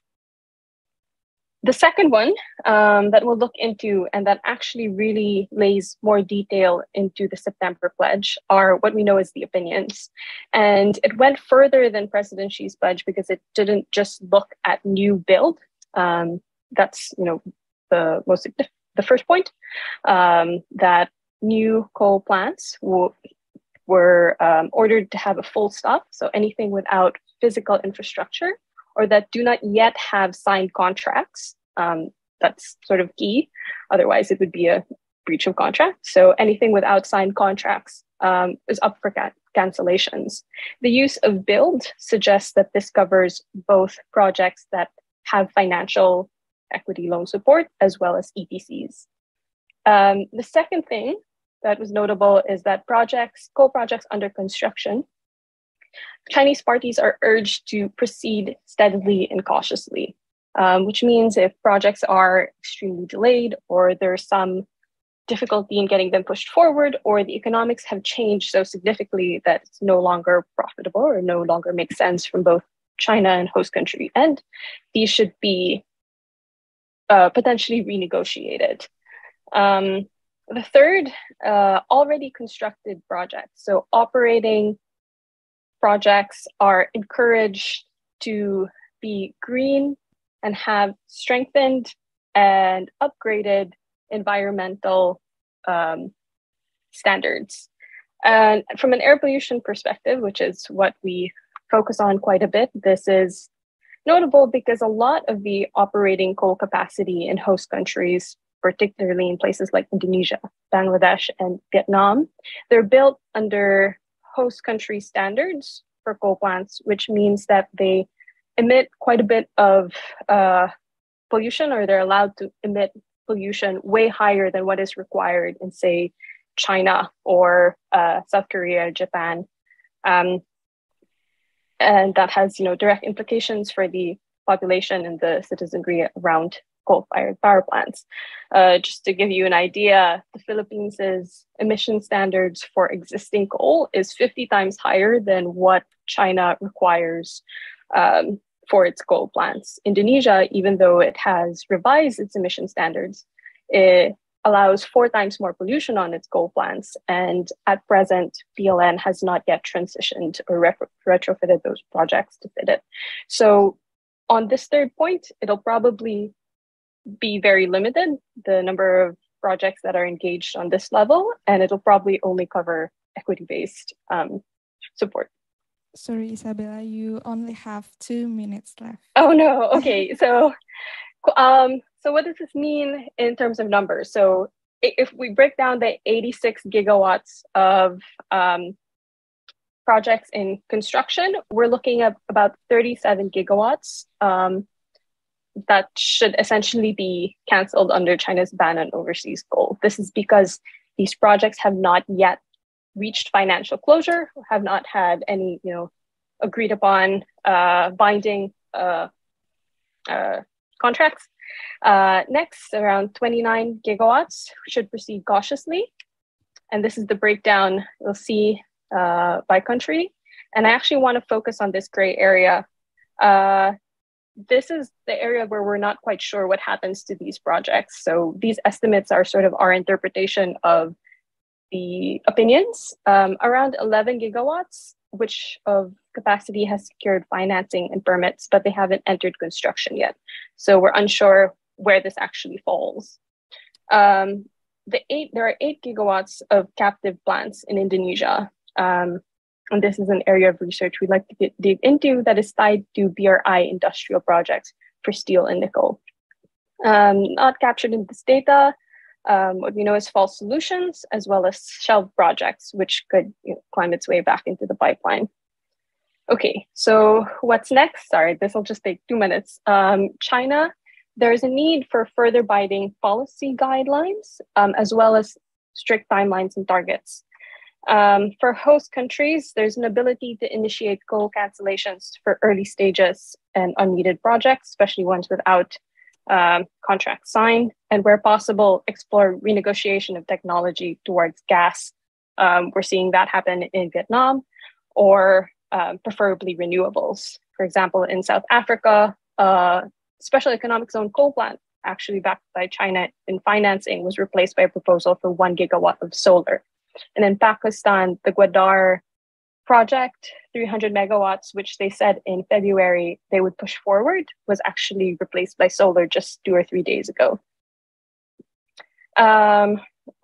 Speaker 10: The second one that we'll look into, and that actually really lays more detail into the September pledge, are what we know as the opinions. And it went further than President Xi's pledge because it didn't just look at new build. That's the first point, that new coal plants were ordered to have a full stop. So anything without physical infrastructure or that do not yet have signed contracts, that's sort of key. Otherwise, it would be a breach of contract. So anything without signed contracts is up for cancellations. The use of build suggests that this covers both projects that have financial equity loan support as well as EPCs. The second thing that was notable is that coal projects under construction, Chinese parties are urged to proceed steadily and cautiously, which means if projects are extremely delayed or there's some difficulty in getting them pushed forward, or the economics have changed so significantly that it's no longer profitable or no longer makes sense from both China and host country end, these should be potentially renegotiated. The third, already constructed projects. So operating projects are encouraged to be green and have strengthened and upgraded environmental standards. And from an air pollution perspective, which is what we focus on quite a bit, this is notable because a lot of the operating coal capacity in host countries, particularly in places like Indonesia, Bangladesh, and Vietnam, they're built under host country standards for coal plants, which means that they emit quite a bit of pollution, or they're allowed to emit pollution way higher than what is required in, say, China or South Korea, Japan. And that has, direct implications for the population and the citizenry around coal-fired power plants. Just to give you an idea, the Philippines' emission standards for existing coal is 50 times higher than what China requires for its coal plants. Indonesia, even though it has revised its emission standards, it allows 4 times more pollution on its coal plants. And at present, PLN has not yet transitioned or retrofitted those projects to fit it. So on this third point, it'll probably be very limited, the number of projects that are engaged on this level, and it'll probably only cover equity-based support.
Speaker 9: Sorry, Isabella, you only have 2 minutes left.
Speaker 10: Oh no, okay. So what does this mean in terms of numbers? So if we break down the 86 gigawatts of projects in construction, we're looking at about 37 gigawatts that should essentially be canceled under China's ban on overseas coal. This is because these projects have not yet reached financial closure, have not had any, agreed upon binding contracts. Next, around 29 gigawatts should proceed cautiously. And this is the breakdown you'll see by country. And I actually want to focus on this gray area. This is the area where we're not quite sure what happens to these projects. So these estimates are sort of our interpretation of the opinions. Around 11 gigawatts, which of capacity has secured financing and permits, but they haven't entered construction yet. So we're unsure where this actually falls. There are 8 gigawatts of captive plants in Indonesia. And this is an area of research we'd like to dig into that is tied to BRI industrial projects for steel and nickel. Not captured in this data, what we know is false solutions, as well as shelved projects, which could climb its way back into the pipeline. Okay, so what's next? Sorry, this will just take 2 minutes. China, there is a need for further binding policy guidelines, as well as strict timelines and targets. For host countries, there's an ability to initiate coal cancellations for early stages and unneeded projects, especially ones without contracts signed, and where possible, explore renegotiation of technology towards gas. We're seeing that happen in Vietnam, or preferably renewables. For example, in South Africa, special economic zone coal plant, actually backed by China in financing, was replaced by a proposal for 1 gigawatt of solar. And in Pakistan, the Gwadar project, 300 megawatts, which they said in February they would push forward, was actually replaced by solar just 2 or 3 days ago.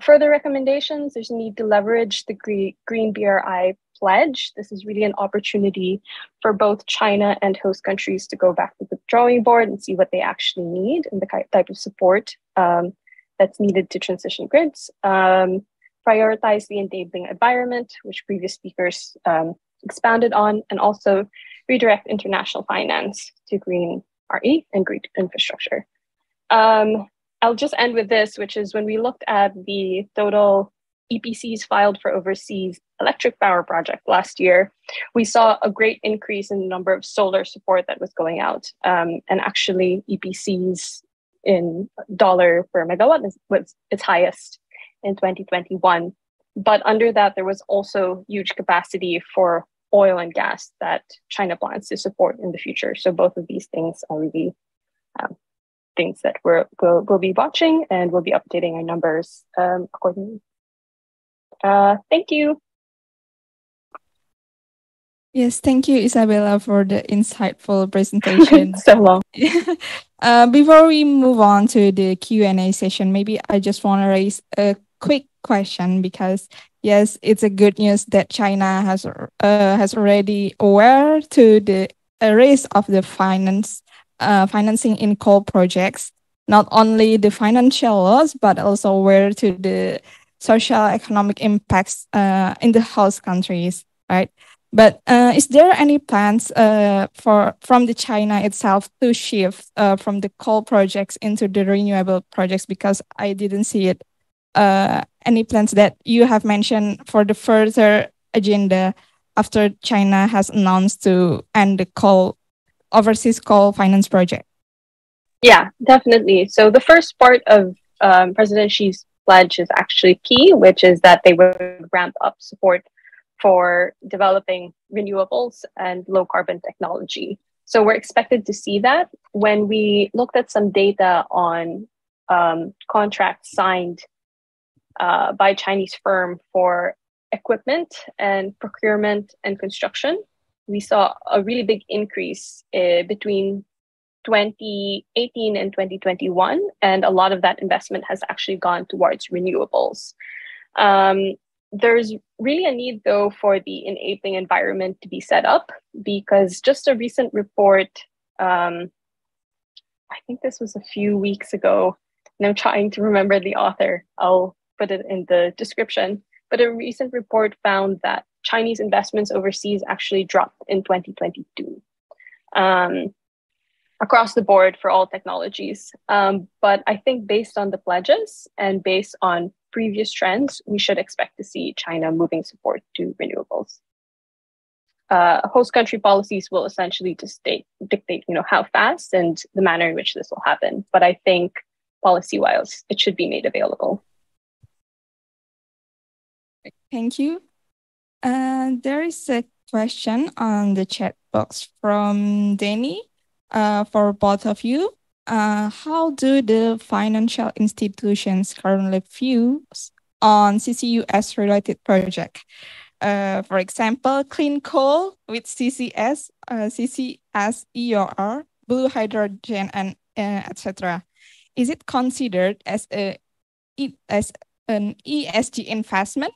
Speaker 10: Further recommendations, there's a need to leverage the Green BRI pledge. This is really an opportunity for both China and host countries to go back to the drawing board and see what they actually need and the type of support that's needed to transition grids. Prioritize the enabling environment, which previous speakers expounded on, and also redirect international finance to green RE and green infrastructure. I'll just end with this, which is when we looked at the total EPCs filed for overseas electric power project last year, we saw a great increase in the number of solar support that was going out. And actually EPCs in dollar per megawatt was its highest in 2021. But under that, there was also huge capacity for oil and gas that China plans to support in the future. So both of these things are really things that we'll be watching, and we'll be updating our numbers accordingly. Thank you.
Speaker 9: Yes, thank you, Isabella, for the insightful presentation.
Speaker 10: So long.
Speaker 9: Before we move on to the Q&A session, maybe I just want to raise a quick question because yes, it's a good news that China has already aware to the risk of the financing in coal projects, not only the financial loss but also aware to the social economic impacts in the host countries, right? But is there any plans from the China itself to shift from the coal projects into the renewable projects? Because I didn't see it. Any plans that you have mentioned for the further agenda after China has announced to end the overseas coal finance project?
Speaker 10: Yeah, definitely. So the first part of President Xi's pledge is actually key, which is that they would ramp up support for developing renewables and low carbon technology. So we're expected to see that. When we looked at some data on contracts signed by Chinese firm for equipment and procurement and construction, we saw a really big increase between 2018 and 2021, and a lot of that investment has actually gone towards renewables. There's really a need, though, for the enabling environment to be set up, because just a recent report, I think this was a few weeks ago, and I'm trying to remember the author. I'll put it in the description. But a recent report found that Chinese investments overseas actually dropped in 2022. Across the board for all technologies. But I think based on the pledges and based on previous trends, we should expect to see China moving support to renewables. Host country policies will essentially just dictate, how fast and the manner in which this will happen. But I think policy-wise, it should be made available.
Speaker 9: Thank you. There is a question on the chat box from Danny. For both of you, how do the financial institutions currently view on CCUS-related project? For example, clean coal with CCS, CCS, EOR, blue hydrogen, and etc. Is it considered as an ESG investment?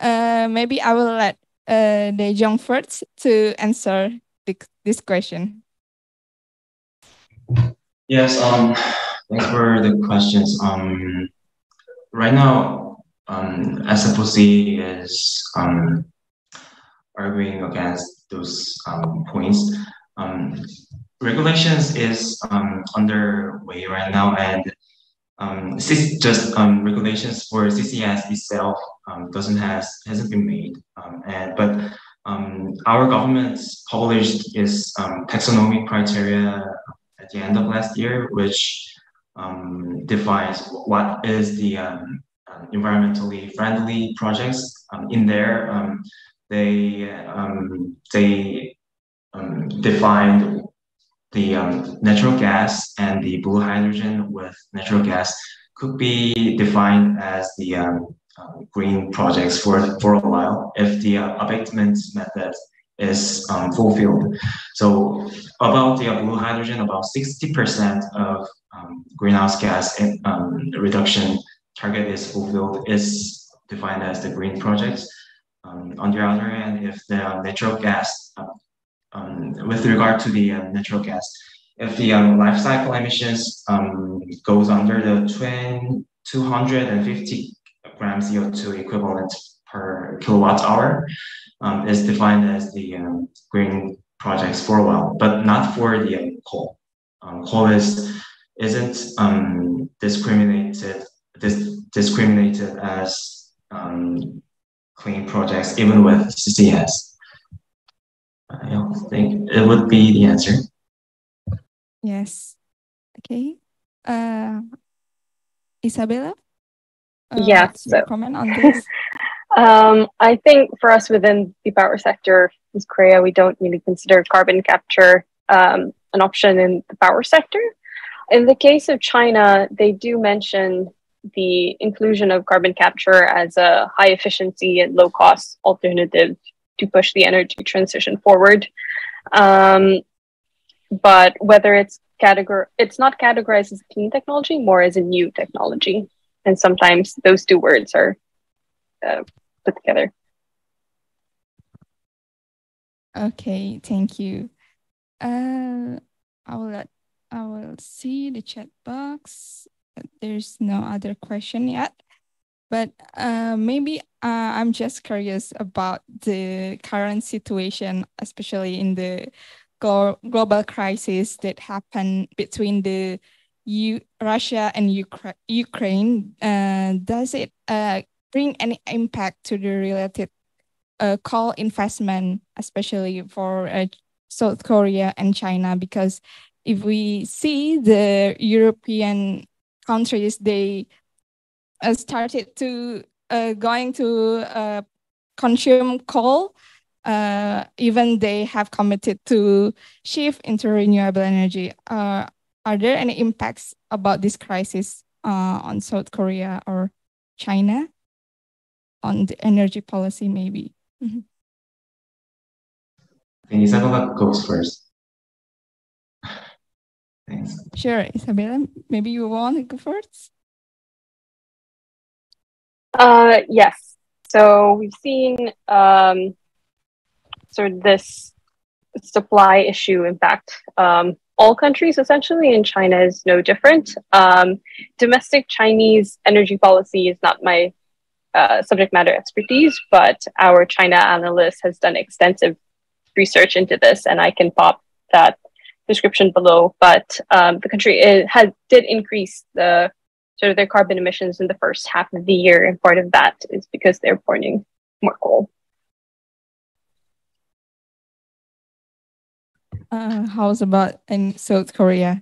Speaker 9: Maybe I will let De Jong first to answer this question.
Speaker 8: Yes, thanks for the questions. Right now, SFOC is arguing against those points. Regulations is underway right now, and regulations for CCS itself hasn't been made. But our government's published its taxonomic criteria at the end of last year, which defines what is the environmentally friendly projects. In there, they defined the natural gas and the blue hydrogen with natural gas could be defined as the green projects for a while if the abatement method is fulfilled. So about the blue hydrogen, about 60% of greenhouse gas reduction target is fulfilled, is defined as the green projects. On the other hand, if the natural gas, with regard to the natural gas, if the life cycle emissions goes under the 250 grams CO2 equivalent per kilowatt hour, is defined as the green projects for a while, but not for the coal. Coal isn't discriminated as clean projects, even with CCS. I think it would be the answer.
Speaker 9: Yes. Okay. Isabella?
Speaker 10: Yes.
Speaker 9: What's your comment on this?
Speaker 10: I think for us within the power sector, as Korea, we don't really consider carbon capture an option in the power sector. In the case of China, they do mention the inclusion of carbon capture as a high efficiency and low cost alternative to push the energy transition forward. But whether it's not categorized as a clean technology, more as a new technology. And sometimes those two words are put together.
Speaker 9: Okay, thank you. I will see the chat box. There's no other question yet, but maybe I'm just curious about the current situation, especially in the global crisis that happened between the Russia and Ukraine. Does it bring any impact to the related coal investment, especially for South Korea and China? Because if we see the European countries, they started to going to consume coal, even they have committed to shift into renewable energy. Are there any impacts about this crisis on South Korea or China on the energy policy, maybe? Mm-hmm.
Speaker 8: Okay, Isabella goes first. Thanks.
Speaker 9: Sure, Isabella, maybe you want to go first?
Speaker 10: Yes. So we've seen sort of this supply issue impact all countries essentially, and China is no different. Domestic Chinese energy policy is not my subject matter expertise, but our China analyst has done extensive research into this, and I can pop that description below. But the country did increase the sort of their carbon emissions in the first half of the year, and part of that is because they're burning more coal.
Speaker 9: How's about in South Korea?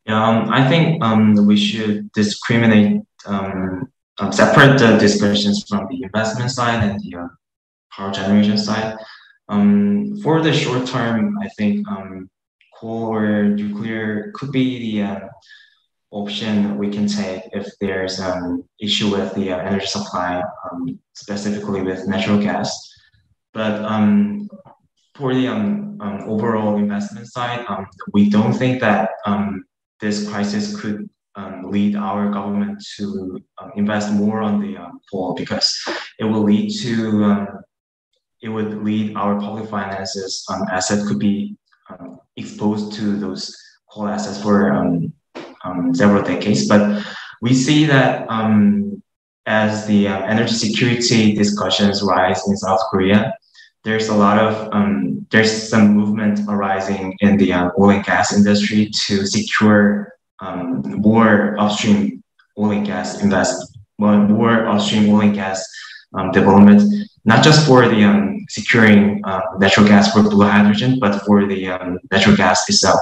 Speaker 8: I think we should discriminate, separate the discussions from the investment side and the power generation side. For the short term, I think coal or nuclear could be the option we can take if there's an issue with the energy supply, specifically with natural gas. But for the overall investment side, we don't think that this crisis could lead our government to invest more on the coal, because it would lead our public finances assets could be exposed to those coal assets for several decades. But we see that as the energy security discussions rise in South Korea, there's some movement arising in the oil and gas industry to secure more upstream oil and gas development, not just for the securing natural gas for blue hydrogen, but for the natural gas itself.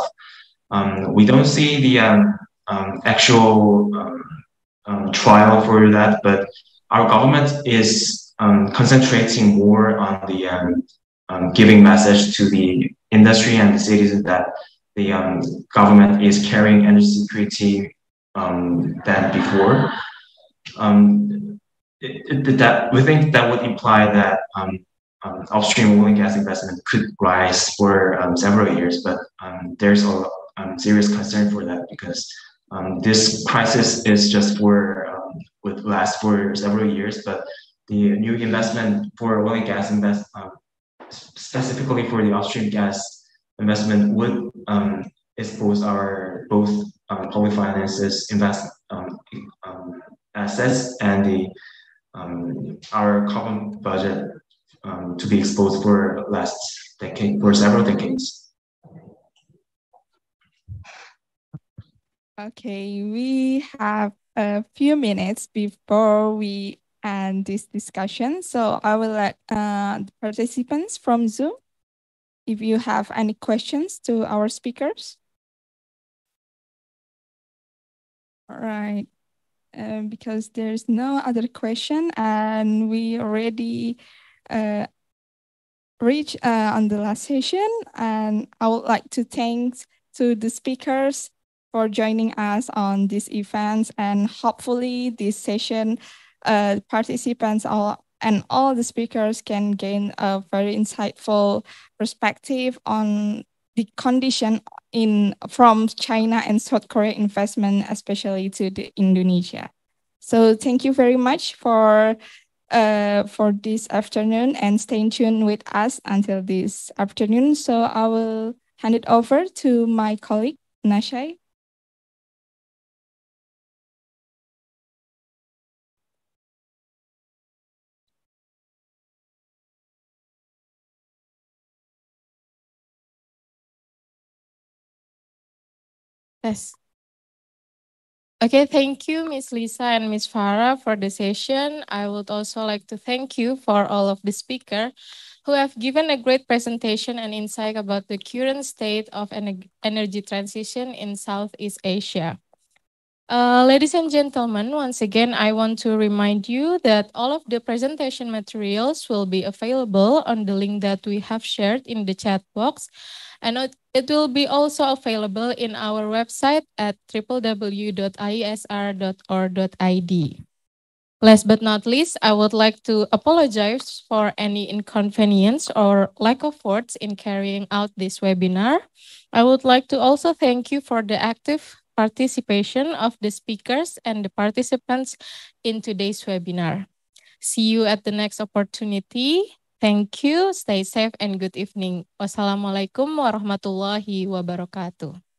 Speaker 8: We don't see the actual trial for that, but our government is concentrating more on the giving message to the industry and the citizens that the government is carrying energy security than before. We think that would imply that upstream oil and gas investment could rise for several years, but there's a serious concern for that, because this crisis is just would last for several years, but the new investment for oil and gas specifically for the upstream gas investment would expose our both public finances, assets, and our carbon budget to be exposed for several decades.
Speaker 9: Okay, we have a few minutes before we end this discussion, so I will let the participants from Zoom, if you have any questions to our speakers. All right, because there's no other question and we already reached on the last session, and I would like to thank to the speakers for joining us on this event, and hopefully this session participants and all the speakers can gain a very insightful perspective on the condition from China and South Korea investment, especially to the Indonesia. So thank you very much for this afternoon, and stay tuned with us until this afternoon. So I will hand it over to my colleague, Nashai.
Speaker 1: Yes. Okay, thank you, Ms. Lisa and Ms. Farah for the session. I would also like to thank you for all of the speakers who have given a great presentation and insight about the current state of energy transition in Southeast Asia. Ladies and gentlemen, once again, I want to remind you that all of the presentation materials will be available on the link that we have shared in the chat box. And it will be also available in our website at www.iesr.org.id. Last but not least, I would like to apologize for any inconvenience or lack of words in carrying out this webinar. I would like to also thank you for the active participation of the speakers and the participants in today's webinar. See you at the next opportunity. Thank you, stay safe and good evening. Wassalamualaikum warahmatullahi wabarakatuh.